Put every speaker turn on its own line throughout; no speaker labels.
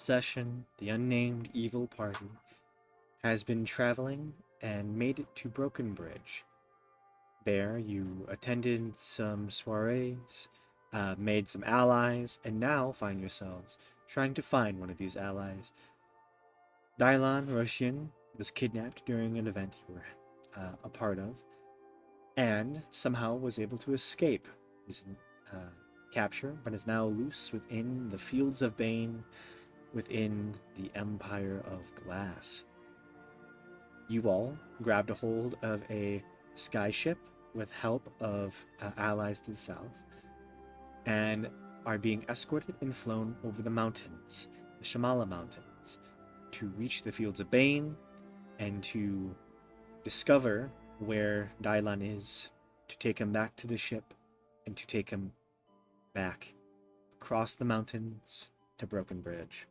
session, the unnamed evil party has been traveling and made it to Broken Bridge. There, you attended some soirees, made some allies, and now find yourselves trying to find one of these allies. Dylan Roshian was kidnapped during an event you were a part of, and somehow was able to escape his uh, capture, but is now loose within the fields of Bane, within the Empire of Glass. You all grabbed a hold of a skyship with help of allies to the south, and are being escorted and flown over the mountains, the Shamala Mountains, to reach the fields of Bane and to discover where Dylan is, to take him back to the ship, and to take him back across the mountains to Broken Bridge.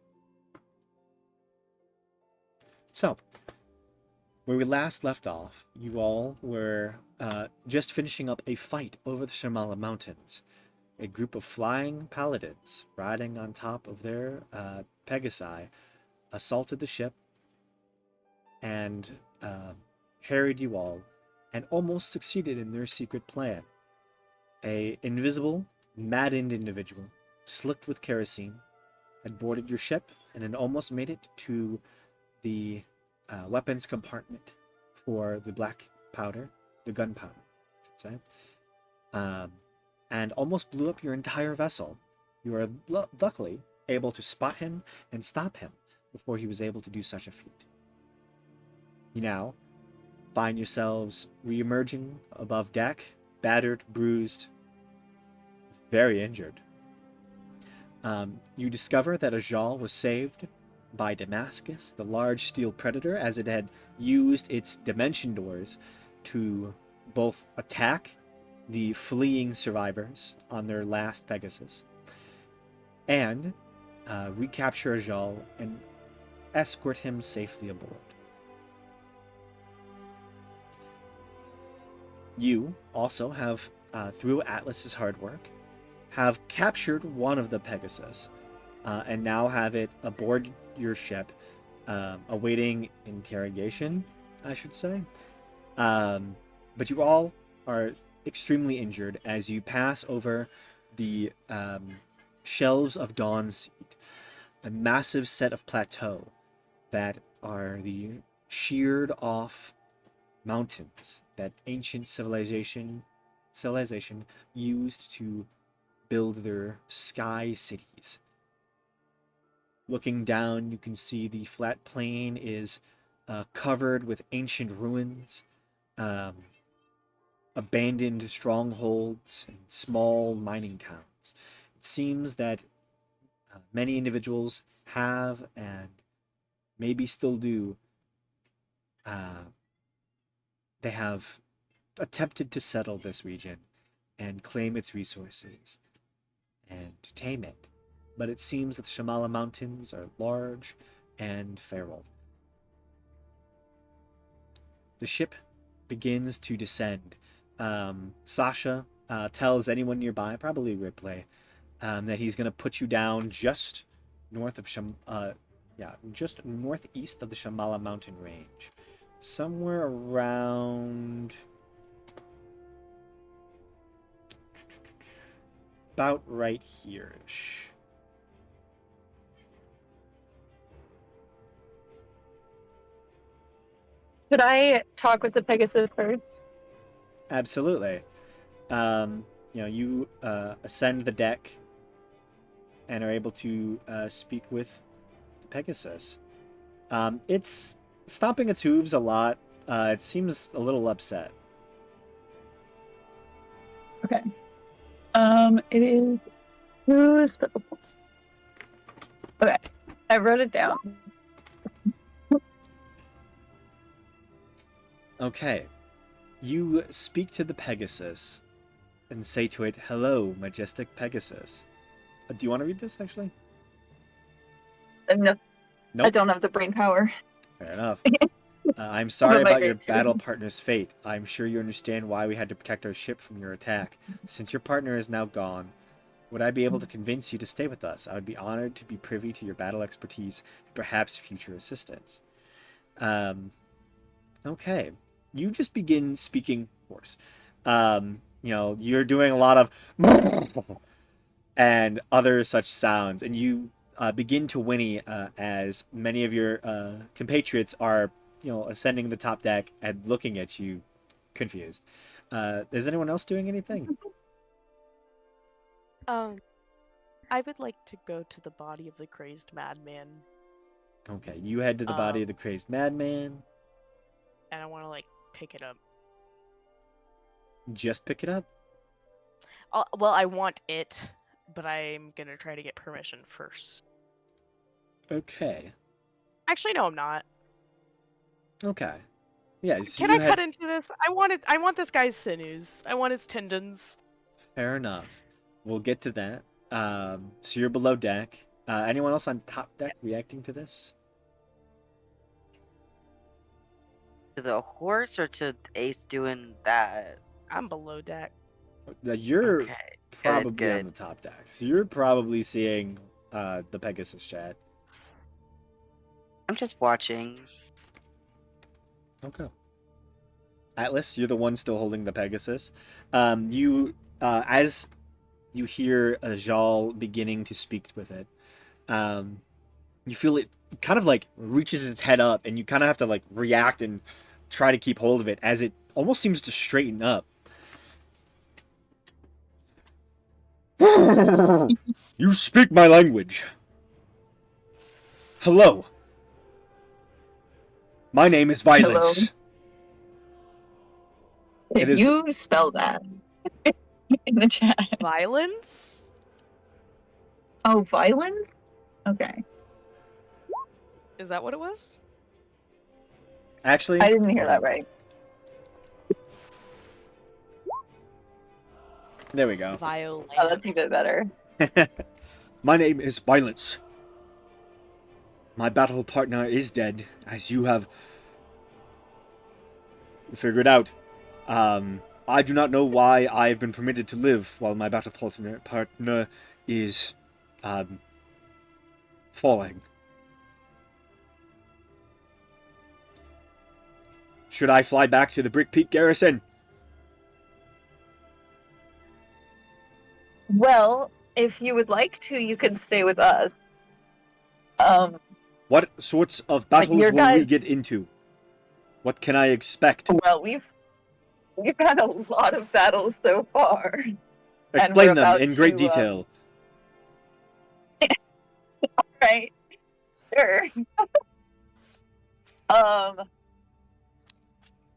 So, where we last left off, you all were just finishing up a fight over the Shamala Mountains. A group of flying paladins riding on top of their Pegasi assaulted the ship and harried you all, and almost succeeded in their secret plan. A invisible, maddened individual, slicked with kerosene, had boarded your ship and had almost made it to the weapons compartment for the black powder, the gunpowder, I should say, and almost blew up your entire vessel. You are luckily able to spot him and stop him before he was able to do such a feat. You now find yourselves re-emerging above deck, battered, bruised, very injured. You discover that Ajal was saved by Damascus, the large steel predator, as it had used its dimension doors to both attack the fleeing survivors on their last Pegasus and recapture Ajal and escort him safely aboard. You also have, through Atlas's hard work, have captured one of the Pegasus and now have it aboard your ship, awaiting interrogation, I should say. But you all are extremely injured as you pass over the shelves of Dawnseed, a massive set of plateaux that are the sheared off mountains that ancient civilization used to build their sky cities. Looking down, you can see the flat plain is covered with ancient ruins, abandoned strongholds, and small mining towns. It seems that many individuals have, and maybe still do, they have attempted to settle this region and claim its resources and tame it. But it seems that the Shamala Mountains are large and feral. The ship begins to descend. Sasha tells anyone nearby, probably Ripley, that he's going to put you down just north of just northeast of the Shamala Mountain range, somewhere around about right here-ish.
Could I talk with the Pegasus first?
Absolutely. You ascend the deck and are able to speak with the Pegasus. It's stomping its hooves a lot. It seems a little upset.
Okay. It is who's okay. I wrote it down.
Okay. You speak to the Pegasus and say to it, "Hello, majestic Pegasus." Do you want to read this, actually?
No,
Nope.
I don't have the brain power.
Fair enough. I'm sorry about your battle partner's fate. I'm sure you understand why we had to protect our ship from your attack. Since your partner is now gone, Would I be able to convince you to stay with us? I would be honored to be privy to your battle expertise and perhaps future assistance. Um, okay. You just begin speaking horse. You're doing a lot of and other such sounds, and you begin to whinny as many of your compatriots are, ascending the top deck and looking at you, confused. Is anyone else doing anything?
Um, I would like to go to the body of the crazed madman,
Okay, you head to the body of the crazed madman.
and I want to pick it up.
Just pick it up.
Well, I want it, but I'm gonna try to get permission first.
Okay.
Actually, no, I'm not.
Okay. Yeah. So
Can I cut into this? I want this guy's sinews. I want his tendons.
Fair enough. We'll get to that. So you're below deck. Anyone else on top deck
Yes.
reacting to this?
To the horse or to Ace doing that?
I'm below deck.
You're
Okay,
probably on
good.
the top deck, so you're probably seeing the Pegasus chat.
I'm just watching.
Okay. Atlas, you're the one still holding the Pegasus. As you hear Jal beginning to speak with it, you feel it kind of reaches its head up, and you kind of have to react and try to keep hold of it as it almost seems to straighten up. You speak my language. Hello. My name is Violence.
If you spell that in the chat.
Violence?
Oh, violence? Okay.
Is that what it was?
Actually,
I didn't hear that right.
There we go.
Violence.
Oh, that's even better.
My name is Violence. My battle partner is dead, as you have figured out. I do not know why I have been permitted to live while my battle partner is falling. Should I fly back to the Brick Peak garrison?
Well, if you would like to, you can stay with us.
What sorts of battles
your
will
guys-
we get into? What can I expect?
Well, we've had a lot of battles so far.
Explain them
about
in great
to,
detail.
Right. Sure.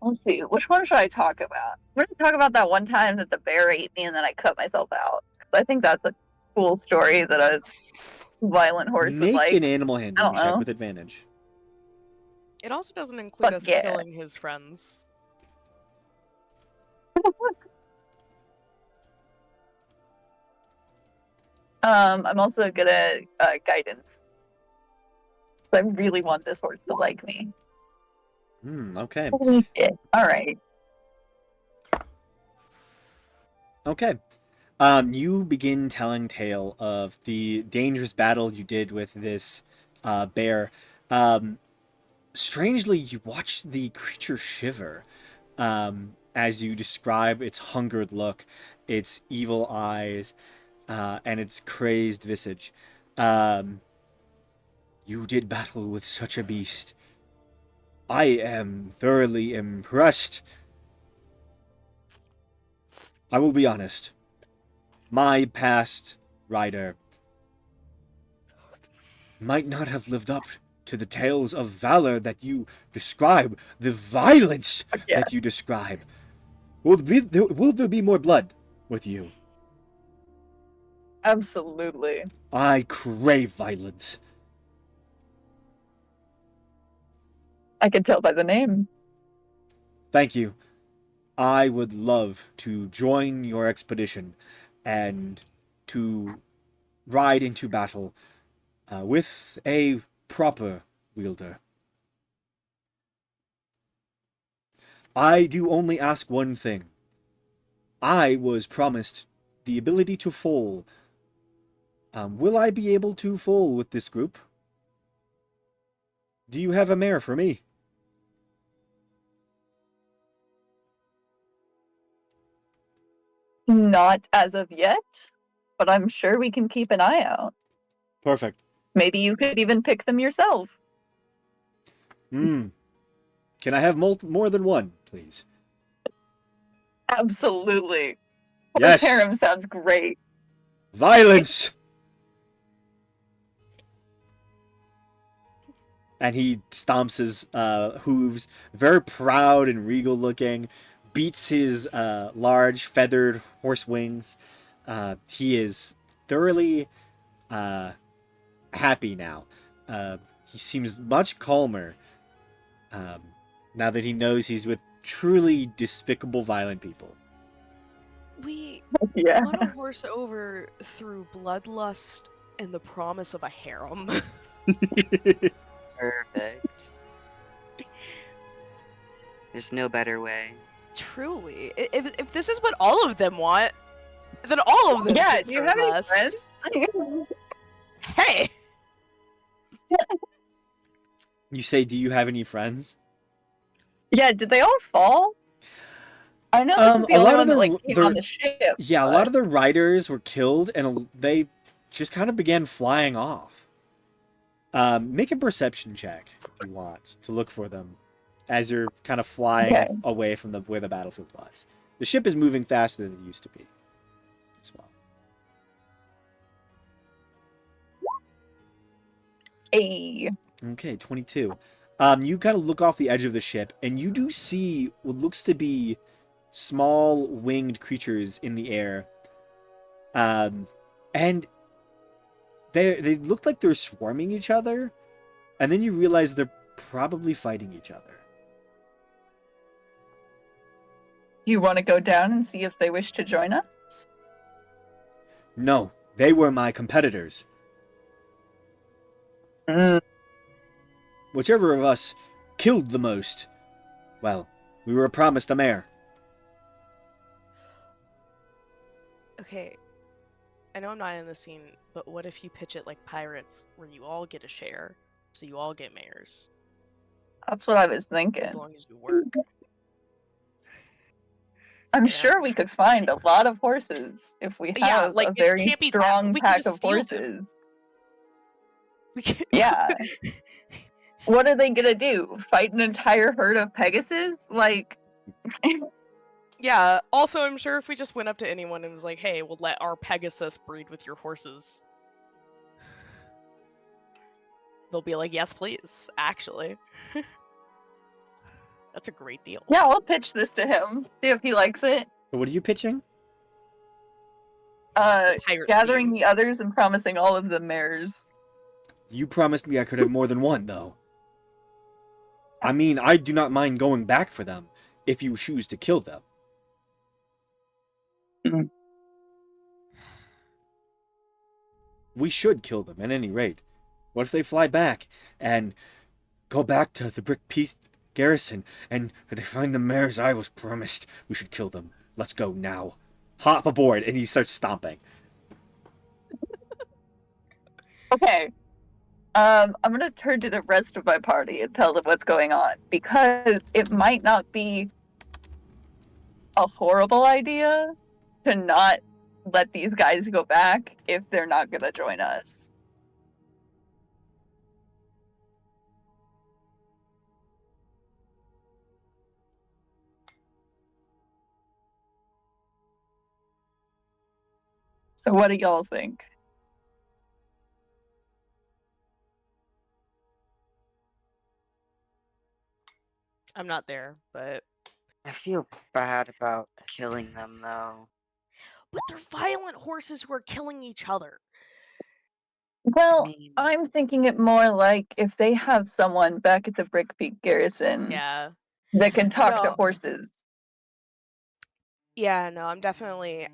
Let's see. Which one should I talk about? I'm going to talk about that one time that the bear ate me and then I cut myself out. I think that's a cool story that a violent horse would
Make
like.
an animal handling check
know.
with advantage.
It also doesn't include
Fuck
us
yeah.
killing his friends.
I'm also good at guidance. I really want this horse to like me.
Okay.
Holy shit. Alright.
Okay. You begin telling tale of the dangerous battle you did with this bear. Strangely, you watch the creature shiver as you describe its hungered look, its evil eyes, and its crazed visage. You did battle with such a beast. I am thoroughly impressed. I will be honest. My past rider might not have lived up to the tales of valor that you describe, the violence that you describe. Will there be more blood with you?
Absolutely.
I crave violence.
I can tell by the name.
Thank you. I would love to join your expedition and to ride into battle with a proper wielder. I do only ask one thing. I was promised the ability to fall Will I be able to fool with this group? Do you have a mare for me?
Not as of yet, but I'm sure we can keep an eye out.
Perfect.
Maybe you could even pick them yourself.
Hmm. Can I have more than one, please?
Absolutely.
Yes.
This harem sounds great.
Violence! And he stomps his hooves, very proud and regal looking, beats his large feathered horse wings. He is thoroughly happy now. He seems much calmer um, now that he knows he's with truly despicable, violent people.
We
Yeah.
won a horse over through bloodlust and the promise of a harem.
Perfect. There's no better way.
Truly. If this is what all of them want, then all of them
Yeah,
should
do you
serve
have any
us.
friends?
Hey!
You say, do you have any friends?
Yeah, did they all fall? I know this is the
A
only
lot
one
of
that
the
like came on the ship.
yeah, a
but-
lot of the riders were killed, and they just kind of began flying off. Make a perception check if you want to look for them as you're kind of flying
Okay.
away from where the battlefield was. The ship is moving faster than it used to be as well.
Hey.
Okay, 22. You kind of look off the edge of the ship, and you do see what looks to be small winged creatures in the air. And they look like they're swarming each other, and then you realize they're probably fighting each other.
Do you want to go down and see if they wish to join us?
No, they were my competitors. Whichever of us killed the most, well, we were promised a mare.
Okay, I know I'm not in the scene, but what if you pitch it like Pirates, where you all get a share, so you all get mares,
That's what I was thinking.
as long as you work?
I'm
Yeah.
sure we could find a lot of horses if we
Yeah,
have
like,
a
it
very
can't be that-
strong
we can
pack
just
of
steal them.
horses.
We can't-
Yeah. What are they gonna do? Fight an entire herd of Pegasus? Like,
Yeah, also, I'm sure if we just went up to anyone and was like, hey, we'll let our Pegasus breed with your horses, they'll be like, yes, please, actually. That's a great deal.
yeah, I'll pitch this to him. See if he likes it.
But what are you pitching?
Pirate
Gathering
theme.
the others and promising all of them mares.
You promised me I could have more than one, though. I mean, I do not mind going back for them if you choose to kill them.
Mhm.
We should kill them at any rate. What if they fly back and go back to the Brick Peace garrison and they find the mares I was promised? We should kill them. Let's go now. Hop aboard, and he starts stomping.
Okay. I'm gonna turn to the rest of my party and tell them what's going on, because it might not be a horrible idea to not let these guys go back if they're not gonna join us. So what do y'all think?
I'm not there, but
I feel bad about killing them though.
they're violent horses who are killing each other.
Well,
mean-
I'm thinking it more like if they have someone back at the Brick Peak garrison
Yeah.
that can talk to
No.
horses.
Yeah, no, I'm definitely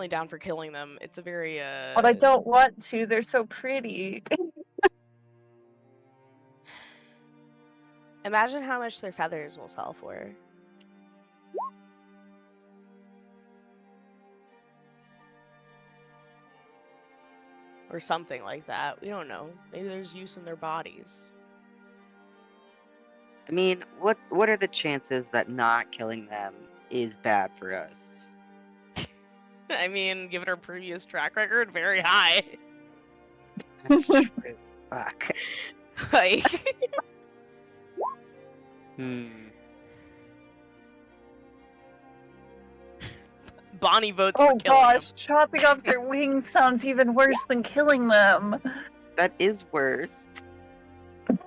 down for killing them. It's a very
But I don't want to, they're so pretty.
Imagine how much their feathers will sell for. or something like that. We don't know. Maybe there's use in their bodies.
I mean, what are the chances that not killing them is bad for us?
I mean, given our previous track record, very high.
That's true. Fuck.
Like, Bonnie votes for
Oh
killing
gosh, chopping off their wings sounds even worse than killing them.
That is worse.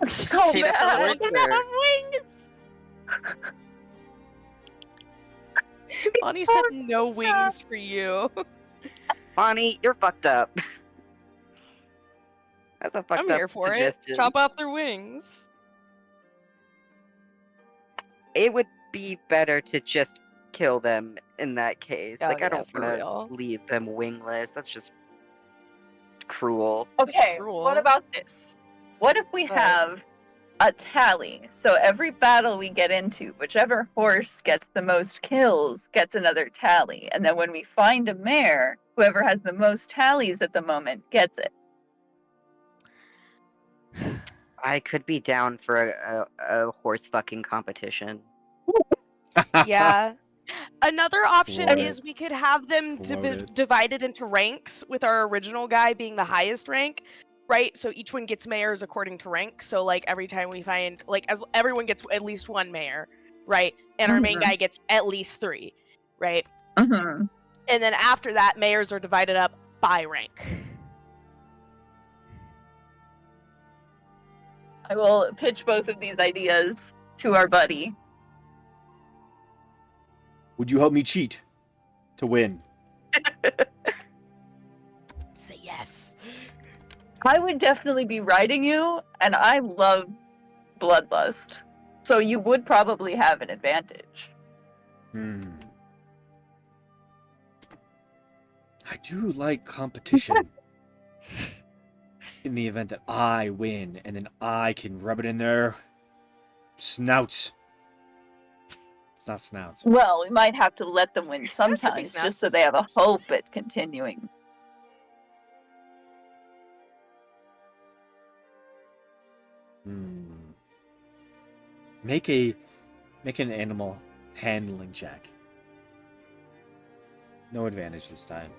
It's so
See,
him.
that's
bad.
worse.
They don't have wings. Bonnie said no wings for you.
Bonnie, you're fucked up. That's a fucked
I'm
up
here for
suggestion.
it. Chop off their wings.
It would be better to just kill them in that case.
Oh,
Like, I
yeah,
don't
for
want
real.
to leave them wingless. That's just cruel.
Okay,
Cruel.
what about this? What if we
What?
have a tally? So every battle we get into, whichever horse gets the most kills gets another tally. And then when we find a mare, whoever has the most tallies at the moment gets it.
I could be down for a horse fucking competition.
Yeah. Another option
Love
is
it.
we could have them
Love it.
divided into ranks, with our original guy being the highest rank, right? So each one gets mayors according to rank. So like every time we find, like, as everyone gets at least one mayor, right? And our main
Mhm.
guy gets at least 3, right?
Mm-hmm.
And then after that, mayors are divided up by rank.
I will pitch both of these ideas to our buddy.
Would you help me cheat to win?
Say yes.
I would definitely be riding you, and I love bloodlust. So you would probably have an advantage.
I do like competition. In the event that I win, and then I can rub it in their snouts. It's not snouts.
Well, we might have to let them win
could be
sometimes, just so
snouts.
they have a hope at continuing.
Make an animal handling check. No advantage this time.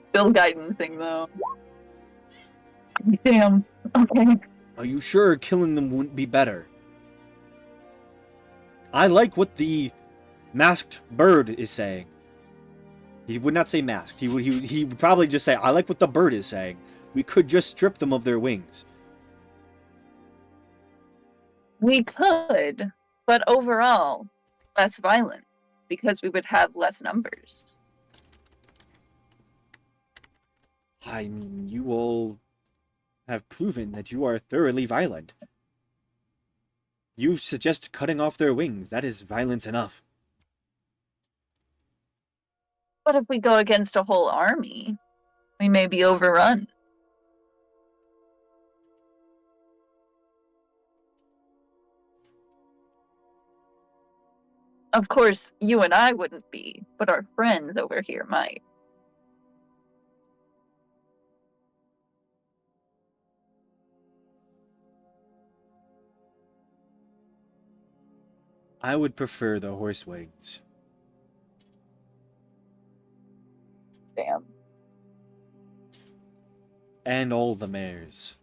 Still guidancing though. Damn. Okay.
Are you sure killing them wouldn't be better? I like what the masked bird is saying. He would not say masked. He would probably just say, I like what the bird is saying. We could just strip them of their wings.
We could, but overall, less violent, because we would have less numbers.
You all have proven that you are thoroughly violent. You suggest cutting off their wings. That is violence enough.
What if we go against a whole army? We may be overrun. Of course, you and I wouldn't be, but our friends over here might.
I would prefer the horse wings.
Damn.
And all the mares.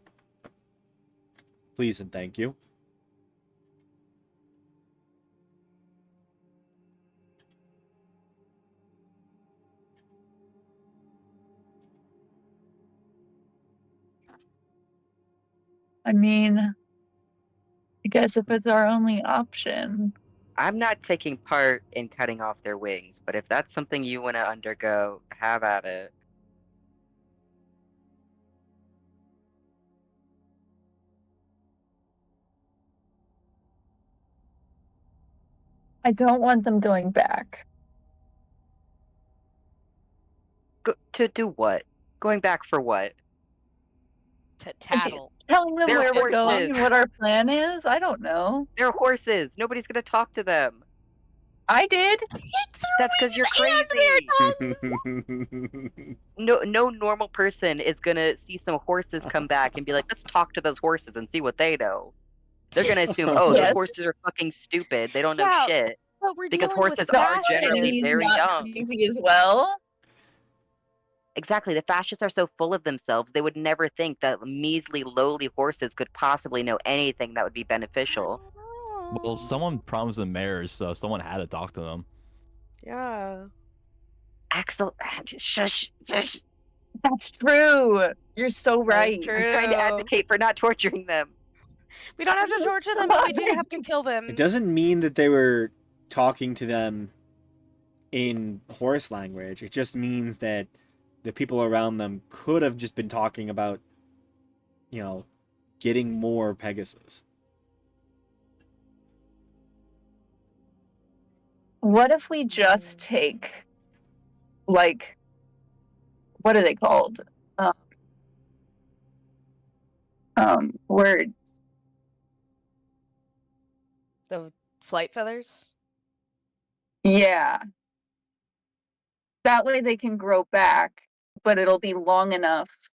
Please and thank you.
I mean, I guess if it's our only option.
I'm not taking part in cutting off their wings, but if that's something you want to undergo, have at it.
I don't want them going back.
To do what? Going back for what?
To tattle.
Telling them
They're
where we're going
horses.
and what our plan is? I don't know.
They're horses. Nobody's gonna talk to them.
I did.
That's because you're
His hand
crazy. No normal person is gonna see some horses come back and be like, let's talk to those horses and see what they know. They're gonna assume, oh, those
Yes.
horses are fucking stupid. They don't know
Yeah,
shit.
but we're
Because
dealing with
horses
No,
are
fascists.
generally
he's
very
not
dumb.
crazy as well.
Exactly. The fascists are so full of themselves, they would never think that measly, lowly horses could possibly know anything that would be beneficial.
Well, someone promised them mayors, so someone had to talk to them.
Yeah.
Axel, shush, shush.
That's true. You're so
That is
right.
true.
I'm trying to advocate for not torturing them.
We don't have to torture them, but we do have to kill them.
It doesn't mean that they were talking to them in horse language. It just means that the people around them could have just been talking about, getting more Pegasus.
What if we just take, like, what are they called? Words.
The flight feathers?
Yeah. That way they can grow back, but it'll be long enough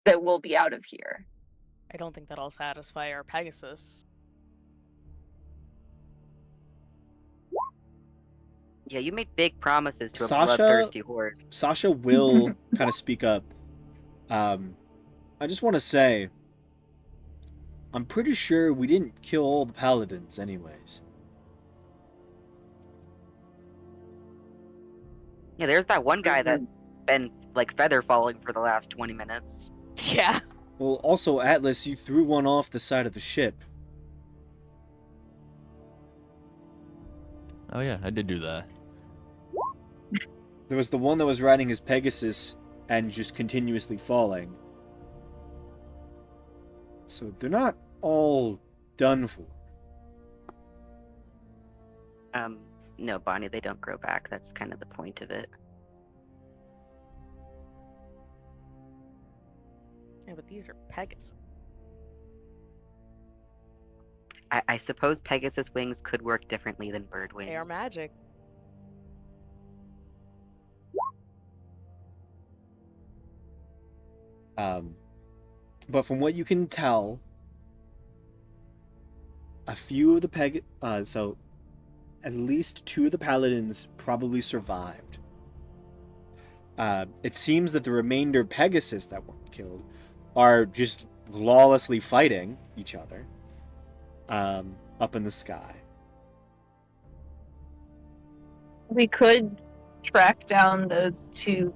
that we'll be out of here.
I don't think that'll satisfy our Pegasus.
Yeah, you made big promises to a
Sasha-
bloodthirsty horse.
Sasha will kind of speak up. I just want to say, I'm pretty sure we didn't kill all the paladins anyways.
Yeah, there's that one guy that's been like feather falling for the last 20 minutes.
Yeah.
Well, also, Atlas, you threw one off the side of the ship.
Oh yeah, I did do that.
There was the one that was riding his Pegasus and just continuously falling. So they're not all done for.
No, Bonnie, they don't grow back. That's kind of the point of it.
Yeah, but these are Pegasus.
I suppose Pegasus wings could work differently than bird wings.
They are magic.
But from what you can tell, a few of the so at least 2 of the paladins probably survived. It seems that the remainder Pegasus that weren't killed are just lawlessly fighting each other up in the sky.
We could track down those 2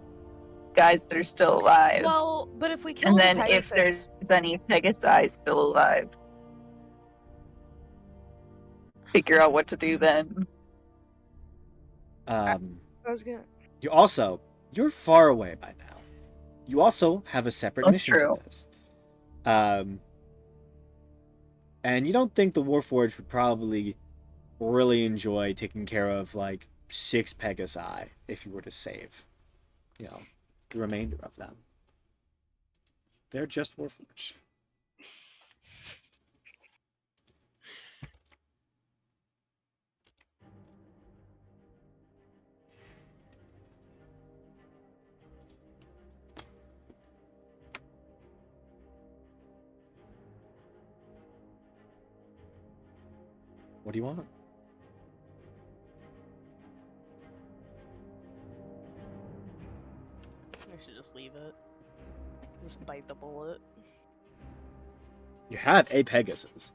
guys that are still alive.
Well, but if we kill
And
the
then
Pegasus,
if there's any Pegasi still alive, figure out what to do then.
I was gonna.
You're far away by now. You also have a separate
That's
mission
true.
to this. And you don't think the Warforged would probably really enjoy taking care of like 6 Pegasi if you were to save, the remainder of them. They're just Warforged. What do you want?
I should just leave it. Just bite the bullet.
You have a Pegasus.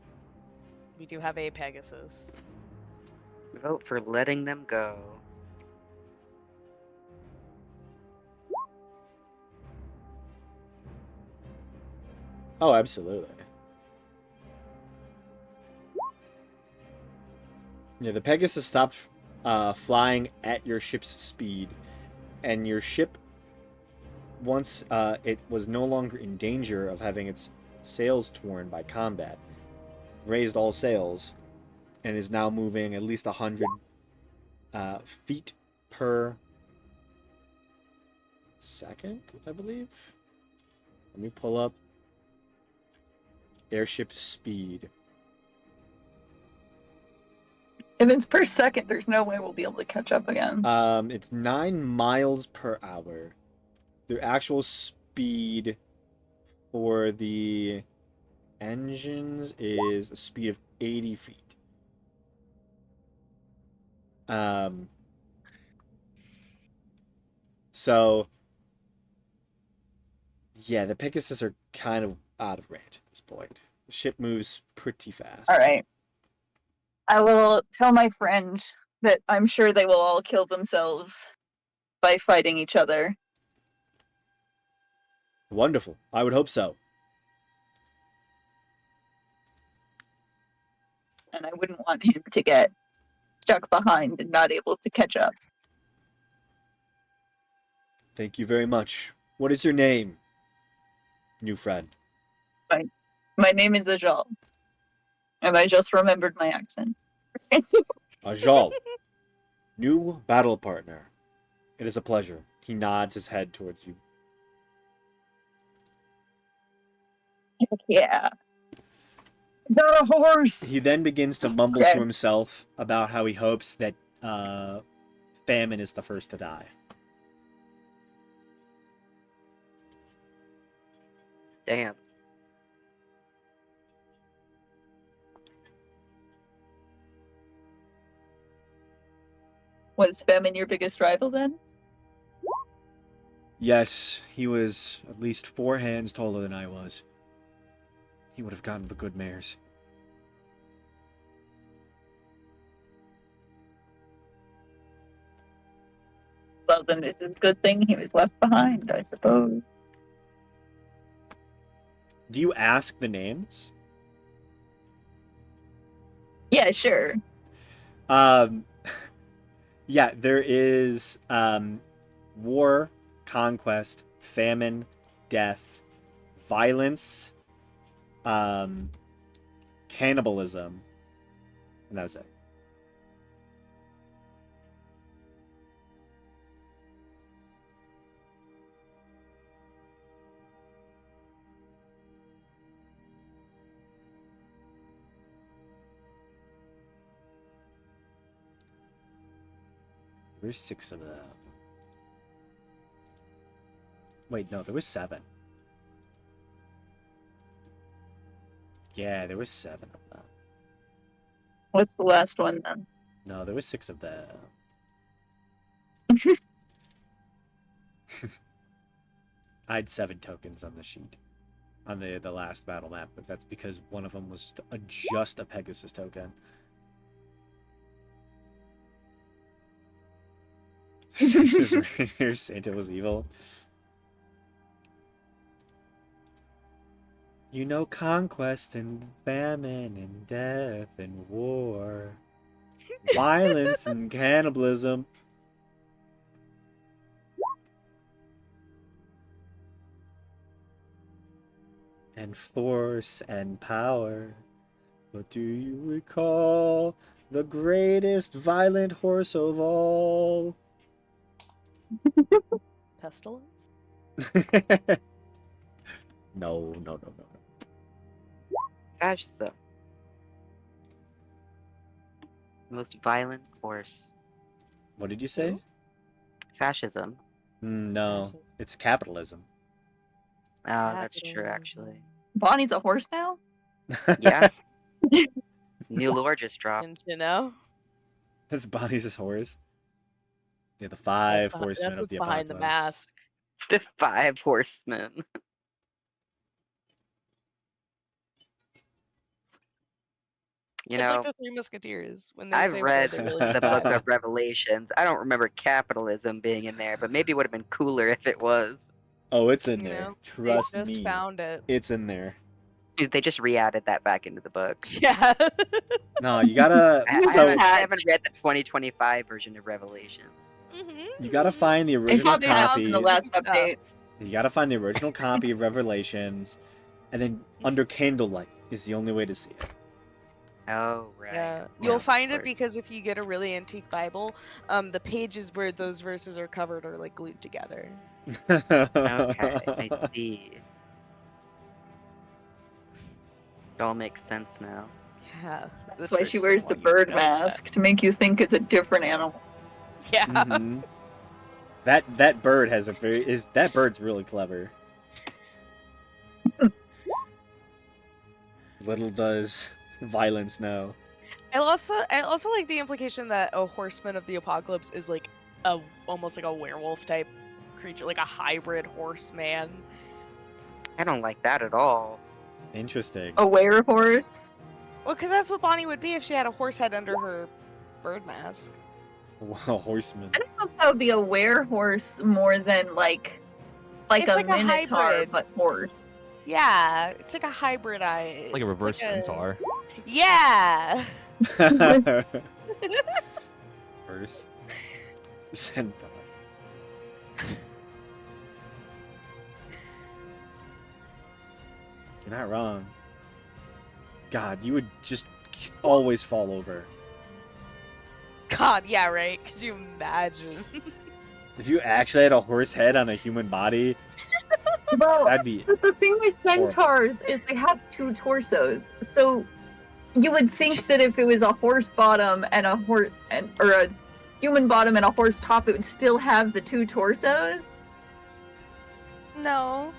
We do have a Pegasus.
Vote for letting them go.
Oh, absolutely. Yeah, the Pegasus stopped flying at your ship's speed, and your ship, once it was no longer in danger of having its sails torn by combat, raised all sails, and is now moving at least 100 feet per second, I believe. Let me pull up airship speed.
If it's per second, there's no way we'll be able to catch up again.
It's 9 miles per hour. The actual speed for the engines is a speed of 80 feet. So yeah, the Pegasus are kind of out of range at this point. The ship moves pretty fast.
All right. I will tell my friend that I'm sure they will all kill themselves by fighting each other.
Wonderful. I would hope so.
And I wouldn't want him to get stuck behind and not able to catch up.
Thank you very much. What is your name, new friend?
My name is Ajal. And I just remembered my accent.
Ajal. New battle partner. It is a pleasure. He nods his head towards you.
Yeah. Is that a horse?
He then begins to mumble
Okay.
to himself about how he hopes that Famine is the first to die.
Damn.
Was Famine your biggest rival then?
Yes, he was at least 4 hands taller than I was. He would have gotten the good mares.
Well, then it's a good thing he was left behind, I suppose.
Do you ask the names?
Yeah, sure.
Yeah, there is war, conquest, famine, death, violence, cannibalism, and that was it. There's 6 of them. Wait, no, there was 7. Yeah, there was 7 of them.
What's the last one then?
No, there was 6 of them. I had 7 tokens on the sheet. On the last battle map, but that's because one of them was just a Pegasus token. Santa was evil. You know, conquest and famine and death and war, violence and cannibalism. And force and power. But do you recall the greatest violent horse of all?
Pestilence?
No.
Fascism. Most violent force.
What did you say?
Fascism.
No,
Fascism.
it's capitalism.
Oh, that's true, actually.
Bonnie's a horse now?
Yeah. New lore just dropped.
And you know,
That's Bonnie's horse. Yeah, the 5 horsemen
that's
of
what's
the
behind the
apocalypse.
mask.
The 5 horsemen. You
It's
know,
like the Three Musketeers when they
I've
say
read
four, they really mean
the book
five.
of Revelations. I don't remember capitalism being in there, but maybe it would have been cooler if it was.
Oh, it's in
You
there.
know,
Trust
they just
me.
found it.
It's in there.
They just re-added that back into the book.
Yeah.
No, you gotta.
I haven't read the 2025 version of Revelation.
You gotta find the
It
original
probably sounds
copy.
in the last update.
You gotta find the original copy of Revelations, and then under candlelight is the only way to see it.
Oh, right.
Yeah,
of
you'll
course,
find
of
it
course.
because if you get a really antique Bible, the pages where those verses are covered are like glued together.
Okay, I see. It all makes sense now.
Yeah.
That's why she wears the bird mask to make you think it's a different animal.
Yeah.
Mhm. That bird has a that bird's really clever. Little does Violence know.
I also like the implication that a horseman of the apocalypse is like almost like a werewolf type creature, like a hybrid horseman.
I don't like that at all.
Interesting.
A werehorse.
Well, because that's what Bonnie would be if she had a horse head under her bird mask.
Wow, horseman.
I don't know if that would be a werehorse more than like
It's
a
like a
minotaur,
hybrid.
but horse.
Yeah, it's like a hybrid eye.
Like a
it's
reverse
like
centaur.
Yeah.
First. Centaur. You're not wrong. God, you would just always fall over.
God, yeah, right? Could you imagine?
If you actually had a horse head on a human body,
Well,
that'd be
but the thing with centaurs is they have two torsos. So you would think that if it was a horse bottom and a or a human bottom and a horse top, it would still have the two torsos.
No.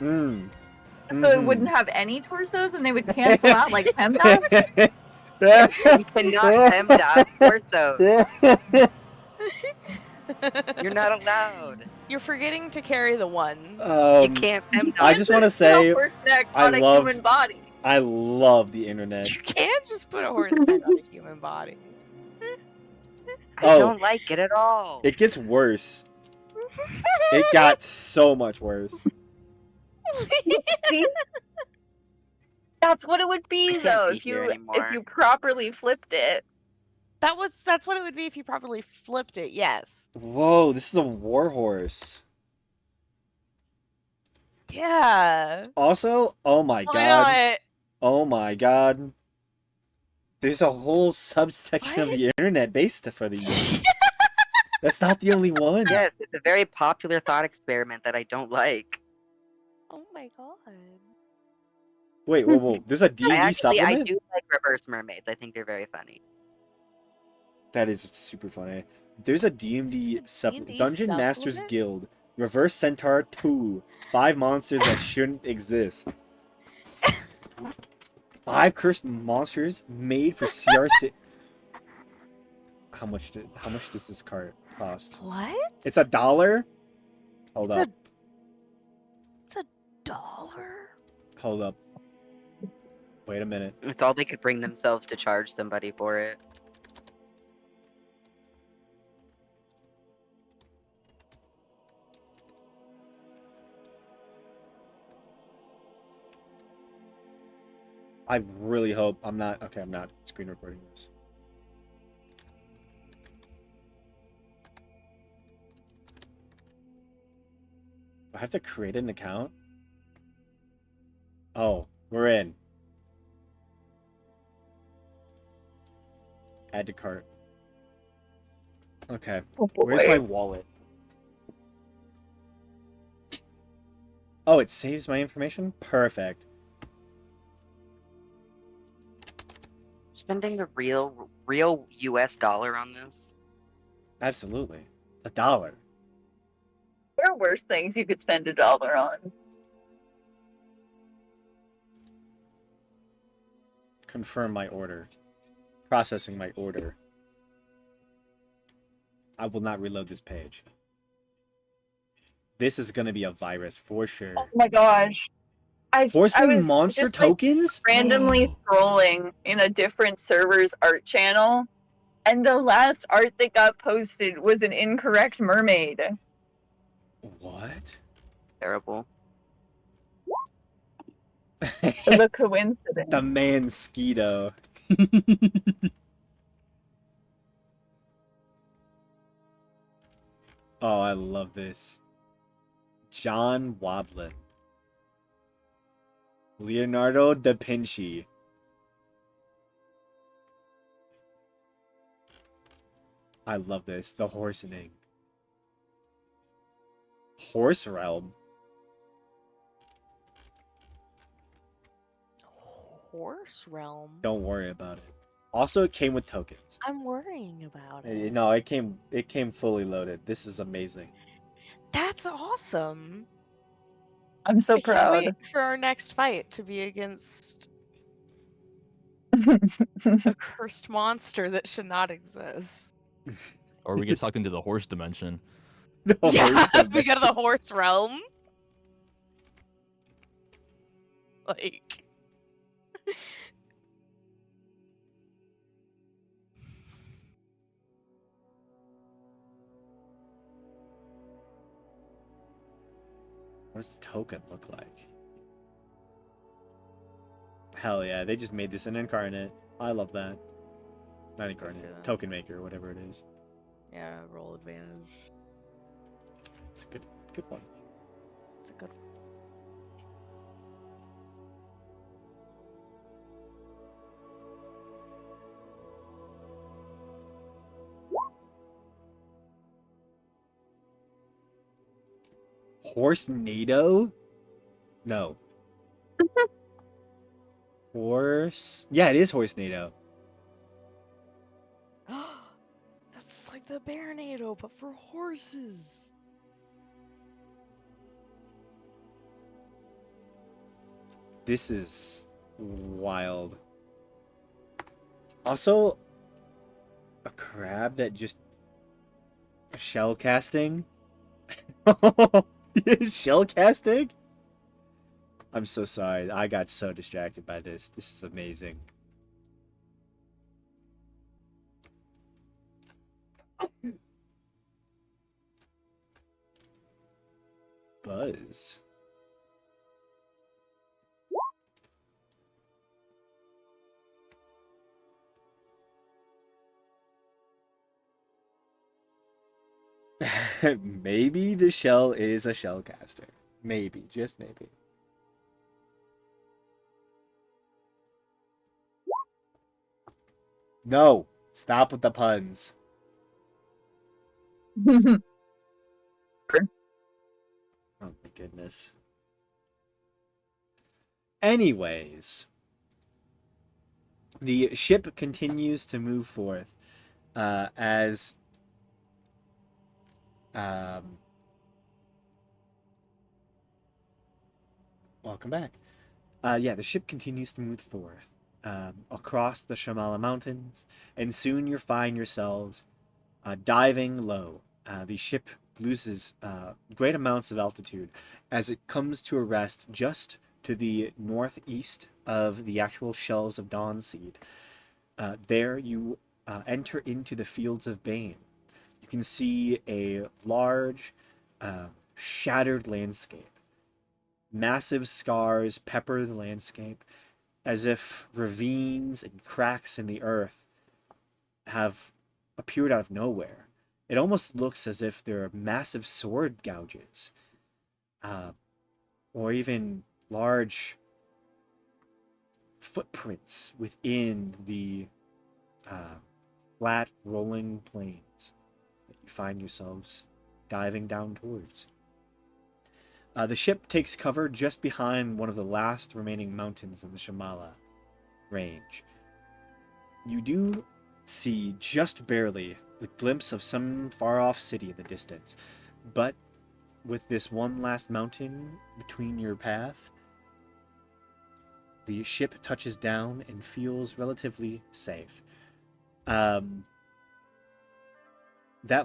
Mm.
So it wouldn't have any torsos, and they would cancel out like PEMDAS.
You cannot PEMDAS torso. You're not allowed.
You're forgetting to carry the one.
You can't PEMDAS.
I just want to say,
a horse neck
I
on a
love-
human body.
I love the internet.
You can't just put a horse neck on a human body.
I don't like it at all.
It gets worse. It got so much worse.
See? That's what it would be,
can't
though,
be
if
here
you
anymore.
properly flipped it.
That's what it would be if you properly flipped it. Yes.
Whoa, this is a warhorse.
Yeah.
Also, oh my
Why
god.
not?
Oh my god. There's a whole subsection of
What?
the internet based for these. That's not the only one.
Yes, it's a very popular thought experiment that I don't like.
Oh my god.
Wait, whoa. There's a D&D
I
supplement?
do like reverse mermaids. I think they're very funny.
That is super funny. There's a D&D
There's a
supplement.
D&D
Dungeon Masters
supplement?
Guild. Reverse Centaur 2. 5 monsters that shouldn't exist. 5 cursed monsters made for CRC. How much does this card cost?
What?
It's $1? Hold up.
It's $1?
Hold up. Wait a minute.
It's all they could bring themselves to charge somebody for it.
I really hope I'm not... Okay, I'm not screen recording this. I have to create an account? Oh, we're in. Add to cart. Okay. Where's my wallet? Oh, it saves my information? Perfect.
Spending the real US dollar on this?
Absolutely. It's $1.
There are worse things you could spend $1 on.
Confirm my order. Processing my order. I will not reload this page. This is gonna be a virus for sure.
Oh my gosh. I
Forcing
was
monster
just, like,
tokens?
randomly scrolling in a different server's art channel, and the last art that got posted was an incorrect mermaid.
What?
Terrible.
The coincidence.
The Mansquito. Oh, I love this. John Woblin. Leonardo da Vinci. I love this. The Horsening. Horse Realm.
horse realm.
Don't worry about it. Also, it came with tokens.
I'm worrying about it.
No, it came fully loaded. This is amazing.
That's awesome.
I'm so
I can't
proud.
wait for our next fight to be against a cursed monster that should not exist.
Or we get sucked into the horse dimension.
The
Yeah,
horse
we go to the
dimension.
horse realm. Like,
What does the token look like? Hell yeah, they just made this an incarnate. I love that. Not incarnate,
Yeah.
token maker, whatever it is.
yeah, roll advantage.
It's a good one.
It's a good one.
Horse NATO? No. Horse? Yeah, it is horse NATO.
That's like the Baronado, but for horses.
This is wild. Also, a crab that just shell casting. Shell casting? I'm so sorry. I got so distracted by this. This is amazing. Buzz. Maybe the shell is a shell caster. Maybe, just maybe. No, stop with the puns. Oh my goodness. Anyways, the ship continues to move forth as welcome back. Yeah, the ship continues to move forth across the Shamala Mountains, and soon you find yourselves diving low. The ship loses great amounts of altitude as it comes to a rest just to the northeast of the actual shells of Dawnseed. There you enter into the fields of Bane. You can see a large, shattered landscape. Massive scars pepper the landscape, as if ravines and cracks in the earth have appeared out of nowhere. It almost looks as if there are massive sword gouges, or even large footprints within the flat, rolling plains that you find yourselves diving down towards. The ship takes cover just behind one of the last remaining mountains in the Shamala range. You do see just barely the glimpse of some far-off city in the distance, but with this one last mountain between your path, the ship touches down and feels relatively safe. That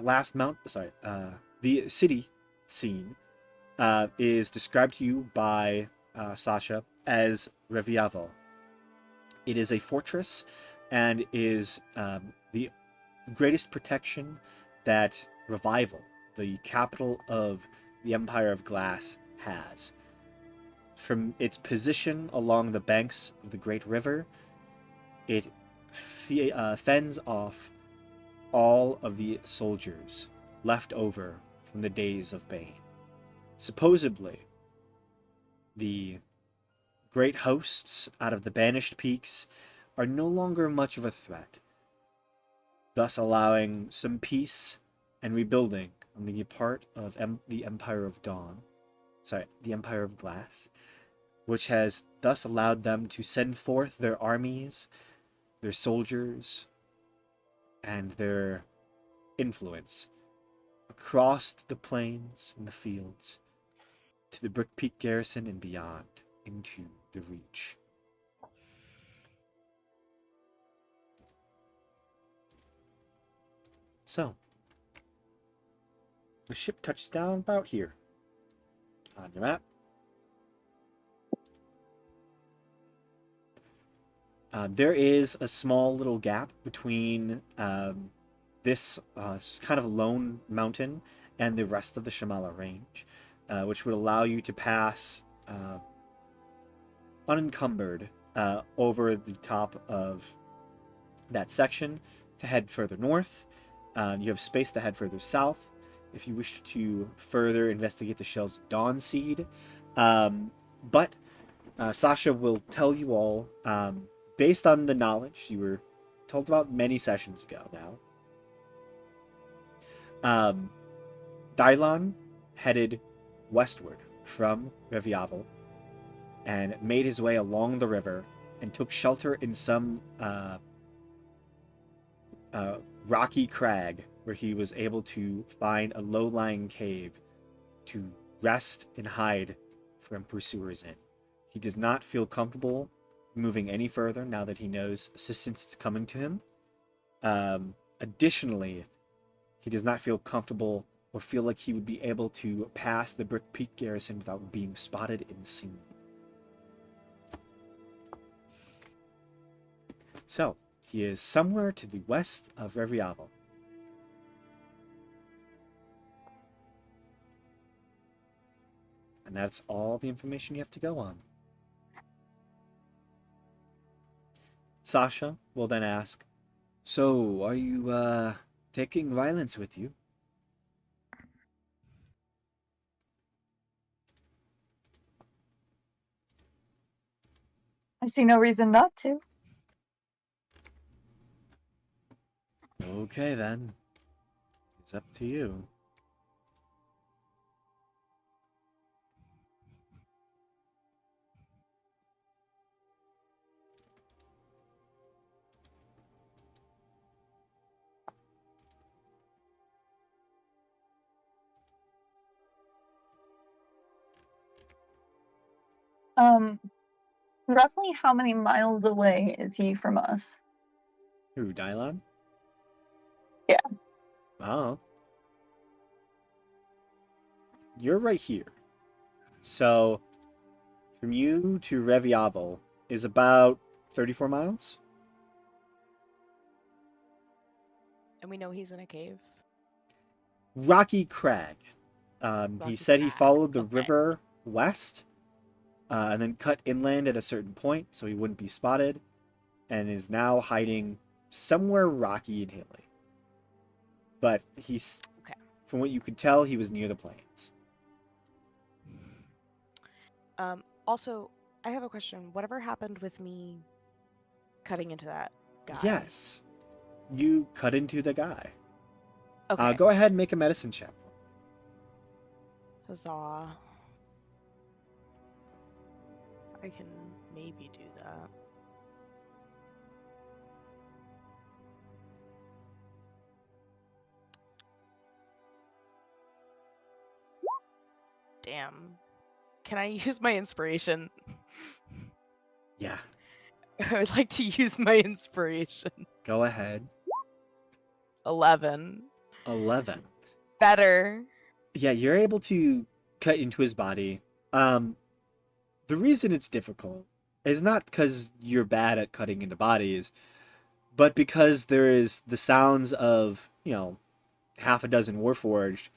last the city scene is described to you by Sasha as Reviavo. It is a fortress and is the greatest protection that Revival, the capital of the Empire of Glass, has. From its position along the banks of the Great River, it fends off all of the soldiers left over from the days of Bane. Supposedly, the great hosts out of the Banished Peaks are no longer much of a threat, thus allowing some peace and rebuilding on the part of the Empire of Dawn. Sorry, the Empire of Glass. which has thus allowed them to send forth their armies, their soldiers, and their influence across the plains and the fields to the Brick Peak garrison and beyond into the Reach. So, the ship touches down about here on your map. There is a small little gap between this kind of lone mountain and the rest of the Shamala range, which would allow you to pass unencumbered over the top of that section to head further north. You have space to head further south if you wish to further investigate the shells of Dawn Seed. But Sasha will tell you all, based on the knowledge you were told about many sessions ago now. Dylon headed westward from Reviavel and made his way along the river and took shelter in some rocky crag where he was able to find a low-lying cave to rest and hide from pursuers in. He does not feel comfortable moving any further now that he knows assistance is coming to him. Additionally, he does not feel comfortable or feel like he would be able to pass the Brick Peak garrison without being spotted and seen. So, he is somewhere to the west of Reviavel. And that's all the information you have to go on. Sasha will then ask, "So, are you, taking violence with you?"
I see no reason not to.
Okay, then. It's up to you.
Roughly how many miles away is he from us?
Who, Dylon?
Yeah.
Oh. You're right here. So, from you to Reviavel is about 34 miles?
And we know he's in a cave.
Rocky Crag. He
Rocky
said he
Crag,
followed the
okay.
river west and then cut inland at a certain point so he wouldn't be spotted, and is now hiding somewhere rocky and hilly. But he's,
Okay.
from what you could tell, he was near the plains.
Also, I have a question. Whatever happened with me cutting into that guy?
Yes. You cut into the guy.
Okay.
Go ahead and make a medicine check.
Huzzah. I can maybe do that. Damn. Can I use my inspiration?
Yeah.
I would like to use my inspiration.
Go ahead.
11.
11.
Better.
Yeah, you're able to cut into his body. The reason it's difficult is not because you're bad at cutting into bodies, but because there is the sounds of, half a dozen Warforged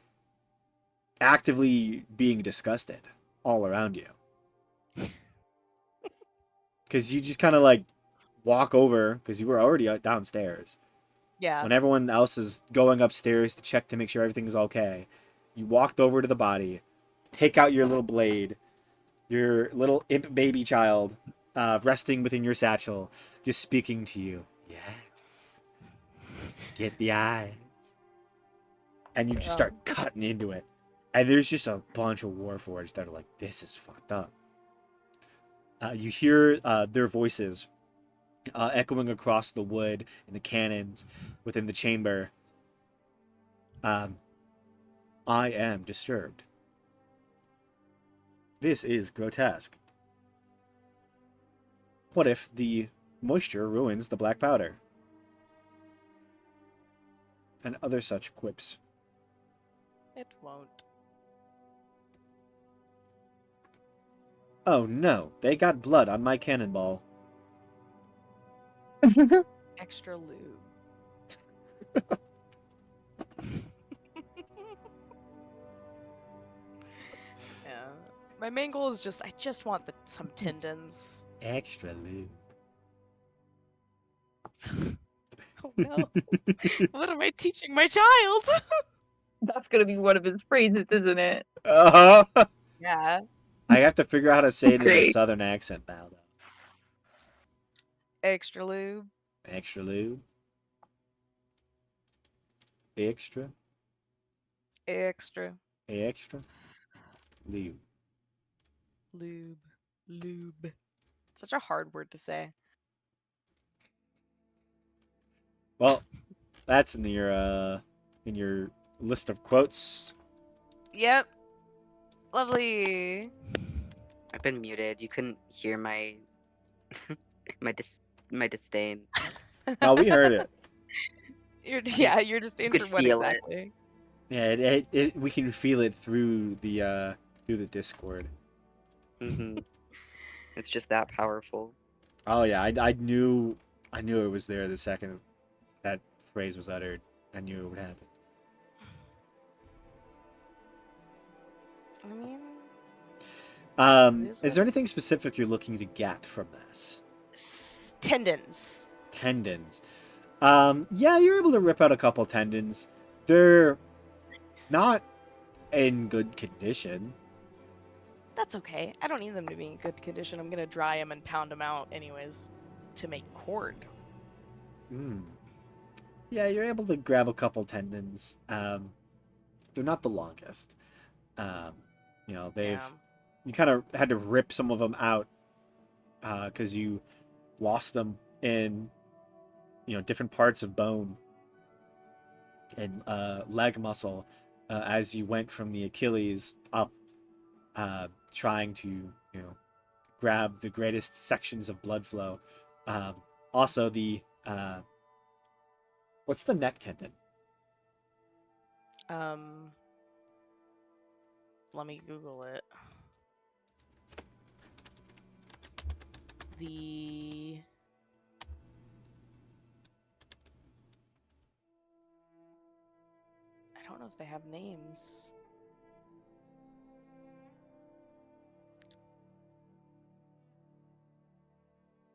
actively being disgusted all around you. Because you just kind of like walk over, because you were already downstairs.
Yeah.
When everyone else is going upstairs to check to make sure everything's okay, you walked over to the body, take out your little blade, your little imp baby child, resting within your satchel, just speaking to you. Yes. Get the eyes. And you just start cutting into it. And there's just a bunch of Warforged that are like, this is fucked up. You hear their voices echoing across the wood and the cannons within the chamber. Um, I am disturbed. This is grotesque. What if the moisture ruins the black powder? And other such quips.
It won't.
Oh no, they got blood on my cannonball.
Extra lube. Yeah. My main goal is I just want some tendons.
Extra lube.
Oh no. What am I teaching my child?
That's gonna be one of his phrases, isn't it?
Uh-huh.
Yeah.
I have to figure out how to say it in a
Great.
southern accent now, though.
Extra lube.
Extra lube. Extra.
Extra
Extra. Lube.
lube. Lube. Such a hard word to say.
Well, that's in your list of quotes.
Yep. Lovely.
I've been muted. You couldn't hear my my disdain.
Oh, we heard it.
You're just in
could
for what
feel it.
exactly?
Yeah, we can feel it through the Discord.
Hmm It's just that powerful.
Oh yeah, I knew it was there the second that phrase was uttered. I knew it would happen.
I mean, It is
Is
what
there anything specific you're looking to get from this?
tendons.
Tendons. Yeah, you're able to rip out a couple tendons. They're not in good condition.
That's okay. I don't need them to be in good condition. I'm gonna dry them and pound them out anyways to make cord.
Hmm. Yeah, you're able to grab a couple tendons. They're not the longest. Um,
Damn.
you kind of had to rip some of them out because you lost them in different parts of bone and leg muscle as you went from the Achilles up, trying to grab the greatest sections of blood flow. Also, the what's the neck tendon?
Let me Google it. I don't know if they have names.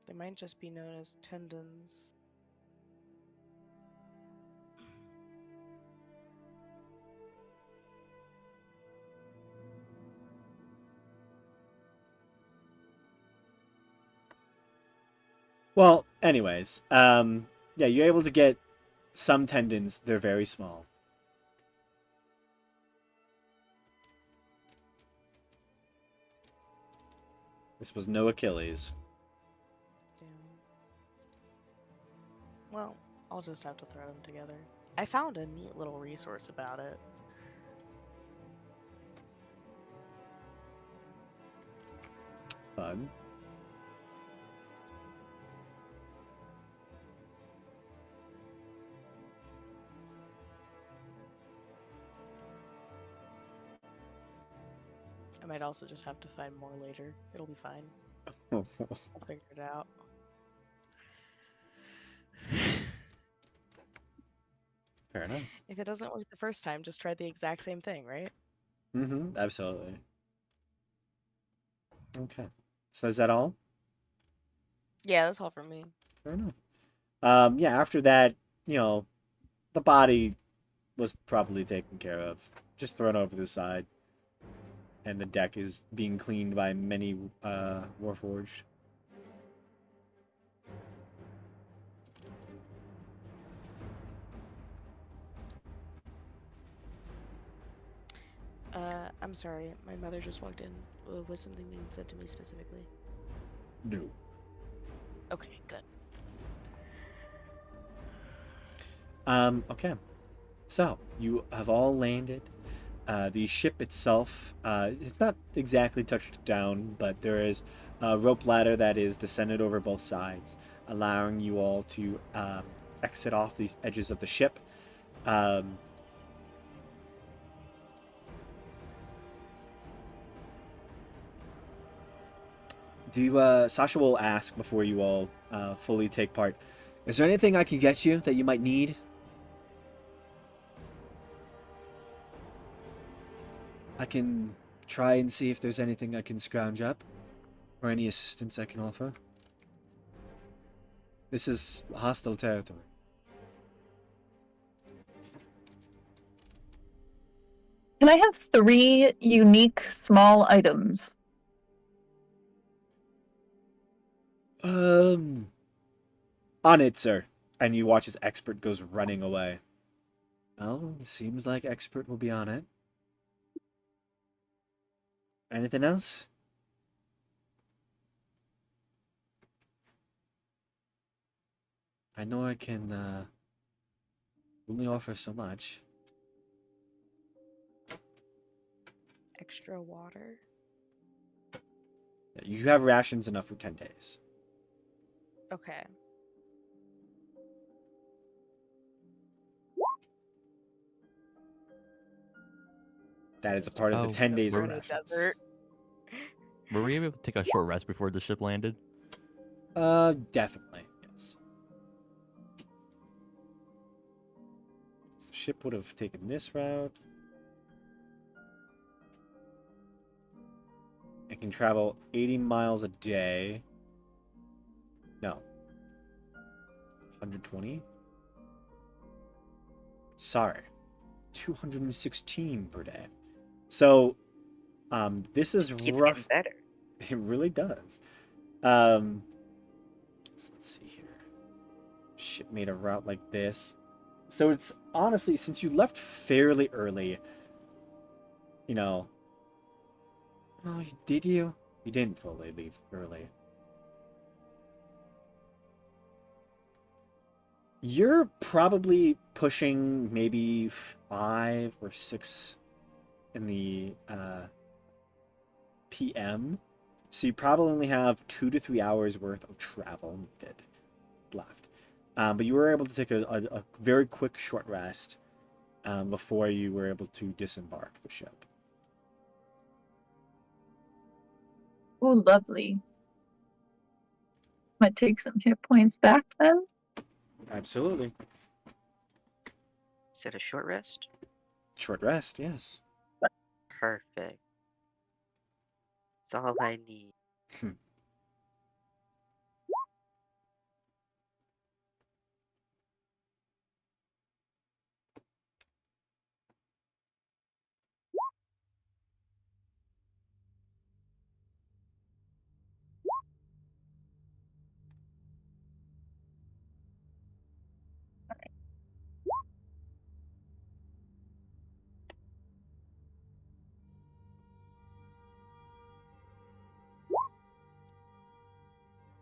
They might just be known as tendons.
Well, anyways, yeah, you're able to get some tendons. They're very small. This was no Achilles.
Damn. Well, I'll just have to thread them together. I found a neat little resource about it.
Fun.
I might also just have to find more later. It'll be fine. I'll figure it out.
Fair enough.
If it doesn't work the first time, just try the exact same thing, right?
Mm-hmm. Absolutely. Okay. So is that all?
Yeah, that's all from me.
Fair enough. Yeah, after that, the body was probably taken care of. Just thrown over the side. And the deck is being cleaned by many Warforged.
I'm sorry. My mother just walked in. Was something being said to me specifically?
No.
Okay, good.
Okay. So, you have all landed. The ship itself, it's not exactly touched down, but there is a rope ladder that is descended over both sides, allowing you all to exit off the edges of the ship. Um, Sasha will ask before you all fully take part. Is there anything I can get you that you might need? I can try and see if there's anything I can scrounge up, or any assistance I can offer. This is hostile territory.
Can I have 3 unique small items?
On it, sir. And you watch as Expert goes running away. Well, seems like Expert will be on it. Anything else? I know I can only offer so much.
Extra water.
You have rations enough for 10 days.
Okay.
That is a
Just
part of the
Oh,
10 days
we're
of
in a
rations.
desert.
were we able to take a short rest before the ship landed?
Definitely, yes. The ship would have taken this route. It can travel 80 miles a day. No. 120? Sorry. 216 per day. So, this is
Keeps
rough.
getting better.
It really does. So let's see here. Ship made a route like this. So it's honestly, since you left fairly early, you know. Oh, did you? You didn't fully leave early. You're probably pushing maybe 5 or 6 in the PM. So you probably only have 2 to 3 hours worth of travel needed left. But you were able to take a very quick short rest before you were able to disembark the ship.
Oh, lovely. Might take some hit points back then.
Absolutely.
Is it a short rest?
Short rest, yes.
Perfect. That's all I need.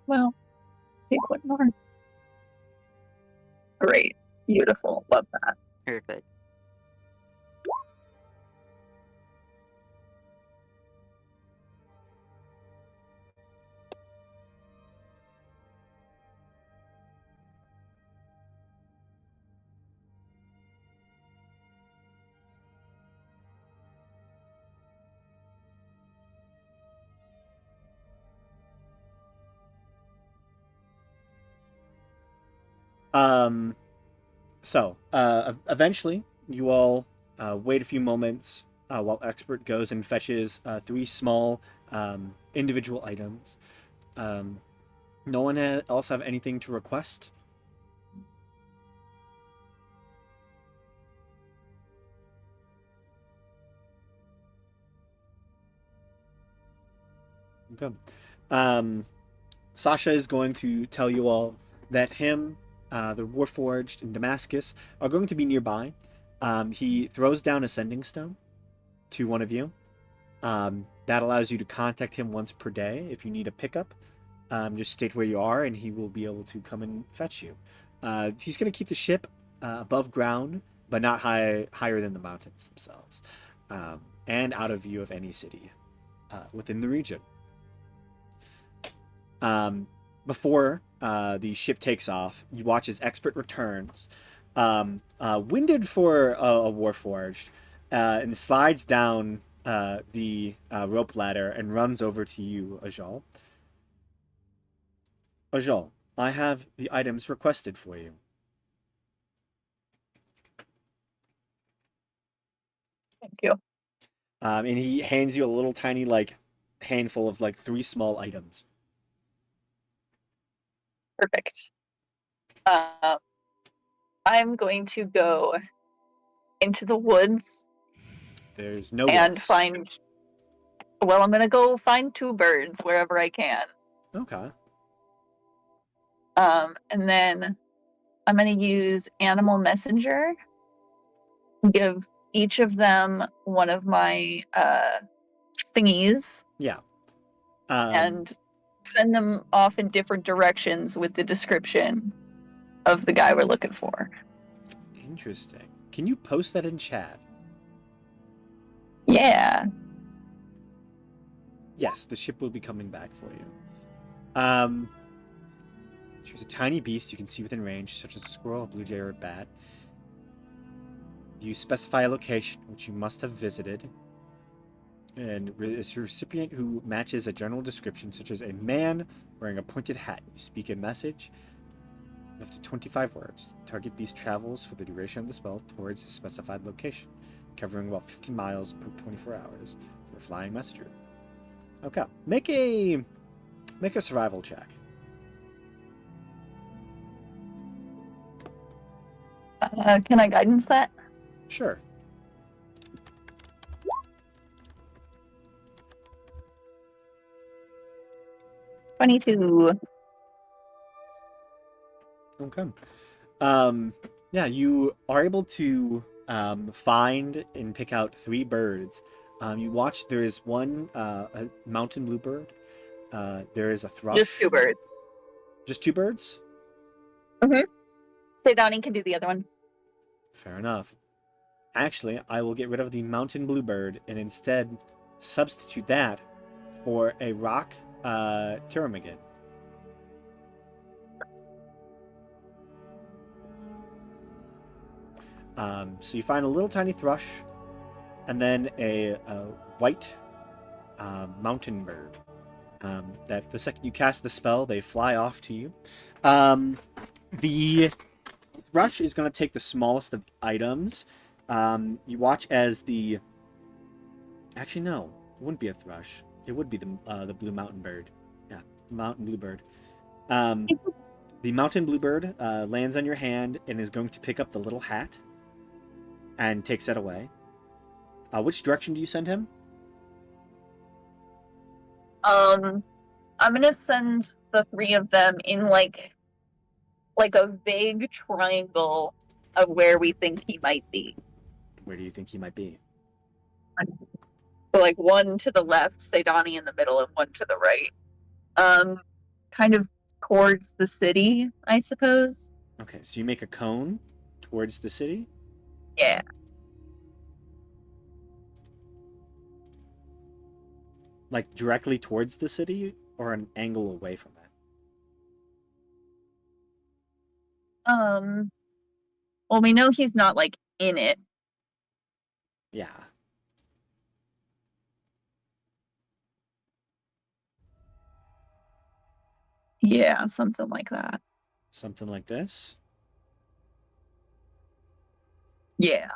Well, take one more. Great. Beautiful. Love that.
Perfect.
Um, eventually, you all wait a few moments while Expert goes and fetches 3 small individual items. No one else have anything to request? Okay. Sasha is going to tell you all that him, the Warforged in Damascus, are going to be nearby. He throws down a sending stone to one of you. That allows you to contact him once per day if you need a pickup. Just state where you are, and he will be able to come and fetch you. He's going to keep the ship above ground, but not higher than the mountains themselves, and out of view of any city within the region. Before the ship takes off, you watch as Expert returns, winded for a Warforged, and slides down the rope ladder and runs over to you, Ajal. Ajal, I have the items requested for you.
Thank you.
And he hands you a little tiny handful of 3 small items.
Perfect. I'm going to go into the woods
There's no
and
wolves.
I'm going to go find 2 birds wherever I can.
Okay.
And then I'm going to use Animal Messenger, give each of them one of my thingies,
Yeah.
and send them off in different directions with the description of the guy we're looking for.
Interesting. Can you post that in chat?
Yeah.
Yes, the ship will be coming back for you. Choose a tiny beast you can see within range, such as a squirrel, a blue jay, or a bat. You specify a location which you must have visited, and it's a recipient who matches a general description, such as a man wearing a pointed hat. You speak a message up to 25 words. The target beast travels for the duration of the spell towards the specified location, covering about 50 miles per 24 hours for a flying messenger. Okay, make a survival check.
Can I guidance that?
Sure.
$22.
Okay. Yeah, you are able to find and pick out 3 birds. You watch. There is one a mountain bluebird. There is a thrush.
Just 2 birds.
Just 2 birds.
Say Donnie can do the other one.
Fair enough. Actually, I will get rid of the mountain bluebird and instead substitute that for a rock pteromigan. So you find a little tiny thrush, and then a white mountain bird. That the second you cast the spell, they fly off to you. The thrush is going to take the smallest of items. You watch as the. Actually, no, it wouldn't be a thrush. It would be the blue mountain bird. Yeah, mountain bluebird. The mountain bluebird lands on your hand and is going to pick up the little hat and takes that away. Which direction do you send him?
I'm gonna send the 3 of them in like a vague triangle of where we think he might be.
Where do you think he might be?
So one to the left, say Donnie in the middle, and one to the right. Kind of towards the city, I suppose.
Okay, so you make a cone towards the city?
Yeah.
Like directly towards the city or an angle away from it?
Well, we know he's not in it.
Yeah.
Yeah, something like that.
Something like this?
Yeah.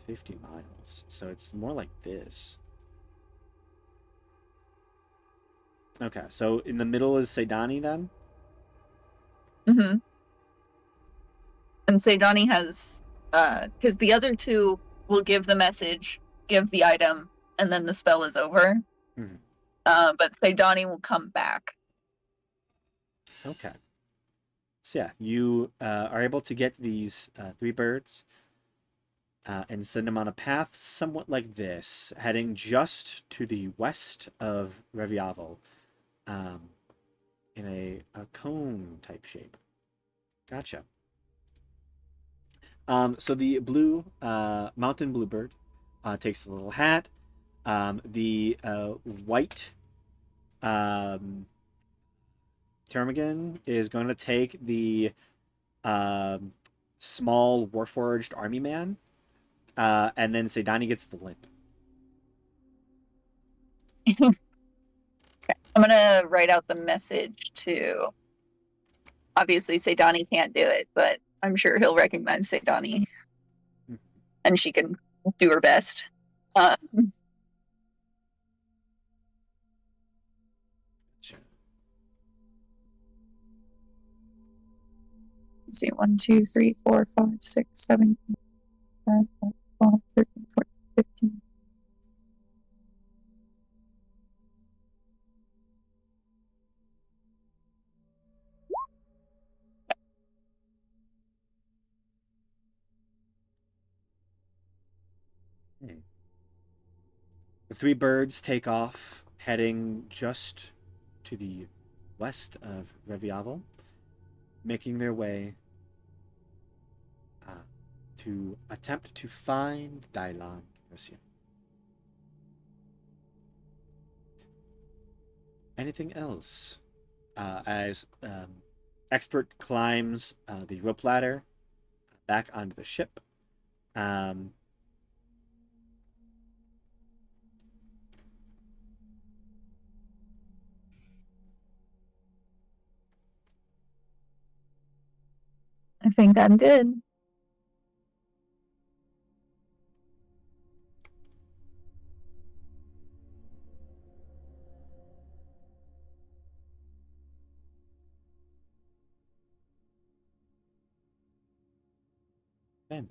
50 miles. So it's more like this. Okay, so in the middle is Sedani then?
Mm-hmm. And say Donnie has because the other 2 will give the message, give the item, and then the spell is over.
Mhm.
But say Donnie will come back.
Okay. So yeah, you are able to get these 3 birds. and send him on a path somewhat like this, heading just to the west of Reviavel, in a cone type shape. Gotcha. So the blue mountain bluebird takes the little hat. The white ptarmigan is going to take the um, small warforged army man, and then Sedani gets the limp.
I'm gonna write out the message to. Obviously, Sedani can't do it, but I'm sure he'll recognize Sedani, and she can do her best.
Sure.
Let's see, 1, 2, 3, 4, 5, 6, 7, 8, 9, 10, 12, 13, 14, 15.
The three birds take off, heading just to the west of Reviavel, making their way to attempt to find Dailan Garcia. Anything else? As Expert climbs the rope ladder back onto the ship. Um,
I think I'm good.
okay.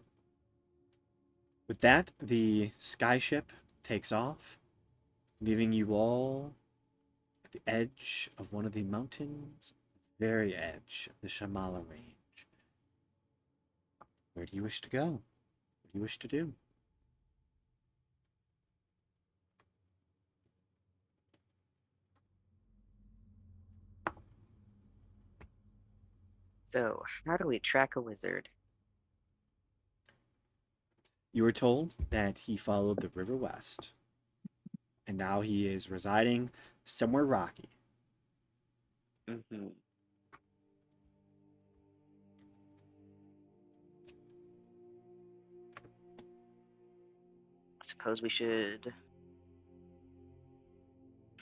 With that, the skyship takes off, leaving you all at the edge of one of the mountains, very edge of the Shamala range. Where do you wish to go? What do you wish to do?
So, how do we track a wizard?
You were told that he followed the river west, and now he is residing somewhere rocky.
Mm-hmm. Suppose we should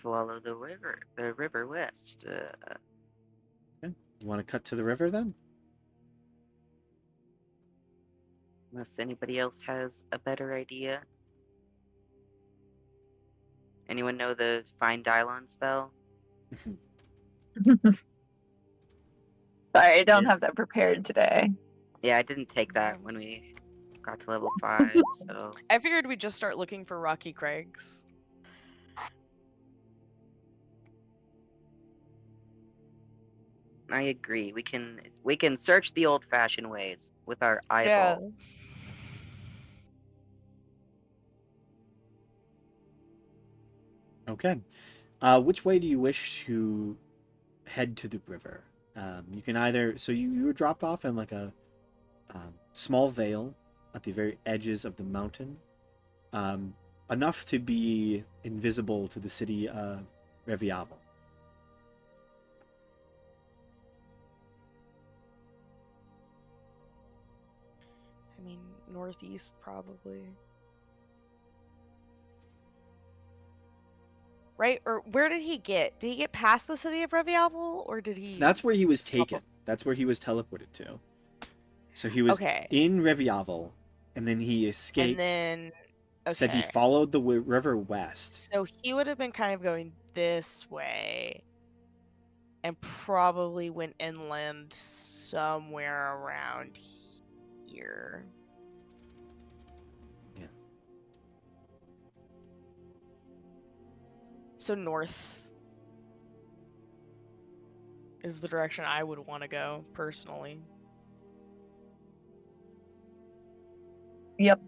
follow the river west.
Okay. You want to cut to the river then?
Unless anybody else has a better idea. Anyone know the Find Dylon spell?
Sorry, I don't
Yeah.
have that prepared today.
Yeah, I didn't take that
Yeah.
when we got to level 5, so...
I figured we'd just start looking for Rocky Craigs.
I agree. We can search the old-fashioned ways with our
Yeah.
eyeballs.
Okay. Which way do you wish to head to the river? You can either. So you were dropped off in like a small vale at the very edges of the mountain, um, enough to be invisible to the city of Reviavel.
I mean, northeast probably. Right? Or where did he get? Did he get past the city of Reviavel, or did he?
That's where he was
stop
taken. That's where he was teleported to. So he was
Okay.
in Reviavel, and then he
And
escaped.
then,
Said he
okay.
followed the river west.
So he would have been kind of going this way, and probably went inland somewhere around here.
Yeah.
So north is the direction I would want to go personally.
Yep.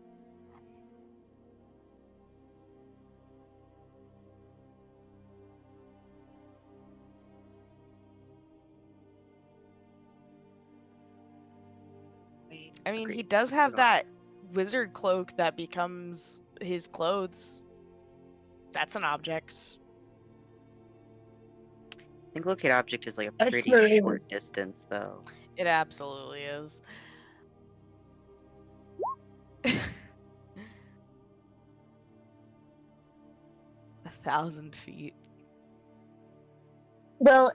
I mean, he
Agreed.
does
Let's
have
move on.
that wizard cloak that becomes his clothes. That's an object.
I think locate object is like a
That
pretty
sure
short
is.
distance, though.
It absolutely is. 1,000 feet.
Well,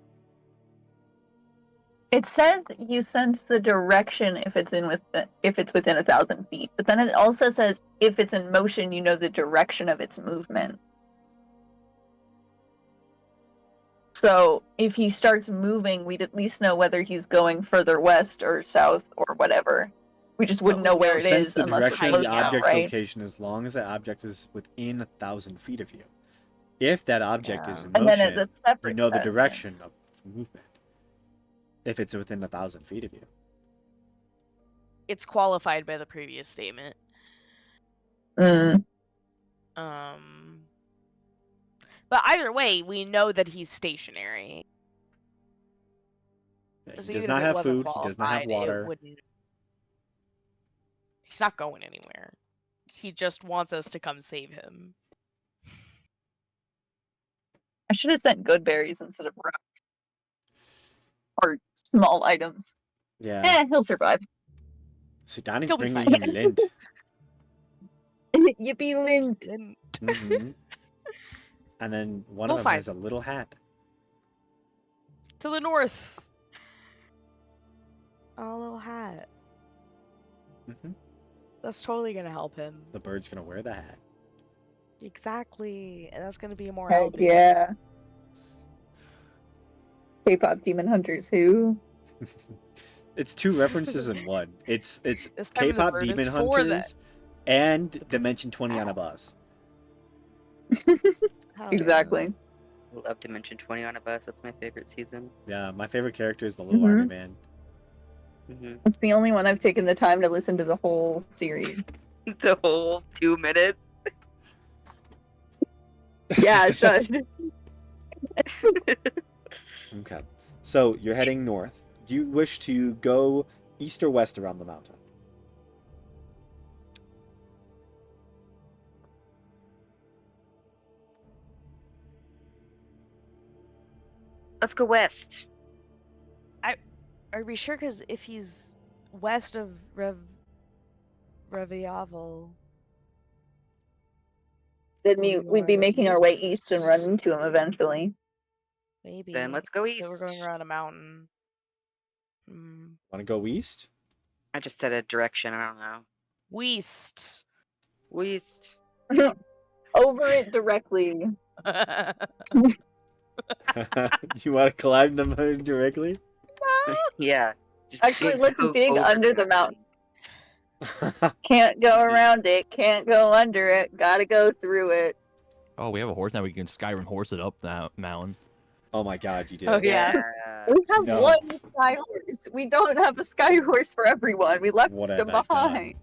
it says you sense the direction if it's within 1,000 feet, but then it also says if it's in motion, you know the direction of its movement. So if he starts moving, we'd at least know whether he's going further west or south or whatever. We just wouldn't
we
know where
know
it
Sense
is
the
unless we're
direction of
close
the
enough,
object's
right?
location as long as that object is within 1,000 feet of you. If that object is
Yeah.
in
And then
motion,
it's a
you
separate
know the direction
sentence.
of its movement. If it's within 1,000 feet of you.
It's qualified by the previous statement.
Mm.
But either way, we know that he's stationary.
Yeah,
So
he does
even
not
if it
have
wasn't
food. He does not have
qualified,
water.
it wouldn't. He's not going anywhere. He just wants us to come save him.
I should have sent good berries instead of rocks. Or small items.
Yeah.
He'll survive.
See, Donnie's
He'll be
bringing
fine.
you lint.
Yippee lint!
And
hmm And then one
We'll
of them
find
has a little hat.
to the north. A little hat.
hmm
That's totally gonna help him.
The bird's gonna wear the hat.
Exactly. And that's gonna be more
Heck
helping.
yeah. K-pop demon hunters who?
It's two references in one. It's
This time the
K-pop
bird is
Demon
for that.
Hunters and Dimension 20 on a bus.
Hell
Exactly.
I love Dimension 20 on a bus. That's my favorite season.
Yeah, my favorite character is the little
Mhm.
army man.
hmm
It's the only one I've taken the time to listen to the whole series.
The whole 2 minutes.
Yeah, shush.
Okay. So you're heading north. Do you wish to go east or west around the mountain?
Let's go west.
Are we sure? Because if he's west of Reviavel,
Then
we
we'd be
wanna go
making our way
east.
east and run into him eventually.
maybe.
Then let's go
So
east.
we're going around a mountain. Hmm.
Want to go east?
I just said a direction. I don't know.
West.
West.
Over it directly.
You want to climb the mountain directly?
Yeah. Just
Actually, let's
go
dig
over
under the
mountain.
Can't go around it, can't go under it, gotta go through it.
Oh, we have a horse now. We can Skyrim horse it up that mountain.
Oh my god, you did.
Oh, yeah.
We have
No.
one sky horse. We don't have a sky horse for everyone. We left
What
them
have I done?
behind.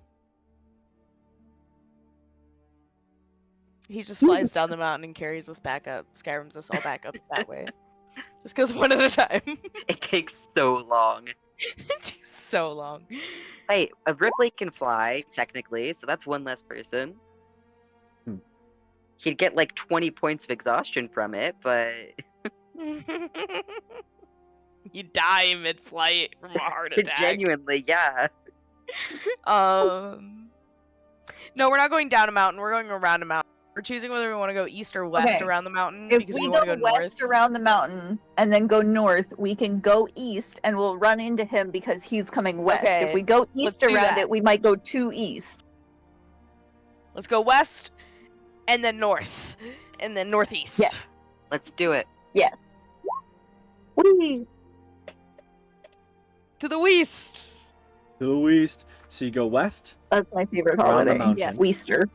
He just flies down the mountain and carries us back up. Skyrims us all back up that way. Just because one at a time.
It takes so long.
It takes so long.
Hey, a Ripley can fly, technically, so that's one less person.
Hmm.
He'd get like 20 points of exhaustion from it, but
You die mid-flight from a heart attack.
genuinely, yeah.
No, we're not going down a mountain. We're going around a mountain. We're choosing whether we want to go east or west
Okay.
around the mountain
If
because
we
want
go
to go
west
north.
around the mountain and then go north, we can go east and we'll run into him because he's coming west.
Okay,
If we go
let's
east
do
around
that.
it, we might go too east.
Let's go west and then north and then northeast.
Yes.
Let's do it.
Yes. Whee!
To the west.
To the west. So you go west.
That's my favorite
Around the
holiday.
mountain.
Yes. Weaster.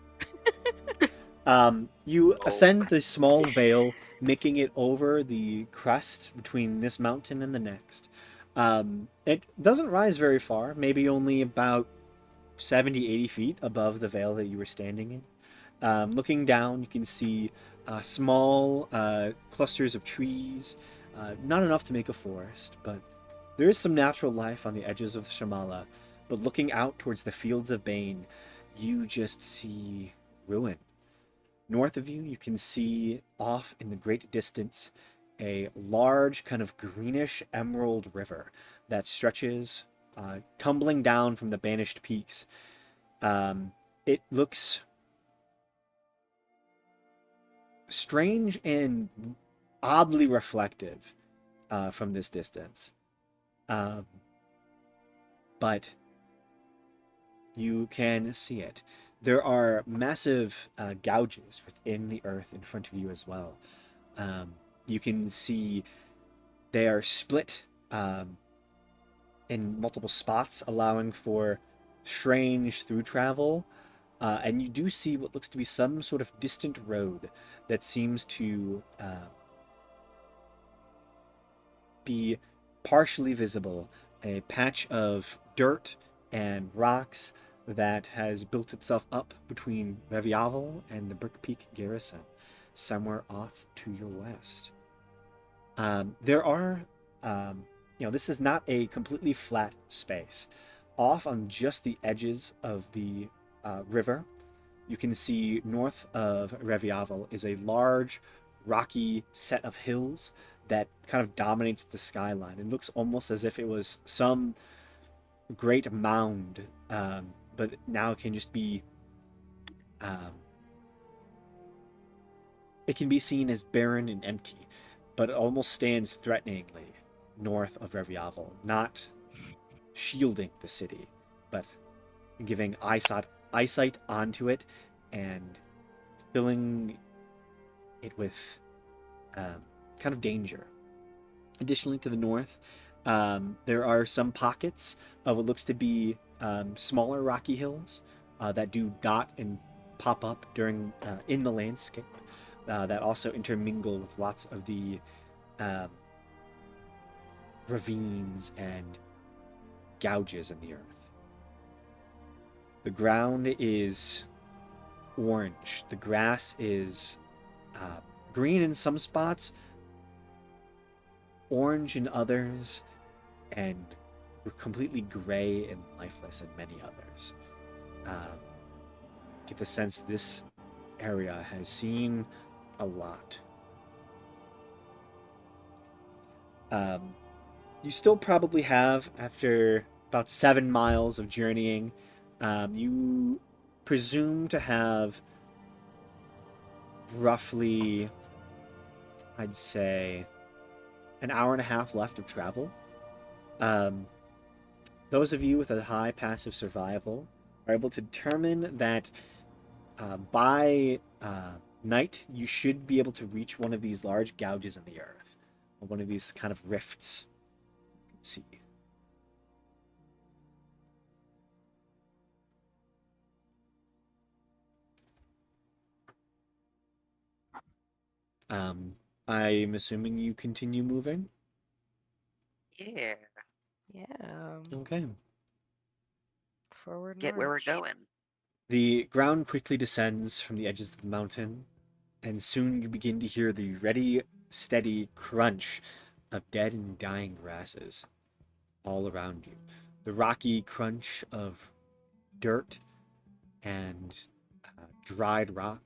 You ascend the small vale, making it over the crest between this mountain and the next. It doesn't rise very far, maybe only about 70, 80 feet above the vale that you were standing in. Looking down, you can see small clusters of trees, not enough to make a forest, but there is some natural life on the edges of the Shamala. But looking out towards the fields of Bane, you just see ruin. North of you, you can see off in the great distance a large, kind of greenish emerald river that stretches, tumbling down from the banished peaks. It looks strange and oddly reflective from this distance. But you can see it. There are massive gouges within the earth in front of you as well. You can see they are split in multiple spots, allowing for strange through travel. And you do see what looks to be some sort of distant road that seems to be partially visible. A patch of dirt and rocks that has built itself up between Reviavel and the Brick Peak Garrison, somewhere off to your west. There are, this is not a completely flat space. Off on just the edges of the river, you can see north of Reviavel is a large, rocky set of hills that kind of dominates the skyline. It looks almost as if it was some great mound, but now it can just be it can be seen as barren and empty, but it almost stands threateningly north of Reviavel, not shielding the city, but giving eyesight onto it and filling it with kind of danger. Additionally, to the north, there are some pockets of what looks to be smaller rocky hills that do dot and pop up during in the landscape that also intermingle with lots of the ravines and gouges in the earth. The ground is orange. The grass is green in some spots, orange in others, and completely gray and lifeless in many others. Get the sense this area has seen a lot. You still probably have, after about 7 miles of journeying, you presume to have roughly, I'd say, an hour and a half left of travel. Those of you with a high passive survival are able to determine that by night you should be able to reach one of these large gouges in the earth, or one of these kind of rifts. You can see. I'm assuming you continue moving.
Yeah.
Yeah.
Okay.
Forward
Get where we're
march.
going.
The ground quickly descends from the edges of the mountain, and soon you begin to hear the ready, steady crunch of dead and dying grasses all around you. The rocky crunch of dirt and dried rock.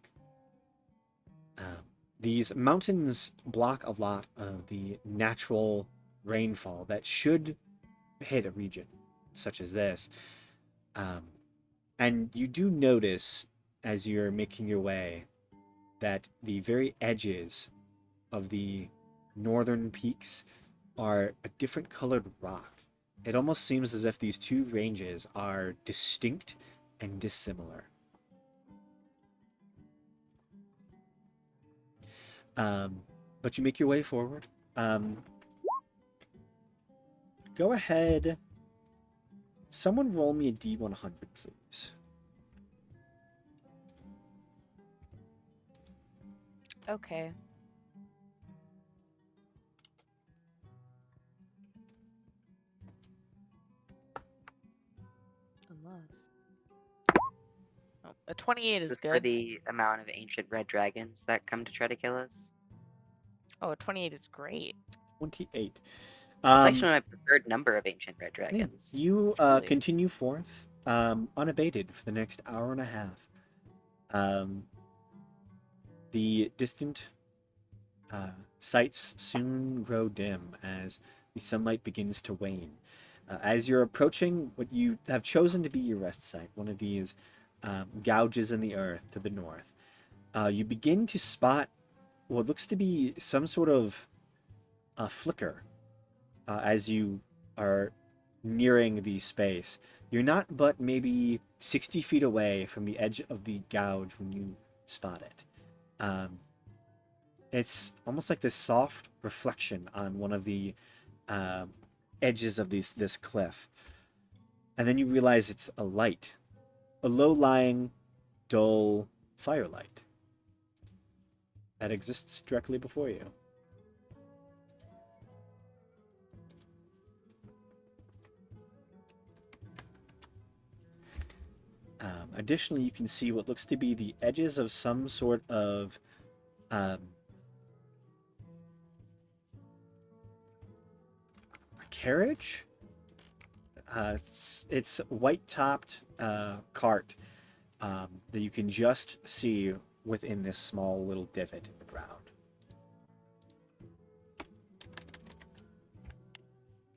These mountains block a lot of the natural rainfall that should hit a region such as this. And you do notice, as you're making your way, that the very edges of the northern peaks are a different colored rock. It almost seems as if these two ranges are distinct and dissimilar. But you make your way forward. Go ahead. Someone roll me a D100, please.
Okay. Unless. Oh, a 28 is
This is for
good.
the amount of ancient red dragons that come to try to kill us.
Oh, a 28 is great.
28.
actually
Um,
my preferred number of ancient red
yeah,
dragons.
you
Really?
continue forth, unabated for the next hour and a half. Um, the distant sights soon grow dim as the sunlight begins to wane. As you're approaching what you have chosen to be your rest site, one of these gouges in the earth to the north, you begin to spot what looks to be some sort of flicker as you are nearing the space. You're not but maybe 60 feet away from the edge of the gouge when you spot it. Um, it's almost like this soft reflection on one of the um, edges of this cliff. And then you realize it's a light, a low lying, dull firelight that exists directly before you. Additionally, you can see what looks to be the edges of some sort of um, carriage. It's white-topped cart that you can just see within this small little divot in the ground.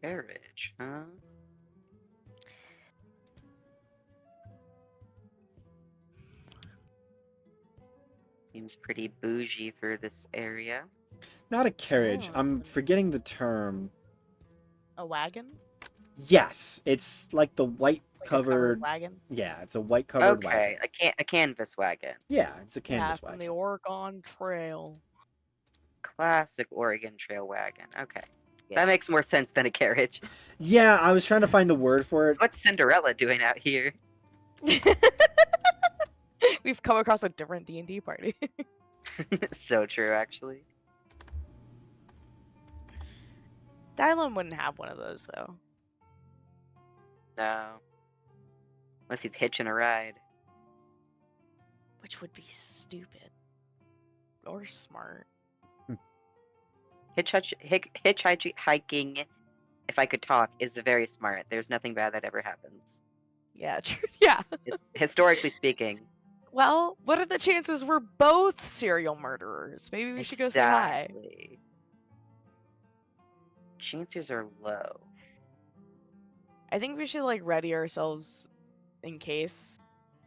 Carriage, huh? Seems pretty bougie for this area.
Not a carriage.
Oh.
I'm forgetting the term.
A wagon?
Yes, it's like the white
Like a covered
covered.
wagon?
Yeah, it's a white covered wagon.
Okay, a canvas wagon.
Yeah, it's a
Yeah,
canvas
from
wagon.
the Oregon Trail.
Classic Oregon Trail wagon. Okay.
Yeah.
That makes more sense than a carriage.
Yeah, I was trying to find the word for it.
What's Cinderella doing out here?
We've come across a different D&D party.
So true, actually.
Dylan wouldn't have one of those, though.
No. Unless he's hitching a ride.
Which would be stupid. Or smart.
Hitchhiking, if I could talk, is very smart. There's nothing bad that ever happens.
Yeah, true. Yeah.
Historically speaking.
Well, what are the chances we're both serial murderers? Maybe we should go say hi.
Exactly. Chances are low.
I think we should, like, ready ourselves in case,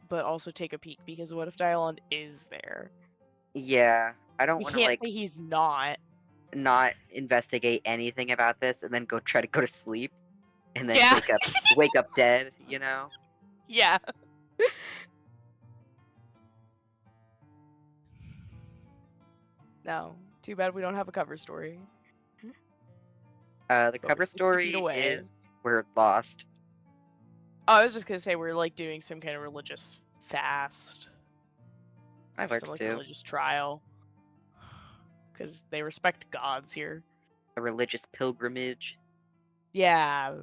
but also take a peek, because what if Dylan is there?
Yeah, I don't
We
want to
can't
like
say he's not.
not investigate anything about this and then go try to go to sleep and then
Yeah.
wake up dead, you know?
Yeah. No. Too bad we don't have a cover story.
The
But we're
cover
60 feet
story
away.
is we're lost.
Oh, I was just gonna say we're, like, doing some kind of religious fast.
That
Some,
works
like,
too.
religious trial. Because they respect gods here.
A religious pilgrimage.
Yeah.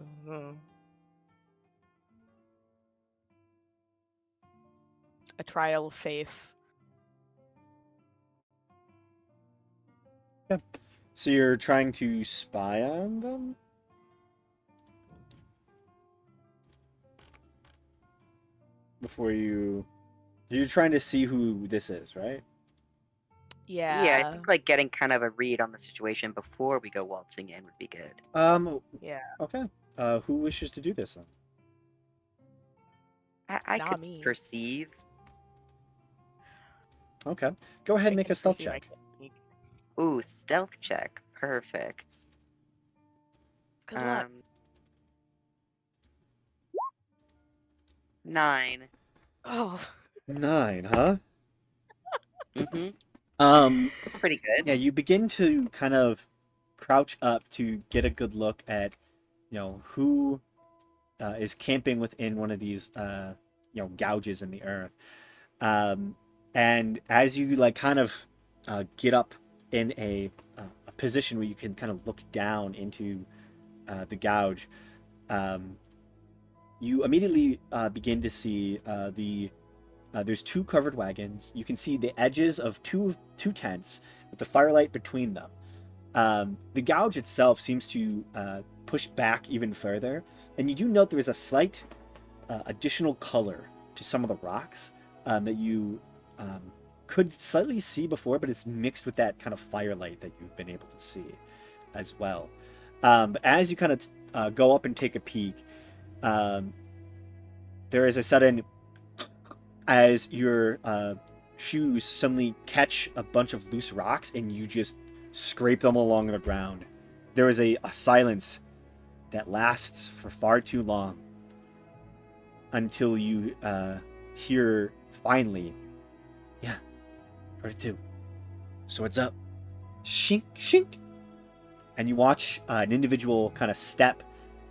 A trial of faith.
So you're trying to spy on them? Before you're trying to see who this is, right?
Yeah.
Yeah, I think like getting kind of a read on the situation before we go waltzing in would be good.
Yeah.
Okay. Who wishes to do this then?
I
Not
could
me.
perceive.
Okay. Go ahead and
I
make
can
a stealth
perceive I
check.
can't speak.
Ooh, stealth check. Perfect.
Good luck.
9.
Oh.
9, huh?
Mm-hmm. Pretty good.
Yeah, you begin to kind of crouch up to get a good look at, who is camping within one of these, gouges in the earth. And as you like kind of get up in a position where you can kind of look down into the gouge, you immediately begin to see there's 2 covered wagons. You can see the edges of two tents with the firelight between them. The gouge itself seems to push back even further, and you do note there is a slight additional color to some of the rocks that you could slightly see before, but it's mixed with that kind of firelight that you've been able to see as well. But as you kind of go up and take a peek, there is a sudden, as your shoes suddenly catch a bunch of loose rocks and you just scrape them along the ground. There is a silence that lasts for far too long until you hear finally, yeah, heard it too. Swords up. Shink, shink. And you watch an individual kind of step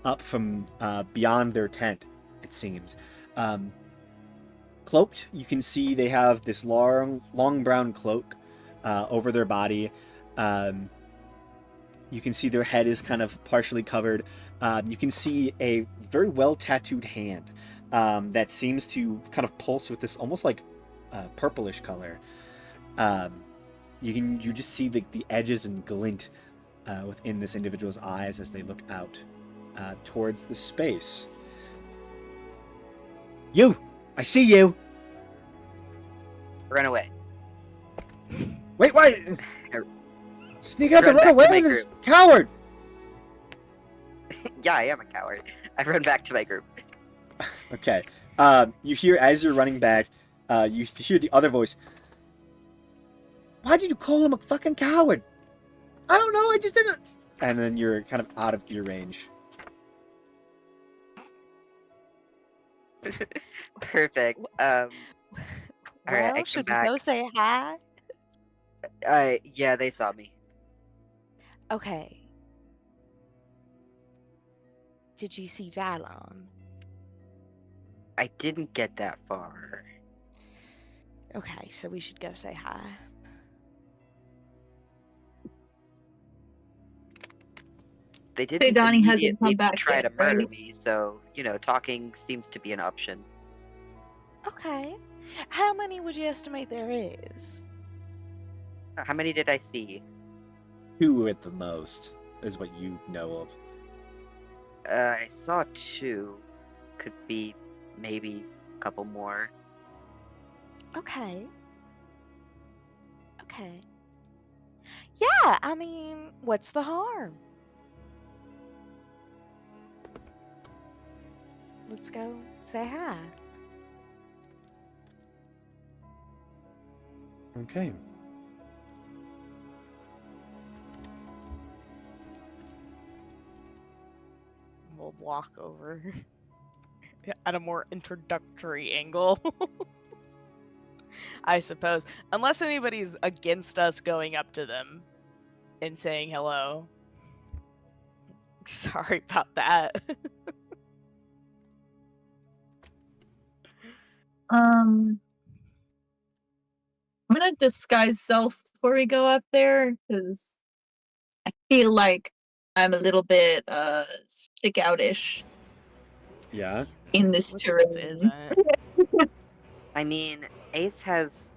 up from beyond their tent, it seems. Cloaked, you can see they have this long brown cloak over their body. You can see their head is kind of partially covered. You can see a very well tattooed hand that seems to kind of pulse with this almost like purplish color. You just see the edges and glint within this individual's eyes as they look out towards the space. You! I see you!
Run away.
Wait, why? Sneak up and
Run
run
back to
away,
my
this coward!
Yeah, I am a coward. I run back to my group.
Okay. You hear, as you're running back, you hear the other voice. Why did you call him a fucking coward? I don't know, I just didn't... And then you're kind of out of ear range.
Perfect. Alright,
Well,
I come
should we
back.
go say hi?
Yeah, they saw me.
Okay. Did you see Dylon?
I didn't get that far.
Okay, so we should go say hi.
They didn't
Donnie hasn't
immediately
come back
try
yet,
to murder
right?
me, so, talking seems to be an option.
Okay. How many would you estimate there is?
How many did I see?
2 at the most, is what you know of.
I saw 2. Could be maybe a couple more.
Okay. Okay. Yeah, I mean, what's the harm? Let's go say hi.
Okay.
We'll walk over at a more introductory angle. I suppose. Unless anybody's against us going up to them and saying hello. Sorry about that.
I'm gonna disguise self before we go up there, because I feel like I'm a little bit stick outish
Yeah.
in this
Which of us
terrain.
isn't?
I mean, Ace has,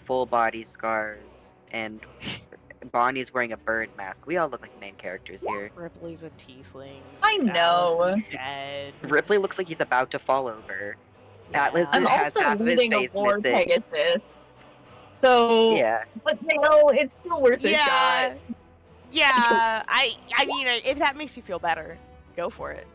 full body scars, and Bonnie's wearing a bird mask. We all look like main characters here.
Ripley's a tiefling.
I know.
Alice is dead.
Ripley looks like he's about to fall over. Atlas
I'm
has
also
half of his
leading a
face
war
missing.
Pegasus. So,
Yeah.
but it's still worth a shot.
Yeah. I mean, if that makes you feel better, go for it.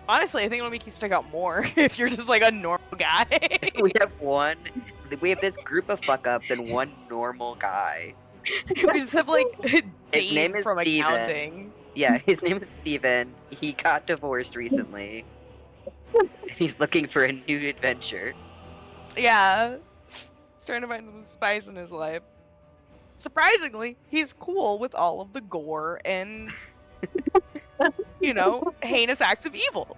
Honestly, I think it'll make you stick out more if you're just like a normal guy.
We have this group of fuck ups and one normal guy.
We just have like
His
Dave
name is
from
Steven.
accounting.
Yeah, his name is Steven. He got divorced recently. And he's looking for a new adventure.
Yeah. He's trying to find some spice in his life. Surprisingly, he's cool with all of the gore and, heinous acts of evil.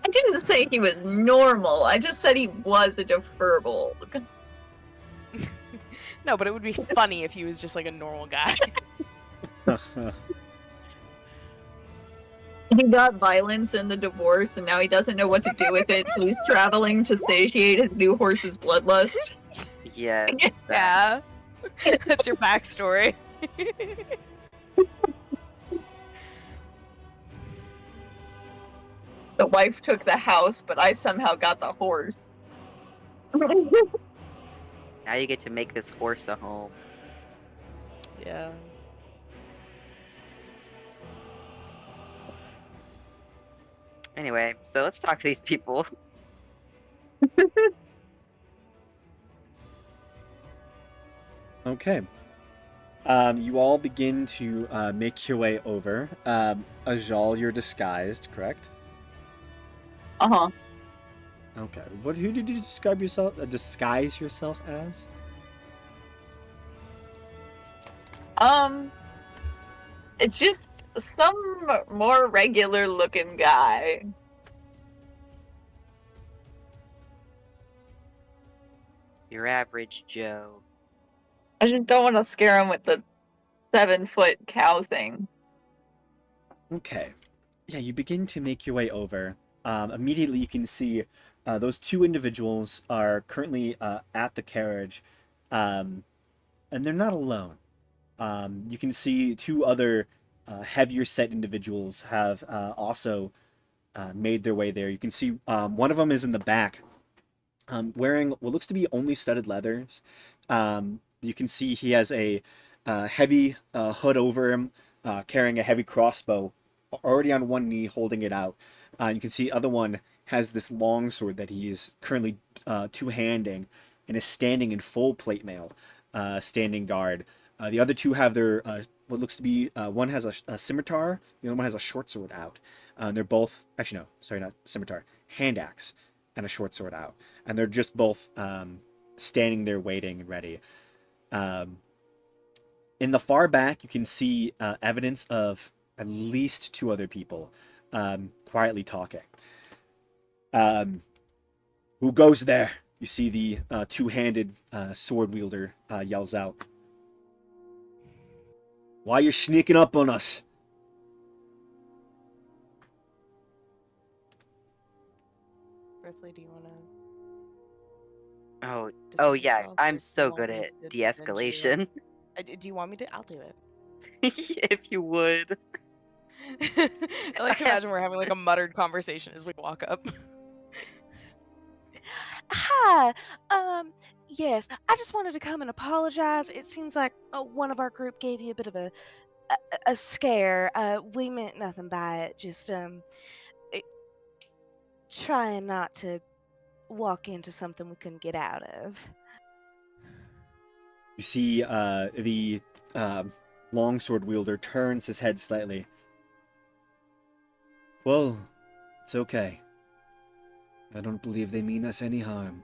I didn't say he was normal. I just said he was a deferral.
No, but it would be funny if he was just like a normal guy.
He got violence in the divorce, and now he doesn't know what to do with it, so he's traveling to satiate his new horse's bloodlust.
Yes. that.
Yeah. That's your backstory.
The wife took the house, but I somehow got the horse.
Now you get to make this horse a home.
Yeah.
Anyway, so let's talk to these people.
Okay. You all begin to make your way over. Ajal, you're disguised, correct?
Uh-huh.
Okay. Who did you describe yourself? Disguise yourself as?
It's just some more regular looking guy.
Your average Joe.
I just don't want to scare him with the 7-foot cow thing.
Okay. Yeah, you begin to make your way over. Immediately, you can see those two individuals are currently at the carriage, and they're not alone. You can see two other heavier set individuals have also made their way there. You can see one of them is in the back, wearing what looks to be only studded leathers. You can see he has a heavy hood over him, carrying a heavy crossbow, already on one knee, holding it out. You can see the other one has this long sword that he is currently two-handing and is standing in full plate mail, standing guard. The other two have their what looks to be one has a scimitar, the other one has a short sword out. They're both actually no, sorry, not scimitar, hand axe and a short sword out, and they're just both standing there waiting and ready. In the far back, you can see evidence of at least two other people quietly talking. Who goes there? You see the two-handed sword wielder yells out. Why you sneaking up on us?
Ripley, do you want to?
Oh yeah, I'm so good at de-escalation.
Do you want me to? I'll do it.
If you would.
I like to imagine we're having like a muttered conversation as we walk up. Hi. Yes, I just wanted to come and apologize. It seems like one of our group gave you a bit of a scare. We meant nothing by it. Just trying not to walk into something we couldn't get out of.
You see the longsword wielder turns his head slightly. Well, it's okay. I don't believe they mean us any harm.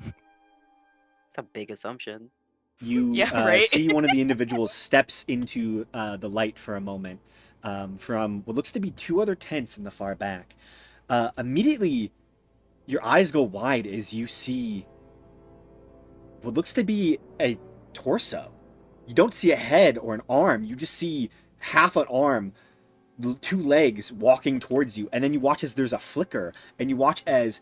It's a big assumption.
You
Yeah, right?
see one of the individuals steps into the light for a moment from what looks to be two other tents in the far back. Immediately, your eyes go wide as you see what looks to be a torso. You don't see a head or an arm. You just see half an arm, two legs walking towards you. And then you watch as there's a flicker. And you watch as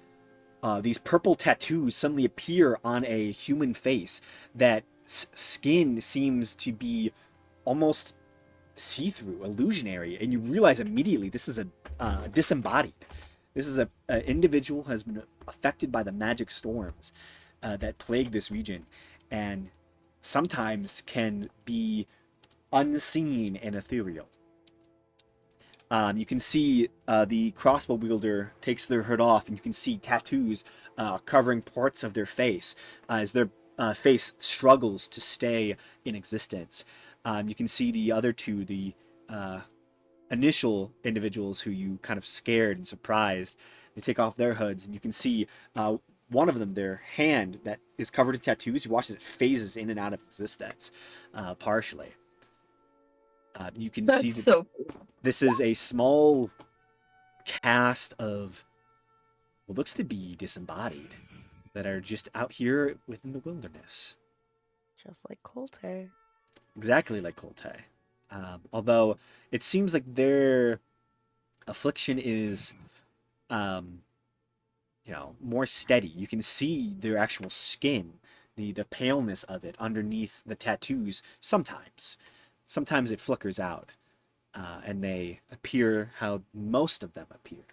these purple tattoos suddenly appear on a human face. That skin seems to be almost see-through, illusionary. And you realize immediately this is a disembodied. This is an individual who has been affected by the magic storms that plague this region, and sometimes can be unseen and ethereal. You can see the crossbow wielder takes their hood off, and you can see tattoos covering parts of their face as their face struggles to stay in existence. You can see the other two, the initial individuals who you kind of scared and surprised. They take off their hoods, and you can see one of them, their hand that is covered in tattoos. You watch as it phases in and out of existence, partially. You can see
That's
that
so cool.
this is a small cast of what looks to be disembodied that are just out here within the wilderness.
Just like Colte.
Exactly like Colte. Although it seems like their affliction is, um, more steady. You can see their actual skin, the paleness of it underneath the tattoos. Sometimes it flickers out, and they appear how most of them appear,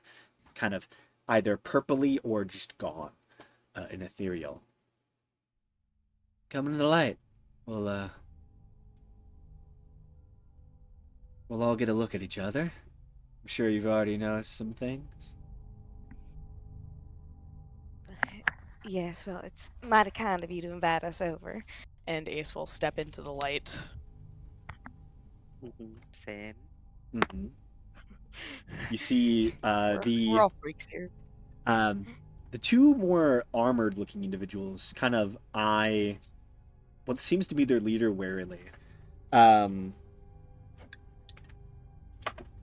kind of either purpley or just gone, and ethereal. Come into the light. We'll we'll all get a look at each other. I'm sure you've already noticed some things.
Yes, well, it's mighty kind of you to invite us over. And Ace will step into the light.
Same.
Hmm. You see
We're all freaks here.
the two more armored looking individuals kind of eye what seems to be their leader warily. Um,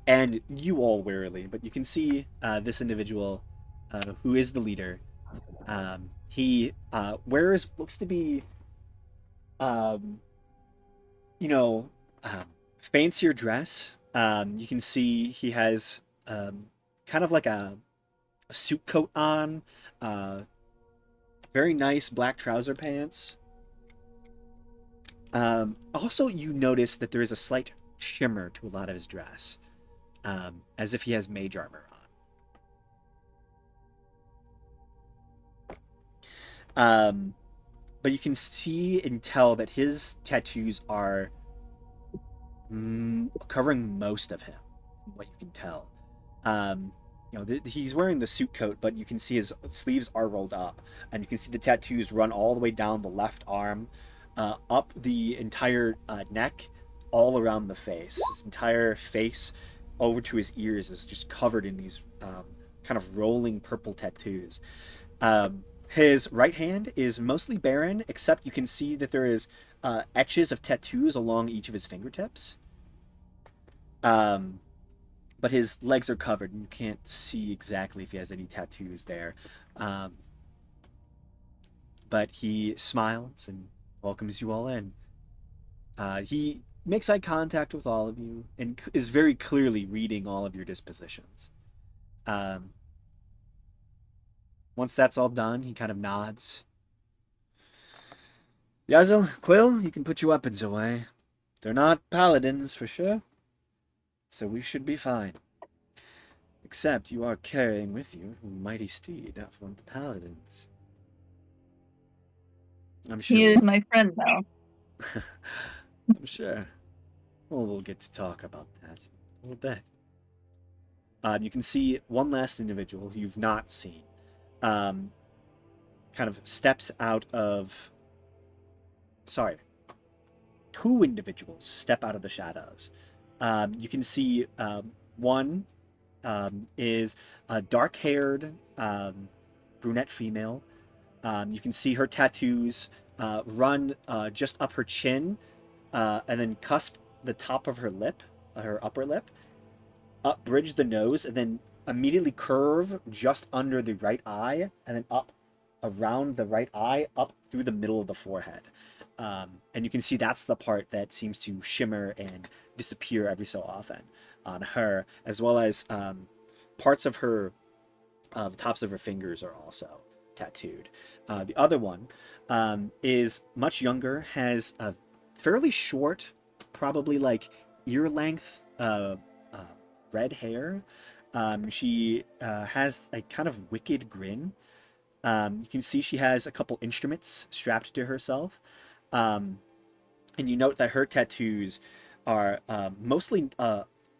and you all warily, but you can see this individual who is the leader. He wears looks to be, um, you know, fancier dress. You can see he has kind of like a suit coat on, uh, very nice black trouser pants. Also, you notice that there is a slight shimmer to a lot of his dress, as if he has mage armor on. But you can see and tell that his tattoos are covering most of him, from what you can tell. Um, he's wearing the suit coat, but you can see his sleeves are rolled up, and you can see the tattoos run all the way down the left arm, up the entire neck, all around the face. His entire face, over to his ears, is just covered in these kind of rolling purple tattoos. His right hand is mostly barren, except you can see that there is etches of tattoos along each of his fingertips. Um, but his legs are covered, and you can't see exactly if he has any tattoos there. Um, but he smiles and welcomes you all in. He makes eye contact with all of you and is very clearly reading all of your dispositions. Um, Once that's all done, he kind of nods. Yazel, Quill, you can put your weapons away. They're not paladins, for sure, so we should be fine. Except you are carrying with you a mighty steed of one of the paladins. I'm sure.
He is my friend now.
I'm sure. Well, we'll get to talk about that in a little bit. You can see one last individual who you've not seen. Kind of steps out of. Sorry. Two individuals step out of the shadows. You can see one is a dark-haired brunette female. You can see her tattoos run just up her chin, and then cusp the top of her lip, her upper lip, up bridge the nose, and then immediately curve just under the right eye, and then up around the right eye, up through the middle of the forehead. And you can see that's the part that seems to shimmer and disappear every so often on her, as well as parts of her, the tops of her fingers are also tattooed. The other one is much younger, has a fairly short, probably like ear length red hair. She has a kind of wicked grin. You can see she has a couple instruments strapped to herself. And you note that her tattoos are mostly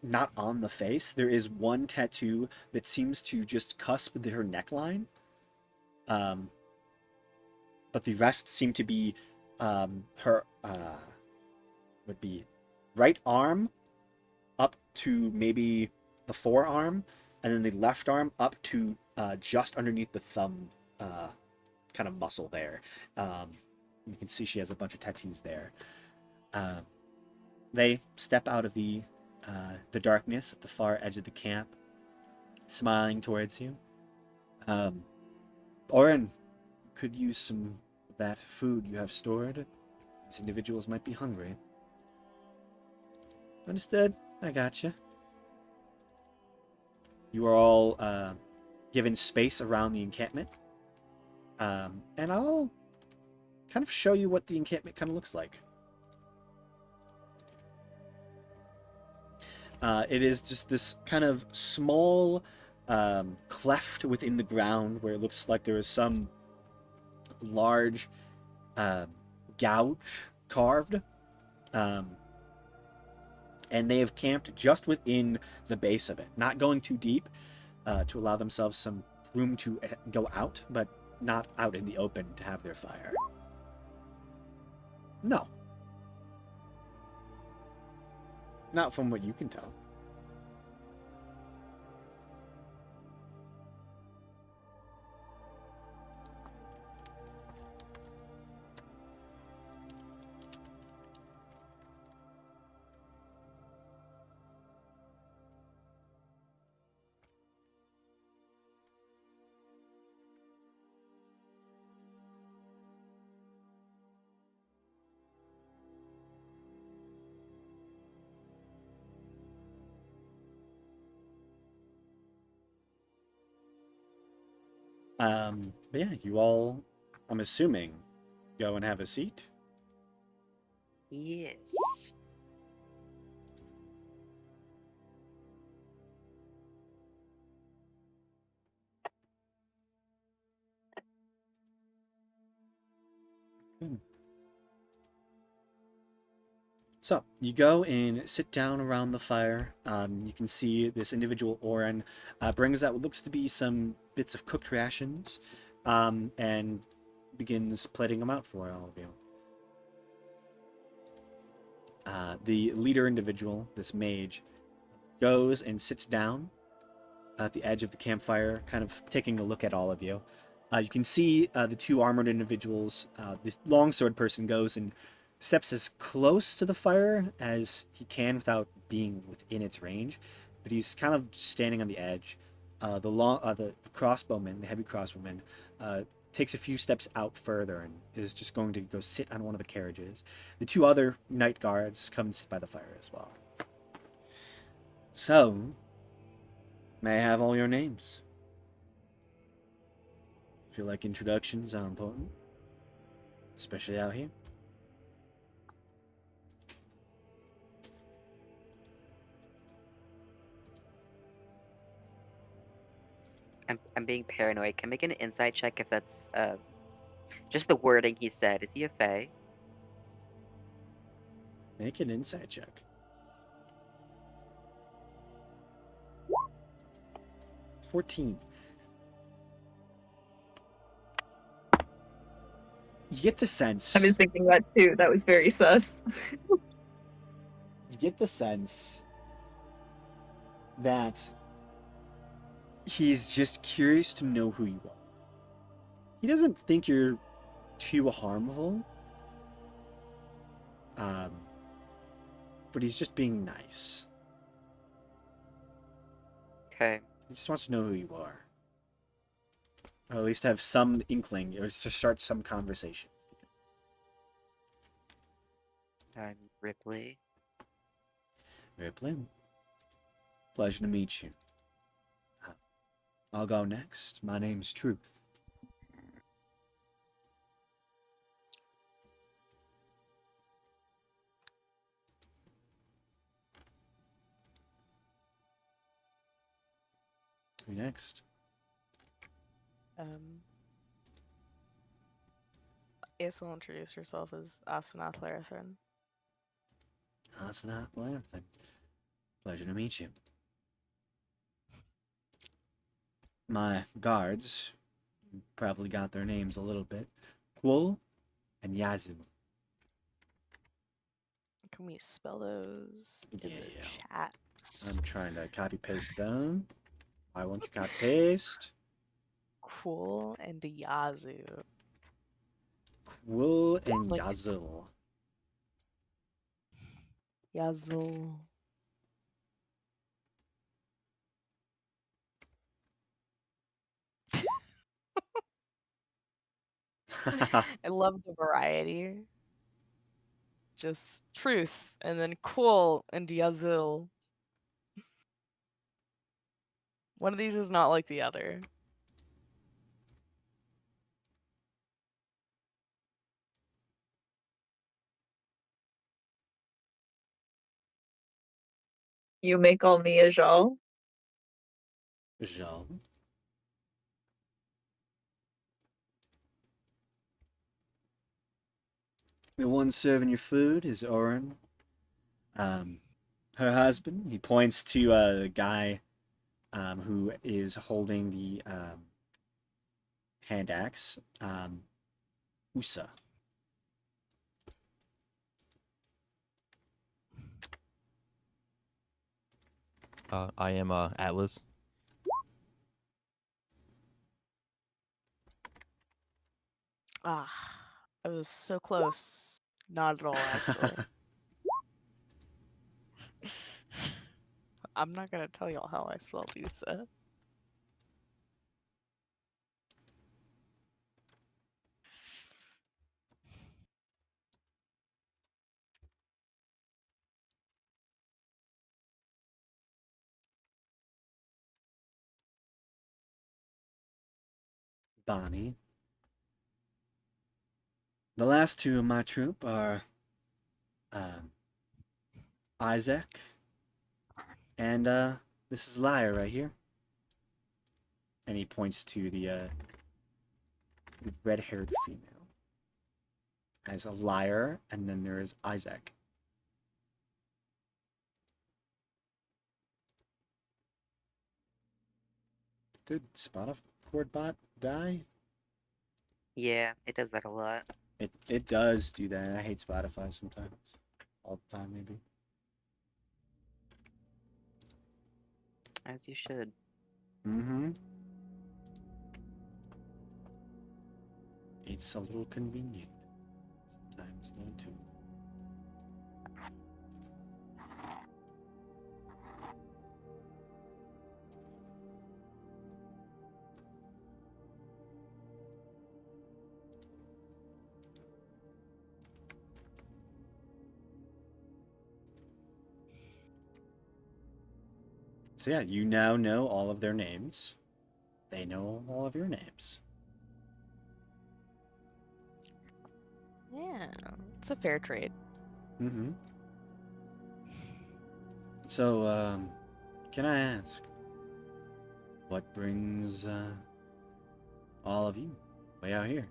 not on the face. There is one tattoo that seems to just cusp her neckline. But the rest seem to be her would be right arm up to maybe the forearm, and then the left arm up to just underneath the thumb kind of muscle there. You can see she has a bunch of tattoos there. They step out of the darkness at the far edge of the camp, smiling towards you. Oren, could use some of that food you have stored. These individuals might be hungry. Understood. I gotcha. You are all given space around the encampment. And I'll kind of show you what the encampment kind of looks like. It is just this kind of small cleft within the ground where it looks like there is some large uh, gouge carved. Um, and they have camped just within the base of it, not going too deep to allow themselves some room to go out, but not out in the open to have their fire. No. Not from what you can tell. But yeah, you all, I'm assuming, go and have a seat.
Yes.
Hmm. So you go and sit down around the fire. You can see this individual Oren brings out what looks to be some bits of cooked rations, and begins plating them out for all of you. The leader individual, this mage, goes and sits down at the edge of the campfire, kind of taking a look at all of you. You can see the two armored individuals. The longsword person goes and steps as close to the fire as he can without being within its range, but he's kind of standing on the edge. The crossbowman, the heavy crossbowman, takes a few steps out further and is just going to go sit on one of the carriages. The two other night guards come and sit by the fire as well. So, may I have all your names? Feel like introductions are important, especially out here.
I'm being paranoid. Can I make an insight check if that's just the wording he said? Is he a fae?
Make an insight check. 14. You get the sense.
I was thinking that too. That was very sus.
You get the sense that he's just curious to know who you are. He doesn't think you're too harmful, um, but he's just being nice.
Okay.
He just wants to know who you are, or at least have some inkling, or to start some conversation.
I'm Ripley.
Ripley, pleasure to meet you. I'll go next. My name's Truth. Who next?
Ace will introduce herself as Asenath Larathan.
Asana Lanthan. Pleasure to meet you. My guards probably got their names a little bit. Quol and Yazoo.
Can we spell those in the
Yeah.
chat?
I'm trying to copy paste them. Why won't you copy paste?
Cool and Yazoo.
Quol and
like-
Yazoo.
Yazoo. I love the variety. just truth, and then cool and yazil. One of these is not like the other.
You may call me Ajal.
Jean. The one serving your food is Oren. Her husband. He points to the guy who is holding the hand axe. Usa.
I am Atlas.
Ah, I was so close. Not at all, actually. I'm not gonna tell y'all how I spelled Usa.
Bonnie. The last two of my troop are um, Isaac and this is Lyre right here. And he points to the red-haired female. As a Lyre, and then there is Isaac. Did Spotify bot die?
Yeah, it does that a lot.
It does do that. I hate Spotify sometimes. All the time, maybe.
As you should.
Mm-hmm. It's a little convenient. Sometimes, though, too. So yeah, you now know all of their names. They know all of your names.
Yeah, it's a fair trade.
Mm-hmm. So, can I ask, what brings all of you way out here?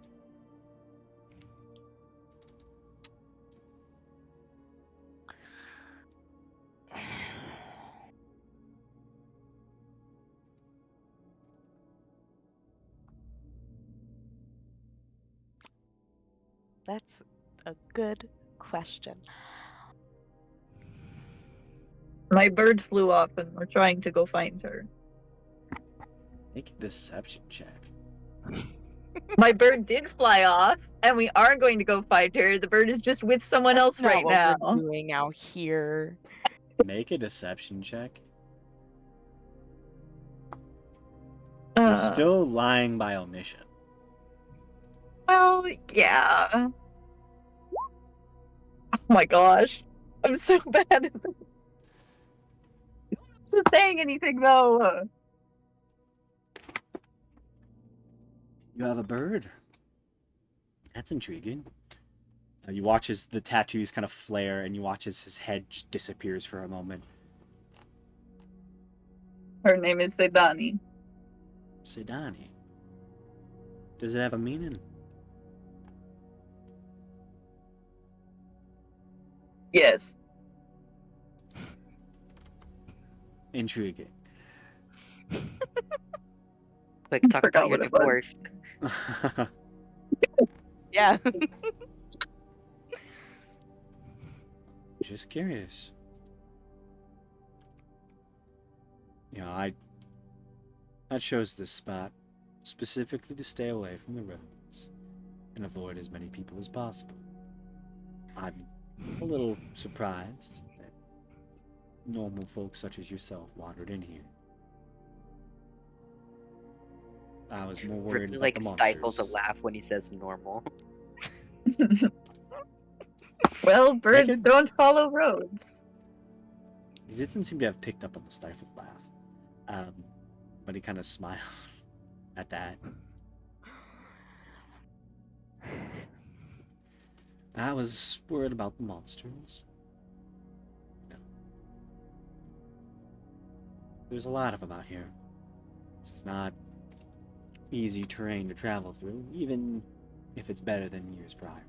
That's a good question.
My bird flew off and we're trying to go find her.
Make a deception check.
My bird did fly off, and we are going to go find her. The bird is just with someone else
Not
right
what
now.
we're doing out here.
Make a deception check.
Uh,
You're still lying by omission.
Well, yeah. Oh my gosh. I'm so bad at this. I'm not saying anything though.
You have a bird. That's intriguing. You watch as the tattoos kind of flare, and you watch as his head just disappears for a moment.
Her name is Sedani.
Sedani. Does it have a meaning?
Yes.
Intriguing.
Quick, talk
Forgot
about your
what it was.
divorce.
Yeah.
Just curious. You know, I chose this spot specifically to stay away from the roads and avoid as many people as possible. I'm a little surprised that normal folks such as yourself wandered in here. I was more worried
Ripley
about the
like stifles
monsters.
a laugh when he says normal.
Well, birds
it-
don't follow roads.
He doesn't seem to have picked up on the stifled laugh. But he kind of smiles at that. I was worried about the monsters. No. There's a lot of them out here. This is not easy terrain to travel through, even if it's better than years prior.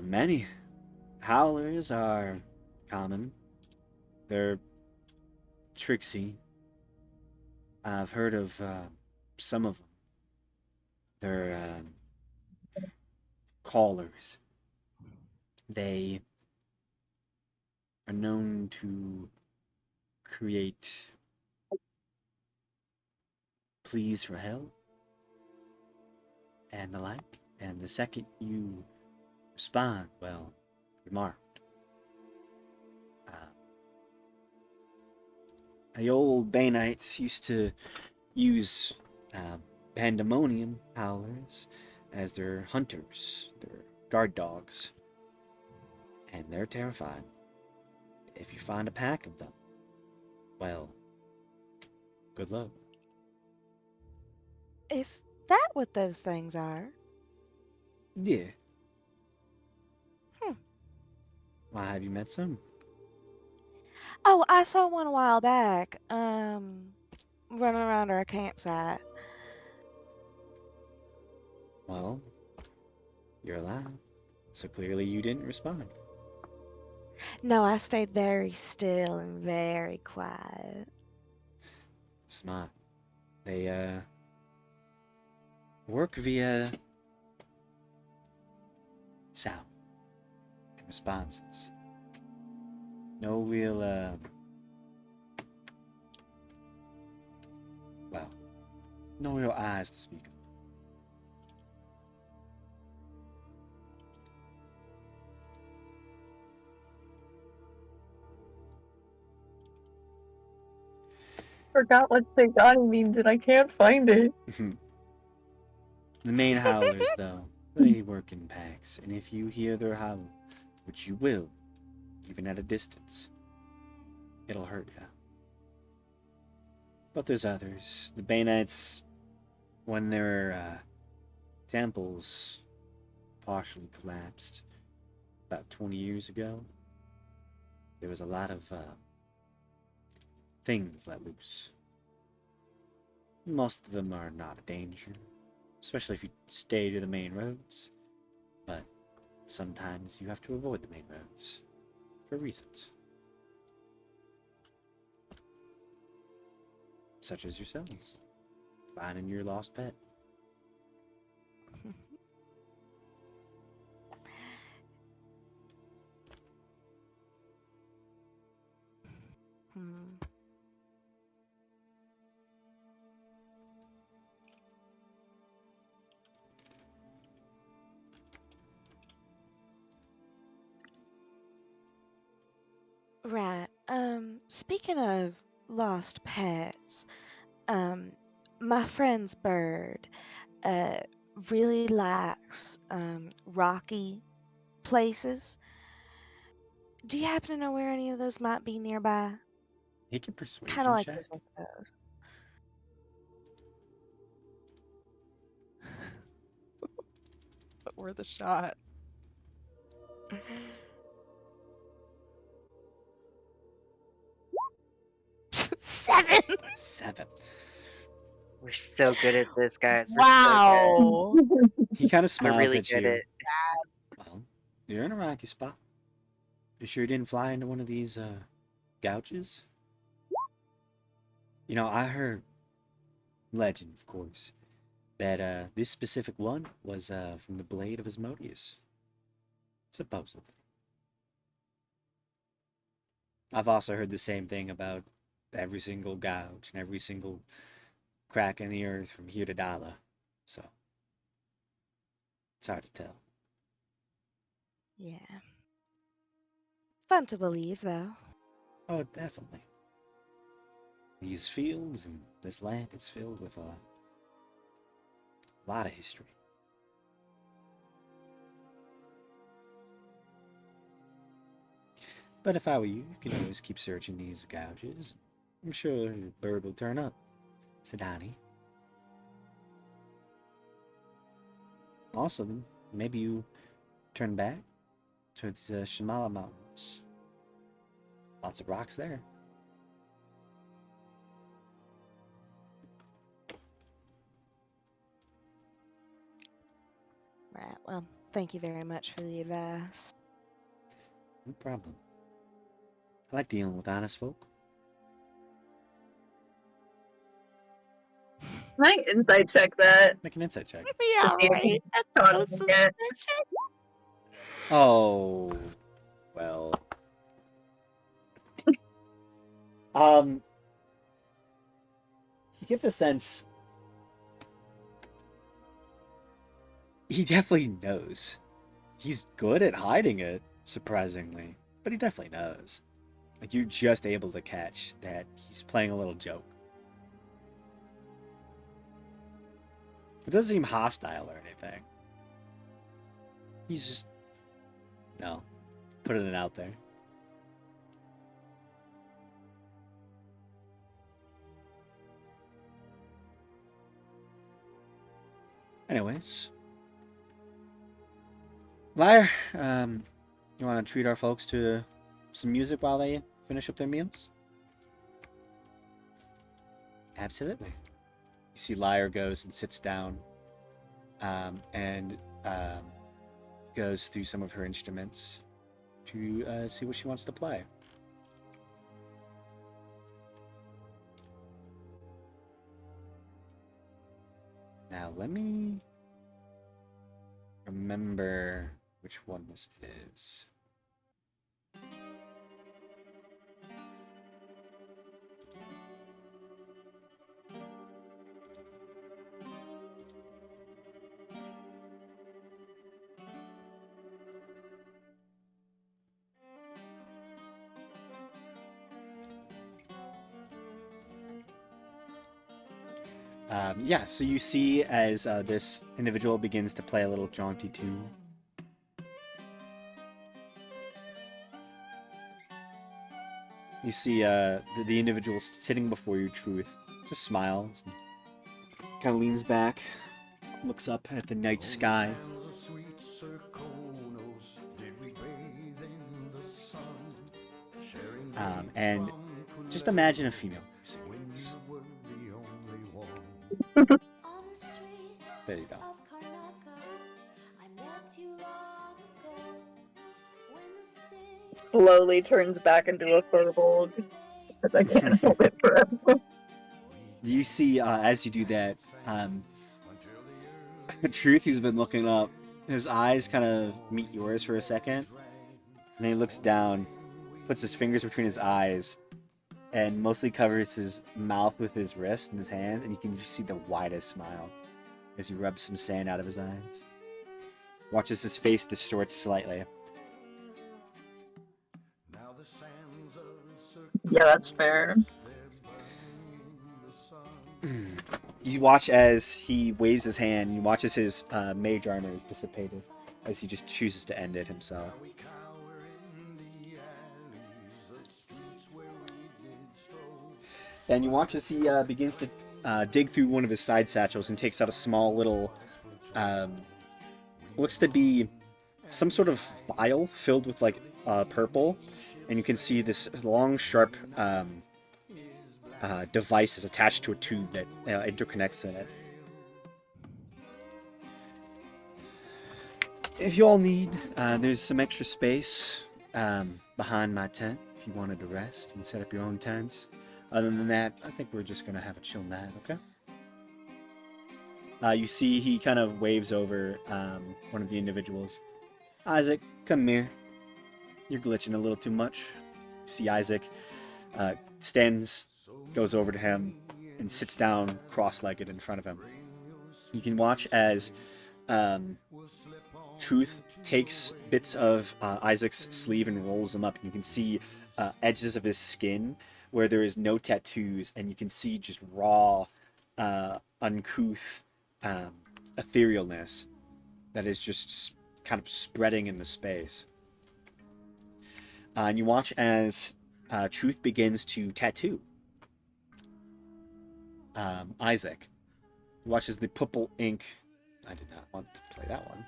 Many howlers are common. They're tricksy. I've heard of some of them. They're callers. They are known to create pleas for help and the like. And the second you respond, well, you're marked. The old Baneites used to use pandemonium howlers as their hunters, their guard dogs, and they're terrified. If you find a pack of them, well, good luck.
Is that what those things are?
Yeah.
Hmm.
Why, have you met some?
Oh, I saw one a while back. Running around our campsite.
Well, you're alive, so clearly you didn't respond.
No, I stayed very still and very quiet.
Smart. They work via sound and responses. No real well, no real eyes to speak of.
Forgot what St. Donnie means and I can't find it.
The main howlers, though, they work in packs, and if you hear their howl, which you will, even at a distance, it'll hurt you. But there's others. The Baneites, when their temples partially collapsed about 20 years ago, there was a lot of things let loose. Most of them are not a danger, especially if you stay to the main roads. But sometimes you have to avoid the main roads for reasons. Such as yourselves. Finding your lost pet.
Hmm. Right. Speaking of lost pets, um, my friend's bird, uh, really likes rocky places. Do you happen to know where any of those might be nearby?
Make a
Kind of
persuasion
like
check.
this, I suppose. But worth a shot. 7.
7.
We're so good at this, guys. We're
Wow.
He kind of
so good. We're
smiles
really
at
good
you.
at.
Well, you're in a rocky spot. You sure you didn't fly into one of these gouges? You know, I heard legend, of course, that this specific one was from the blade of Asmodeus. Supposedly. I've also heard the same thing about every single gouge and every single crack in the earth from here to Dala. So, it's hard to tell.
Yeah. Fun to believe, though.
Oh, definitely. These fields and this land is filled with a lot of history. But if I were you, you can always keep searching these gouges. I'm sure a bird will turn up, said Annie. Also, then, maybe you turn back towards the Shimala Mountains. Lots of rocks there.
Right. Well, thank you very much for the advice.
No problem. I like dealing with honest folk.
Can I insight check that?
Make an insight check.
Yeah,
To see if he's caught
So
on yet.
Oh, well. You get the sense he definitely knows. He's good at hiding it, surprisingly, but he definitely knows. Like, you're just able to catch that he's playing a little joke. It doesn't seem hostile or anything. He's just, putting it out there. Anyways. Liar, you want to treat our folks to some music while they finish up their meals? Absolutely. You see Liar goes and sits down and goes through some of her instruments to see what she wants to play. Now, let me remember which one this is. Yeah, so you see as this individual begins to play a little jaunty tune. You see the individual sitting before you, Truth, just smiles, and kind of leans back, looks up at the night sky. And just imagine a female singing this. There you go.
Slowly turns back into a furbolg because I can't hold it forever.
You see, as you do that, Truth, who's been looking up, his eyes kind of meet yours for a second, and then he looks down, puts his fingers between his eyes, and mostly covers his mouth with his wrist and his hands, and you can just see the widest smile as he rubs some sand out of his eyes. Watches his face distort slightly.
Yeah, that's fair.
You watch as he waves his hand. You watch as his mage armor is dissipated, as he just chooses to end it himself. And you watch as he begins to dig through one of his side satchels and takes out a small little, looks to be some sort of vial filled with like purple, and you can see this long, sharp device is attached to a tube that interconnects in it. If you all need, there's some extra space behind my tent if you wanted to rest and set up your own tents. Other than that, I think we're just gonna have a chill night, okay? You see he kind of waves over one of the individuals. Isaac, come here. You're glitching a little too much. You see Isaac stands, goes over to him, and sits down cross-legged in front of him. You can watch as Truth takes bits of Isaac's sleeve and rolls them up, and you can see edges of his skin where there is no tattoos, and you can see just raw, uncouth etherealness that is just kind of spreading in the space. And you watch as Truth begins to tattoo Isaac. You watch as the purple ink. I did not want to play that one.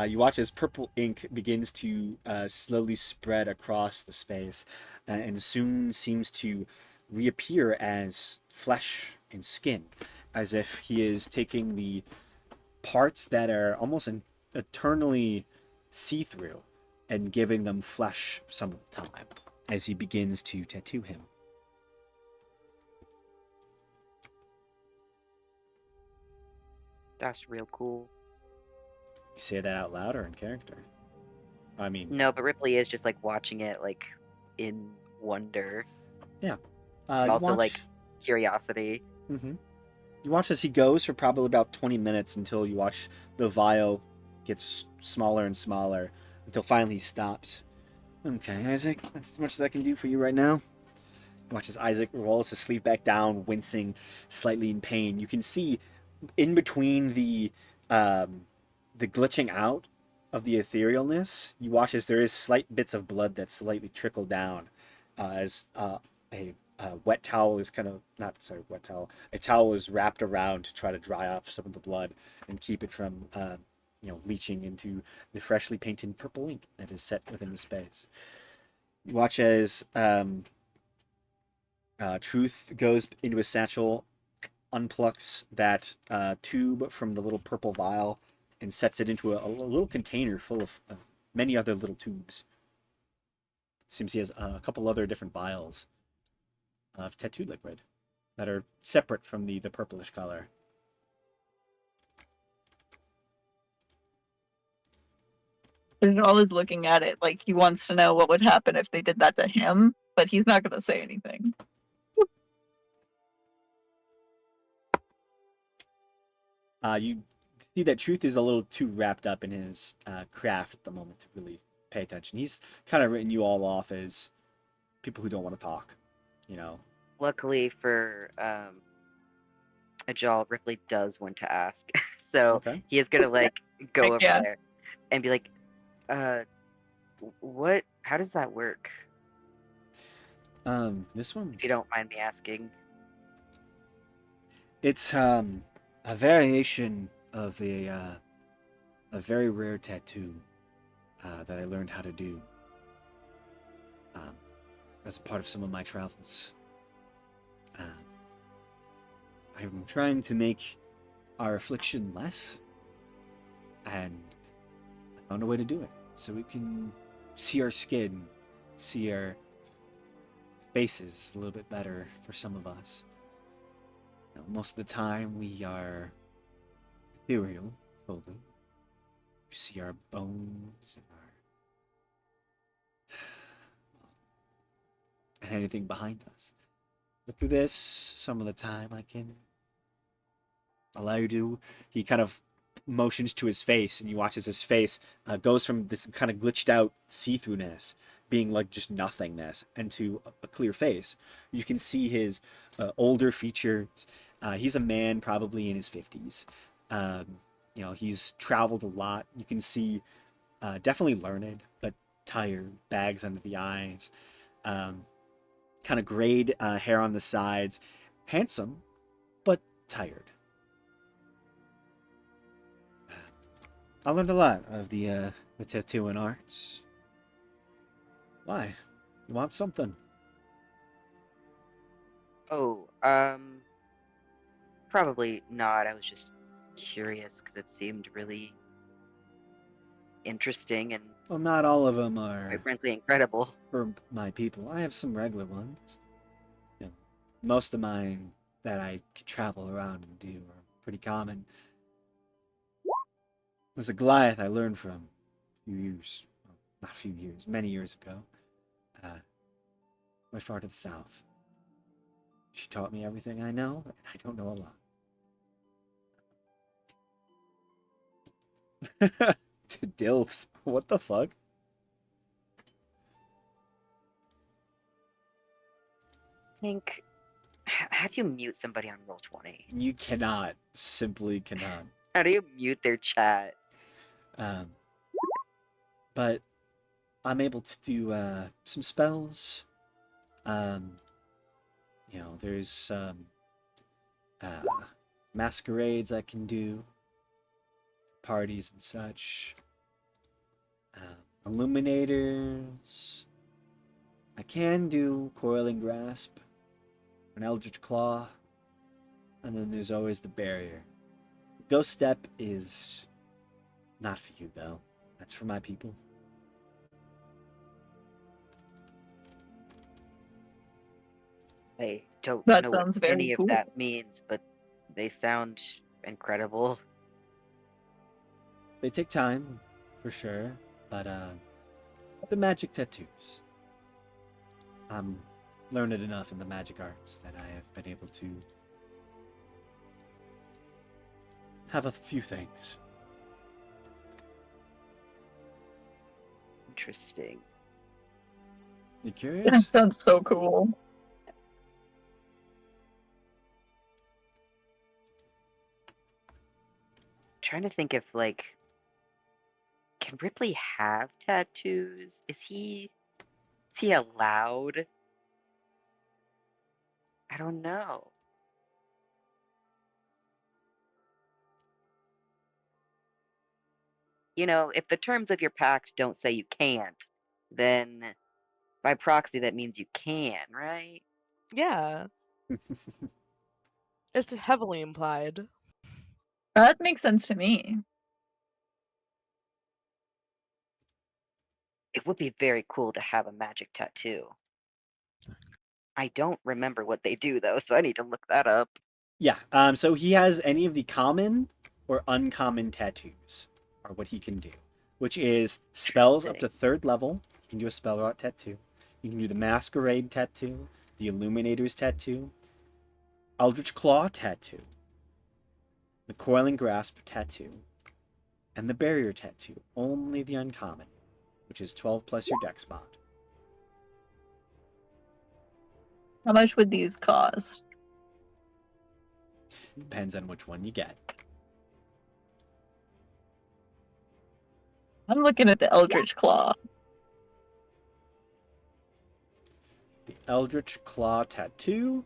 You watch as purple ink begins to slowly spread across the space, and soon seems to reappear as flesh and skin, as if he is taking the parts that are almost eternally see-through and giving them flesh some of the time as he begins to tattoo him.
That's real cool.
You say that out loud or in character? I mean,
No, but Ripley is just like watching it like in wonder,
yeah.
but
You
also
watch.
like curiosity.
Mm-hmm. You watch as he goes for probably about 20 minutes until you watch the vial gets smaller and smaller until finally he stops. Okay, Isaac, that's as much as I can do for you right now. You watch as Isaac rolls his sleeve back down, wincing slightly in pain. You can see in between the glitching out of the etherealness, you watch as there is slight bits of blood that slightly trickle down as a wet towel is kind of not sorry wet towel a towel is wrapped around to try to dry off some of the blood and keep it from leaching into the freshly painted purple ink that is set within the space. You watch as Truth goes into his satchel, unplucks that tube from the little purple vial, and sets it into a little container full of many other little tubes. Seems he has a couple other different vials of tattoo liquid that are separate from the purplish color.
Vishal is looking at it like he wants to know what would happen if they did that to him, but he's not going to say anything.
You see that Truth is a little too wrapped up in his craft at the moment to really pay attention. He's kind of written you all off as people who don't want to talk, you know.
Luckily for Ajal, Ripley does want to ask, so
Okay.
he is gonna like go over
Yeah.
there and be like, what? How does that work?
This one,
If you don't mind me asking.
it's a variation of a very rare tattoo that I learned how to do um, as a part of some of my travels. I'm trying to make our affliction less, and I found a way to do it so we can see our skin, see our faces a little bit better for some of us. You know, most of the time we are ethereal, fully. You see our bones and and anything behind us. But through this, some of the time I can allow you to. He kind of motions to his face, and you watch as his face goes from this kind of glitched out see-throughness, being like just nothingness, into a clear face. You can see his older features. He's a man, probably in his 50s. He's traveled a lot. You can see definitely learned, but tired, bags under the eyes, kind of grayed hair on the sides, handsome, but tired. I learned a lot of the tattooing arts. Why? You want something?
Oh, probably not. I was just curious because it seemed really interesting and
Well, not all of them are
quite frankly incredible.
for my people. I have some regular ones. You know, most of mine that I travel around and do are pretty common. There's a Goliath I learned from a few years, well, not a few years, many years ago, way far to the south. She taught me everything I know. I don't know a lot. To Dilfs. What the fuck?
think. How do you mute somebody on Roll20?
You cannot, simply cannot.
How do you mute their chat?
Um, but I'm able to do some spells. There's some uh, masquerades I can do, parties and such. Illuminators. I can do coiling grasp, an eldritch claw, and then there's always the barrier. Ghost step is not for you though. That's for my people.
I don't
That
know what
sounds very
any of
cool.
that means, but they sound incredible.
They take time, for sure, but the magic tattoos. I'm learned enough in the magic arts that I have been able to have a few things.
Interesting.
You
That
curious?
sounds so cool.
Trying to think if can Ripley have tattoos? Is he allowed? I don't know. If the terms of your pact don't say you can't, then by proxy that means you can, right?
Yeah, it's heavily implied.
That makes sense to me.
It would be very cool to have a magic tattoo. I don't remember what they do though, so I need to look that up.
Yeah. So he has any of the common or uncommon tattoos, are what he can do, which is spells up to
Interesting.
third level. You can do a spell rot tattoo. You can do the masquerade tattoo, the illuminator's tattoo, eldritch claw tattoo, the coiling grasp tattoo, and the barrier tattoo. Only the uncommon, which is 12 plus your dex mod.
How much would these cost?
Depends on which one you get.
I'm looking at the Eldritch Claw.
The eldritch claw tattoo.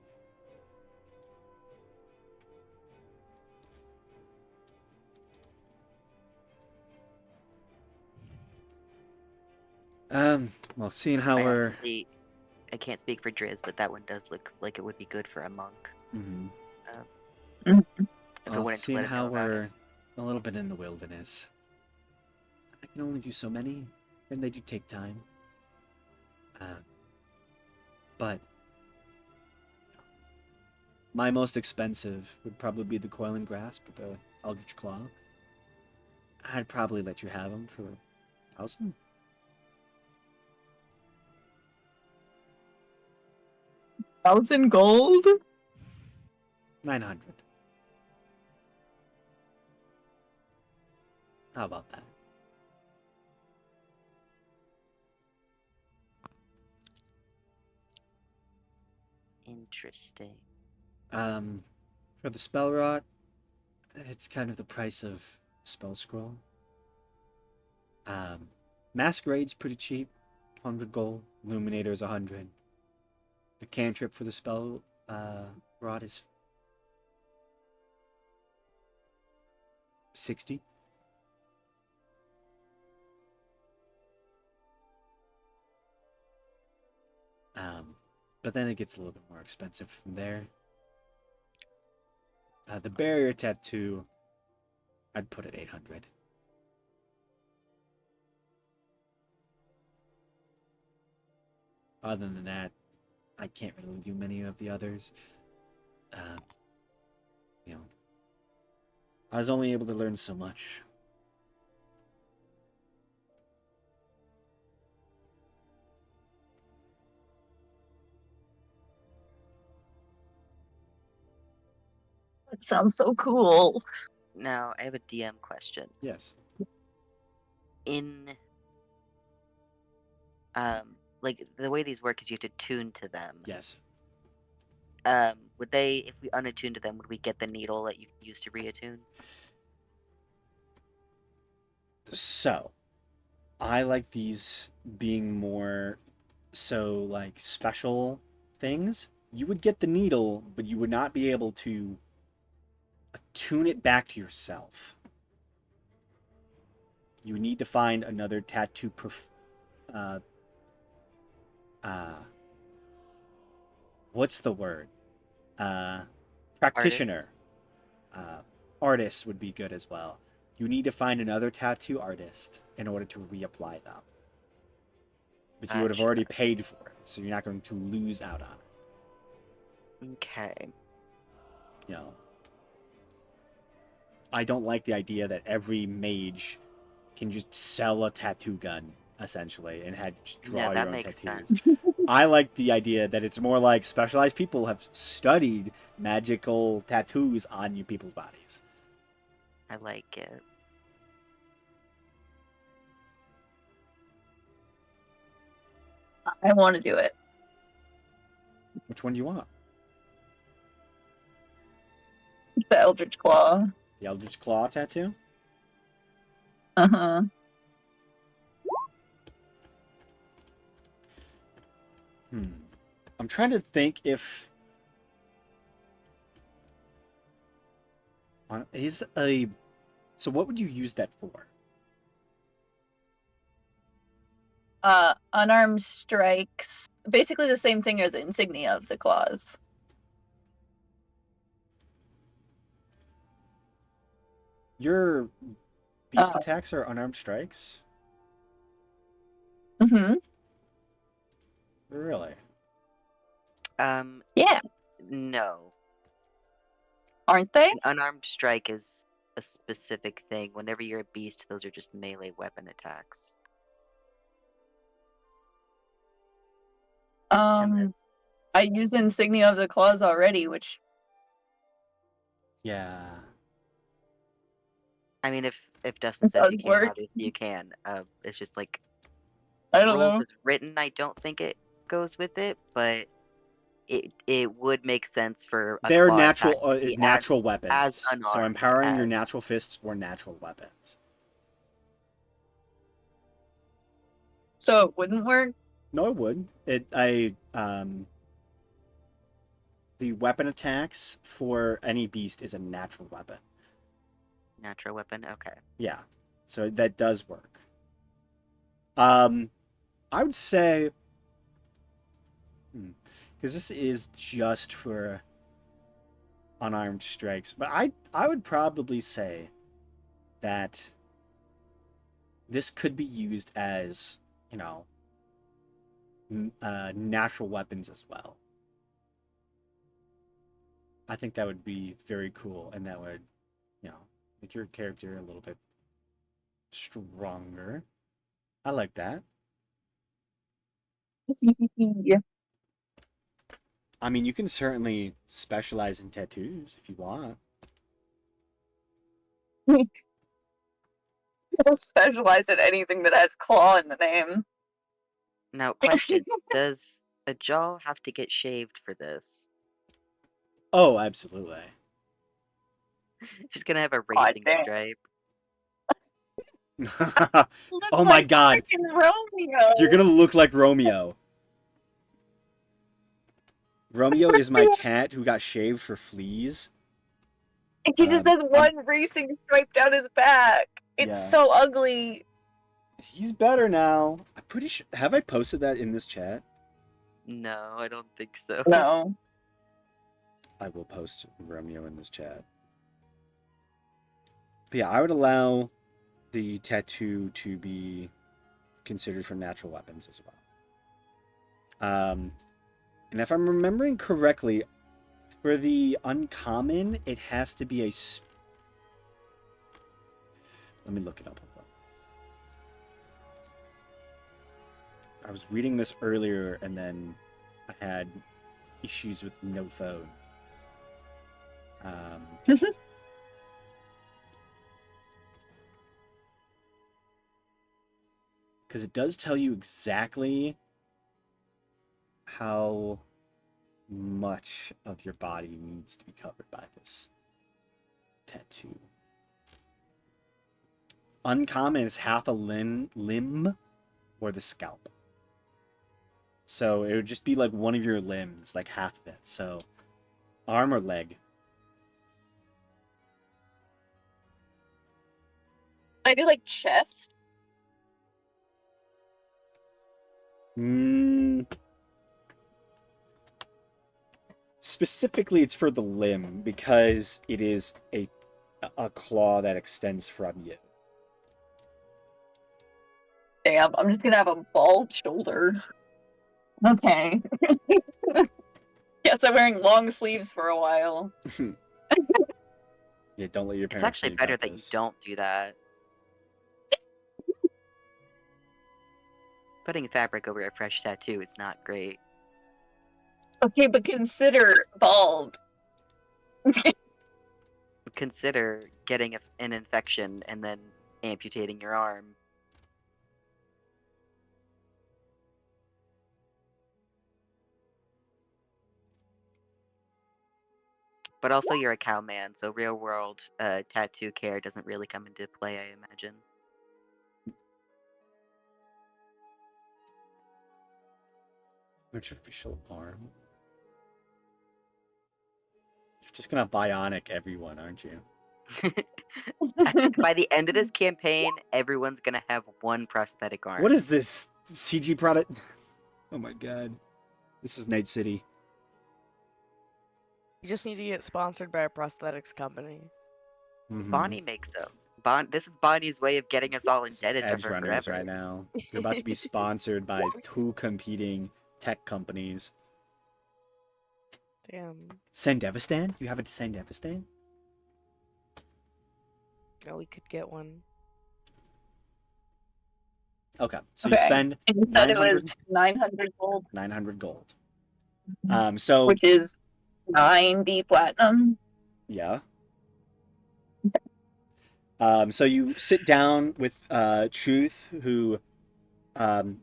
Well, seeing how we're
I can't speak for Driz, but that one does look like it would be good for a monk.
Mhm.
Mhm.
If
Well,
you're willing to
seeing
let him
how
know about it.
we're a little bit in the wilderness, I can only do so many, and they do take time. But my most expensive would probably be the coil and grasp with the eldritch claw. I'd probably let you have them for 1,000.
1,000 gold?
900. How about that?
Interesting.
For the spell rot, it's kind of the price of spell scroll. Masquerade's pretty cheap, 100 gold. Illuminator's 100. The cantrip for the spell rod is 60. But then it gets a little bit more expensive from there. The barrier tattoo, I'd put at 800. Other than that, I can't really do many of the others. Uh, you know, I was only able to learn so much.
That sounds so cool.
Now, I have a DM question.
Yes.
In like the way these work is you have to tune to them.
Yes.
Would they, if we unattuned them, would we get the needle that you can use to reattune?
So, I like these being more so like special things. You would get the needle, but you would not be able to attune it back to yourself. You would need to find another tattoo uh, uh, what's the word? Uh,
Artist?
practitioner. Artist would be good as well. You need to find another tattoo artist in order to reapply them. But you would have
Gotcha.
already paid for it, so you're not going to lose out on it.
Okay.
You know, I don't like the idea that every mage can just sell a tattoo gun essentially and draw
No, that
your own
makes
tattoos.
sense.
I like the idea that it's more like specialized people have studied magical tattoos on you people's bodies.
I like it.
I want to do it.
Which one do you want?
The Eldritch Claw.
The Eldritch Claw tattoo?
Uh-huh.
I'm trying to think if is a so what would you use that for?
Unarmed strikes. Basically the same thing as insignia of the claws.
Your beast
Oh.
attacks are unarmed strikes?
Mm-hmm.
Really?
Yeah,
No.
aren't they?
An unarmed strike is a specific thing. Whenever you're a beast, those are just melee weapon attacks. And this,
I use insignia of the claws already, which
Yeah.
I mean, if Dustin
it
says you
does
can,
work.
obviously you can. It's just like
I don't
rules
know.
as written. I don't think it goes with it, but it would make sense for a
They're
claw attack
natural
to be
natural
as
weapons. So
unarmed
empowering your
as.
natural fists or natural weapons.
So it wouldn't work?
No, it would. The weapon attacks for any beast is a natural weapon.
Natural weapon? Okay.
Yeah. So that does work. I would say because this is just for unarmed strikes, but I would probably say that this could be used as, you know, natural weapons as well. I think that would be very cool, and that would, you know, make your character a little bit stronger. I like that.
Yeah.
I mean, you can certainly specialize in tattoos if you want.
I'll specialize in anything that has claw in the name.
Now, question: does a jaw have to get shaved for this?
Oh, absolutely.
She's gonna have a
God
racing
damn.
stripe.
Look
Oh my
like
god,
freaking Romeo.
you're gonna look like Romeo. Romeo is my cat who got shaved for fleas.
And he just has
I'm-
one racing stripe down his back. It's
Yeah.
so ugly.
He's better now. I'm pretty sure. Have I posted that in this chat?
No, I don't think so.
No.
I will post Romeo in this chat. But yeah, I would allow the tattoo to be considered for natural weapons as well. And if I'm remembering correctly, for the uncommon, it has to be a. Let me look it up. I was reading this earlier, and then I had issues with no phone. Because it does tell you exactly how much of your body needs to be covered by this tattoo. Uncommon is half a limb or the scalp. So it would just be like one of your limbs, like half of it. So arm or leg.
I do like chest.
Specifically, it's for the limb because it is a claw that extends from you.
Damn, I'm just gonna have a bald shoulder. Okay. Guess I'm wearing long sleeves for a while.
Yeah, don't let your
It's
parents
actually
know
better
about
that you
this.
don't do that. Putting fabric over a fresh tattoo is not great.
Okay, but consider bald.
Consider getting an infection and then amputating your arm. But also, you're a cowman, so real world tattoo care doesn't really come into play, I imagine.
Artificial arm. You're just gonna bionic everyone, aren't you?
By the end of this campaign, everyone's gonna have one prosthetic arm.
What is this CG product? Oh my god. This is Night City.
You just need to get sponsored by a prosthetics company.
Mhm.
Bonnie makes them. This is Bonnie's way of getting us all
This is
indebted to
Edge
her
Runners
forever.
right now. You're about to be sponsored by 2 competing tech companies.
Damn.
Sandevistan? You have a Sandevistan?
No, we could get one.
Okay, so
Okay.
you spend
And you said it was
900
gold,
900 gold. So
which is 90 platinum.
yeah. So you sit down with Truth, who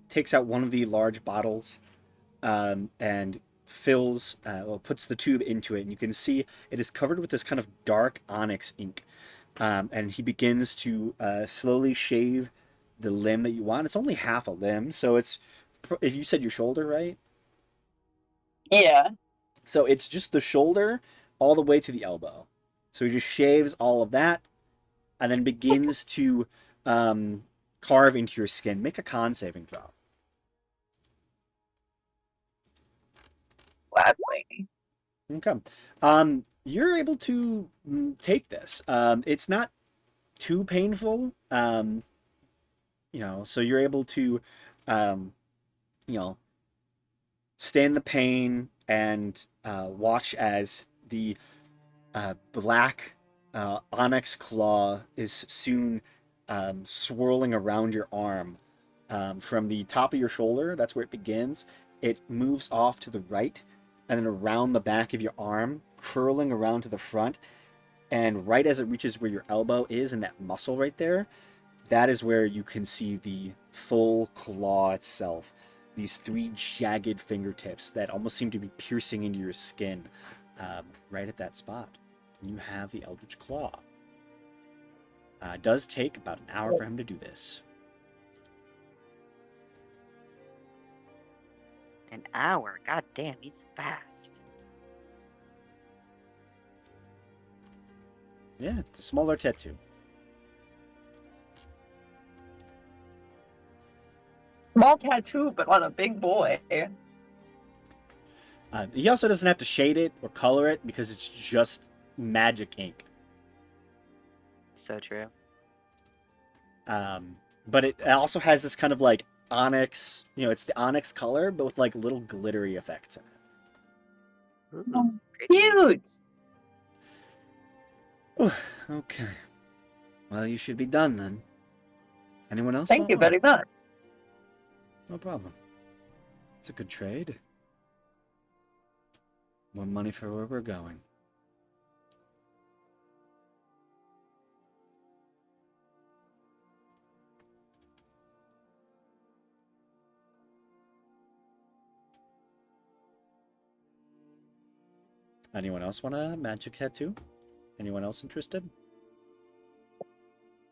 takes out one of the large bottles and fills, puts the tube into it, and you can see it is covered with this kind of dark onyx ink. And he begins to slowly shave the limb that you want. It's only half a limb, so it's, if you said your shoulder, right?
Yeah.
So it's just the shoulder all the way to the elbow. So he just shaves all of that and then begins to carve into your skin. Make a con saving throw.
Gladly.
Okay. You're able to take this. It's not too painful. So you're able to, um, you know, stand the pain and watch as the black onyx claw is soon swirling around your arm from the top of your shoulder. That's where it begins. It moves off to the right and then around the back of your arm, curling around to the front. And right as it reaches where your elbow is and that muscle right there, that is where you can see the full claw itself. These 3 jagged fingertips that almost seem to be piercing into your skin right at that spot. You have the Eldritch Claw. It does take about an hour for him to do this.
An hour? God damn, he's fast.
Yeah, it's a smaller tattoo.
Small tattoo, but on a big boy.
He also doesn't have to shade it or color it because it's just magic ink.
So true.
But it also has this kind of like onyx, it's the onyx color, but with like little glittery effects in it.
Oh,
Pretty.
cute.
Okay. Well, you should be done then. Anyone else?
Thank
want
you
one?
very much.
No problem. It's a good trade. More money for where we're going. Anyone else want a magic tattoo? Anyone else interested?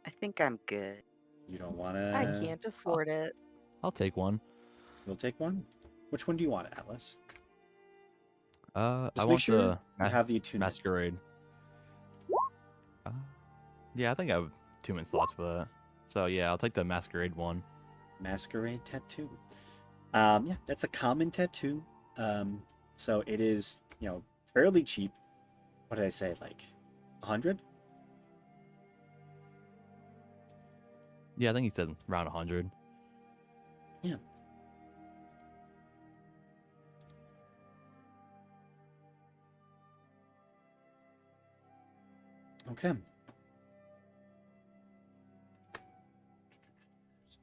I think I'm good.
You don't want
I
to...
can't afford it.
I'll take one.
You'll take one? Which one do you want, Atlas?
I
Just make
want
sure
the
you have the attunement.
masquerade. Uh, yeah, I think I have 2 minute slots for that. So yeah, I'll take the masquerade one.
Masquerade tattoo. Yeah, that's a common tattoo. So it is, fairly cheap. What did I say? Like 100?
Yeah, I think he said around 100.
Yeah. Okay.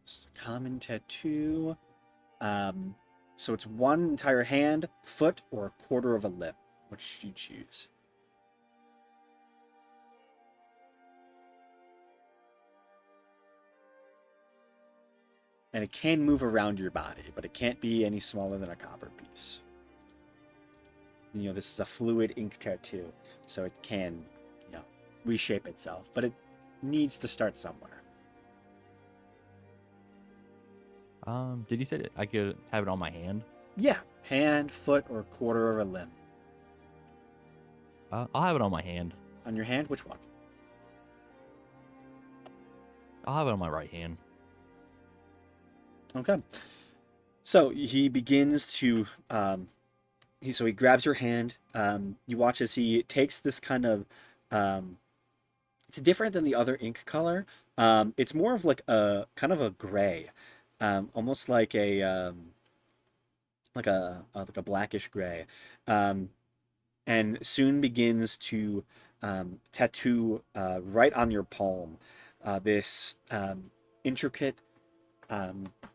It's a common tattoo. So it's one entire hand, foot, or a quarter of a lip. Which should you choose? And it can move around your body, but it can't be any smaller than a copper piece. This is a fluid ink tattoo, so it can, reshape itself, but it needs to start somewhere.
Did you say that I could have it on my hand?
Yeah, hand, foot, or quarter of a limb.
I'll have it on my hand.
On your hand, which one?
I'll have it on my right hand.
Okay. So he begins to, he grabs your hand. You watch as he takes this kind of, it's different than the other ink color. It's more of like a kind of a gray, almost like a blackish gray, and soon begins to tattoo right on your palm this intricate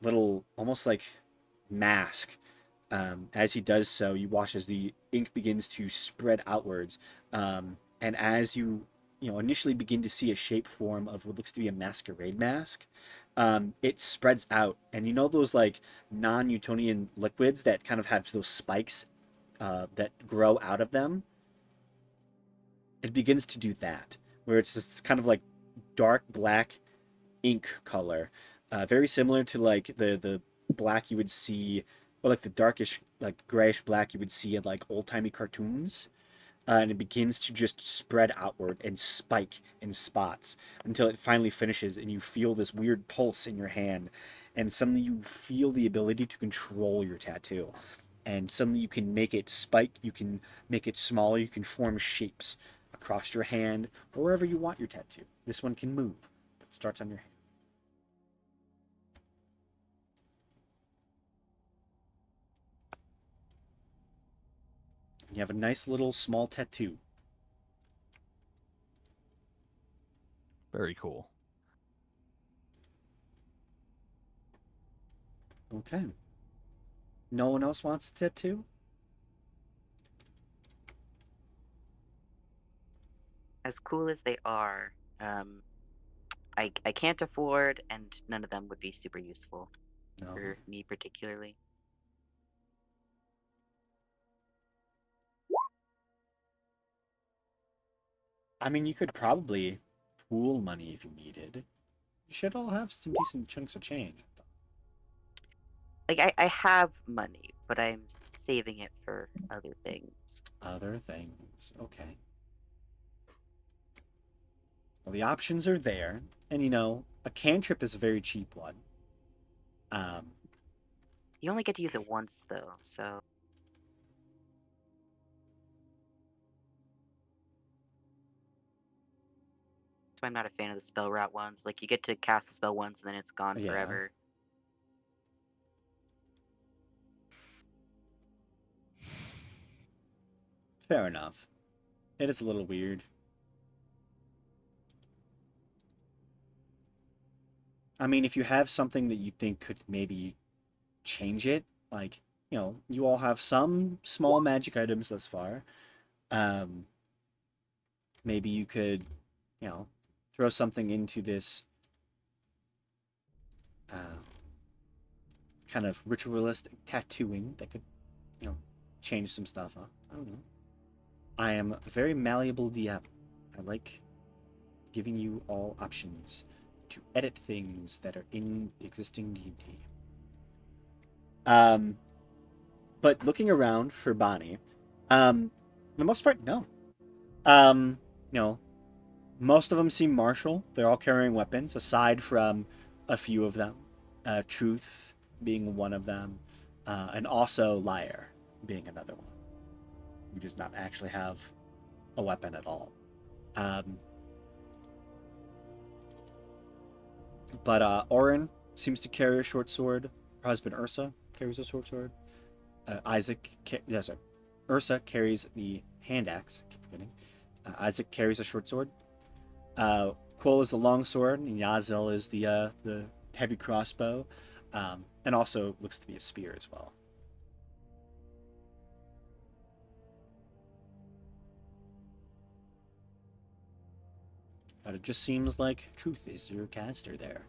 little, almost like mask. As he does so, you watch as the ink begins to spread outwards, and as you initially begin to see a shape form of what looks to be a masquerade mask, it spreads out, and those like non-Newtonian liquids that kind of have those spikes that grow out of them. It begins to do that, where it's this kind of like dark black ink color, very similar to like the black you would see, or like the darkish like grayish black you would see in like old timey cartoons. And it begins to just spread outward and spike in spots until it finally finishes, and you feel this weird pulse in your hand, and suddenly you feel the ability to control your tattoo, and suddenly you can make it spike, you can make it smaller, you can form shapes across your hand or wherever you want your tattoo. This one can move. It starts on your hand. You have a nice little small tattoo.
Very cool.
Okay. No one else wants a tattoo?
As cool as they are, I can't afford, and none of them would be super useful
No.
for me particularly.
I mean, you could probably pool money if you needed. You should all have some decent chunks of change.
Like I have money, but I'm saving it for other things.
Other things. Okay. Well, the options are there. And a cantrip is a very cheap one.
You only get to use it once though, so that's why I'm not a fan of the spell route ones. Like you get to cast the spell once and then it's gone
Yeah.
forever.
Fair enough. It is a little weird. I mean, if you have something that you think could maybe change it, like, you all have some small magic items thus far. Um, Maybe you could, throw something into this uh, kind of ritualistic tattooing that could, change some stuff up. I don't know. I am a very malleable DM. I like giving you all options to edit things that are in existing D&D. But looking around for Bonnie, for the most part, no. You know, most of them seem martial. They're all carrying weapons, aside from a few of them. Truth being one of them, and also Liar being another one, who does not actually have a weapon at all. But Orin seems to carry a short sword. Her husband Ursa carries a short sword. Ursa carries the hand axe. I keep forgetting. Isaac carries a short sword. Quoll is the long sword, and Yazel is the heavy crossbow, and also looks to be a spear as well. But it just seems like Truth is your caster there.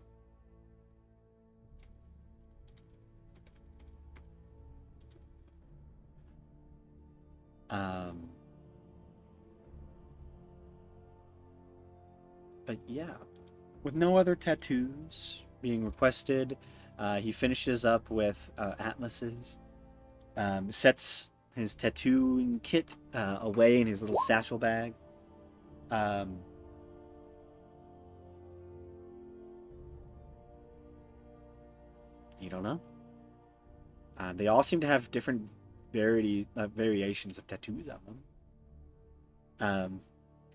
But yeah, with no other tattoos being requested, he finishes up with Atlas's, sets his tattooing kit away in his little satchel bag. You don't know. They all seem to have different variations of tattoos on them.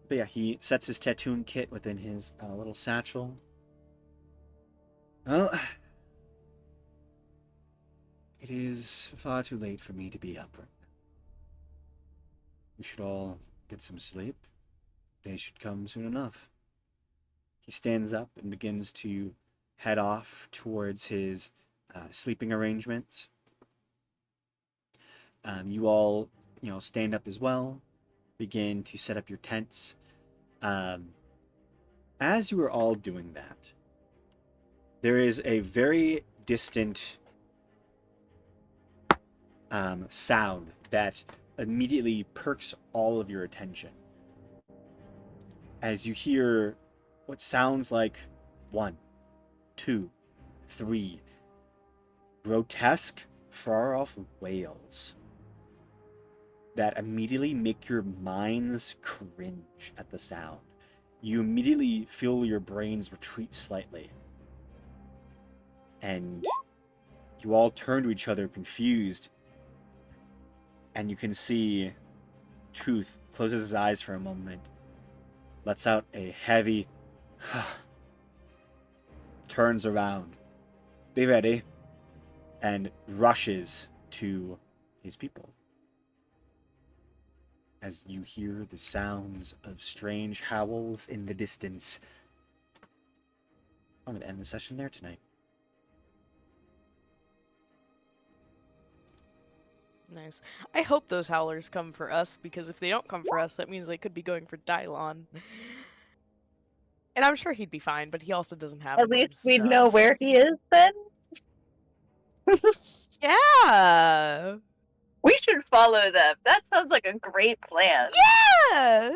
But yeah, he sets his tattooing kit within his little satchel. Well, it is far too late for me to be up right now. We should all get some sleep. They should come soon enough. He stands up and begins to head off towards his sleeping arrangements. You all, stand up as well, begin to set up your tents. As you are all doing that, there is a very distant sound that immediately perks all of your attention. As you hear what sounds like 1, 2, 3 grotesque, far off wails that immediately make your minds cringe at the sound. You immediately feel your brains retreat slightly. And you all turn to each other confused. And you can see Truth closes his eyes for a moment, lets out a heavy turns around. Be ready. And rushes to his people. As you hear the sounds of strange howls in the distance. I'm going to end the session there tonight.
Nice. I hope those howlers come for us, because if they don't come for us, that means they could be going for Dylon. And I'm sure he'd be fine, but he also doesn't have
At
any
least we'd
stuff.
know where he is then.
Yeah!
We should follow them. That sounds like a great plan.
Yeah!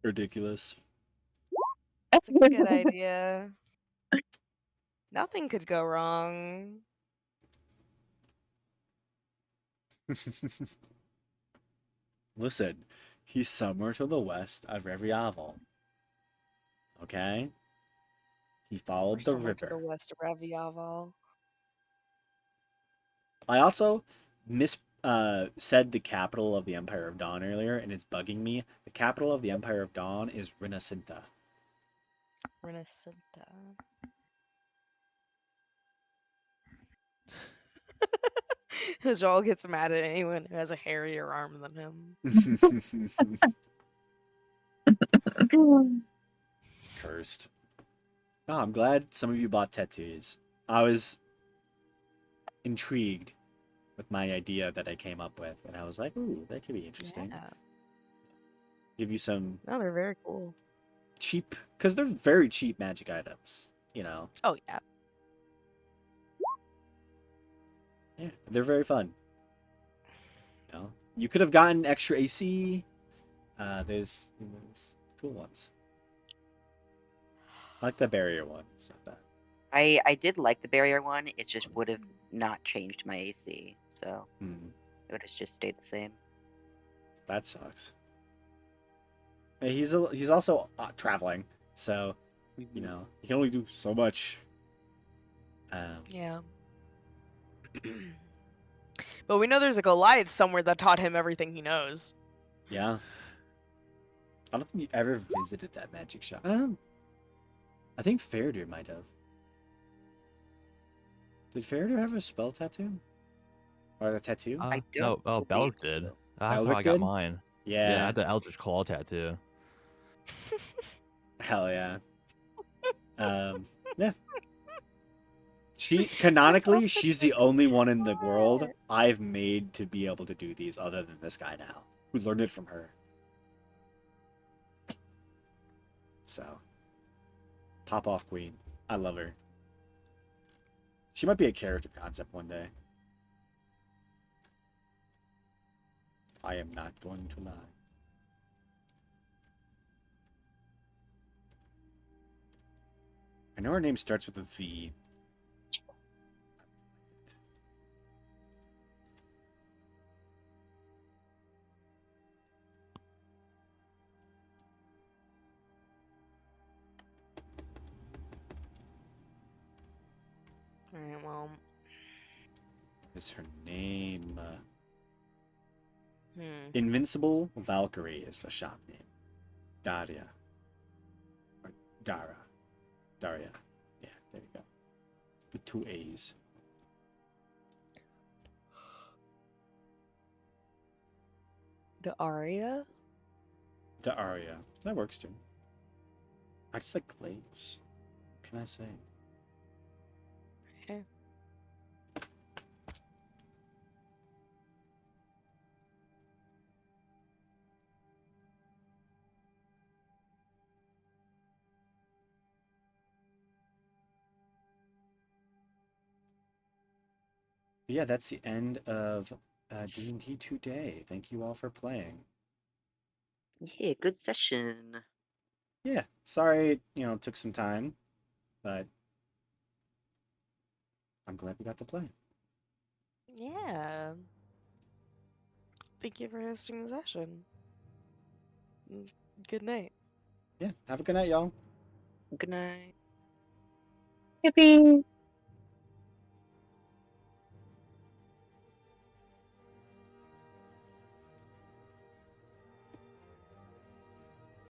Ridiculous.
That's a good idea. Nothing could go wrong.
Listen, he's somewhere to the west of Reviaval. Okay? He
Or
followed the
somewhere to
river.
the west of Raviaval.
I also said the capital of the Empire of Dawn earlier, and it's bugging me. The capital of the Empire of Dawn is Renacinta.
Renacinta. Joel gets mad at anyone who has a hairier arm than him.
Cursed. Oh, I'm glad some of you bought tattoos. I was intrigued with my idea that I came up with, and I was like, ooh, that could be interesting.
Yeah.
Give you some
No, they're very cool.
cheap, because they're very cheap magic items,
Oh, yeah.
Yeah, they're very fun. You could have gotten extra AC. There's cool ones. I like the barrier one. It's not bad.
I did like the barrier one. It just would have not changed my AC, so
Hmm,
it would have just stayed the same.
that sucks. Hey, he's also traveling, so you know he can only do so much.
Yeah. But we know there's a Goliath somewhere that taught him everything he knows.
Yeah. I don't think you ever visited that magic shop. I think Faraday might have. Did Faraday have a spell tattoo? Or a tattoo?
I
No,
don't
Belric
believe
did.
so.
That's how
Elric
I got
did?
mine. Yeah, I
Yeah.
had the Eldritch Claw tattoo.
Hell yeah. Yeah. Canonically, she's the only one in the world I've made to be able to do these other than this guy now, who learned it from her. So, pop off queen. I love her. She might be a character concept one day. I am not going to lie. I know her name starts with a V.
Alright, well.
Is her name?
Hmm.
Invincible Valkyrie is the shop name. Daria. Or Dara. Daria. Yeah, there you go. With 2 A's.
The Aria?
Daria. That works too. I just like glaze. What can I say?
Okay.
But yeah, that's the end of D&D today. Thank you all for playing.
Yeah, good session.
Yeah, sorry, it took some time, but I'm glad we got to play.
Yeah. Thank you for hosting the session. Good night.
Yeah, have a good night, y'all.
Good night.
Yippee!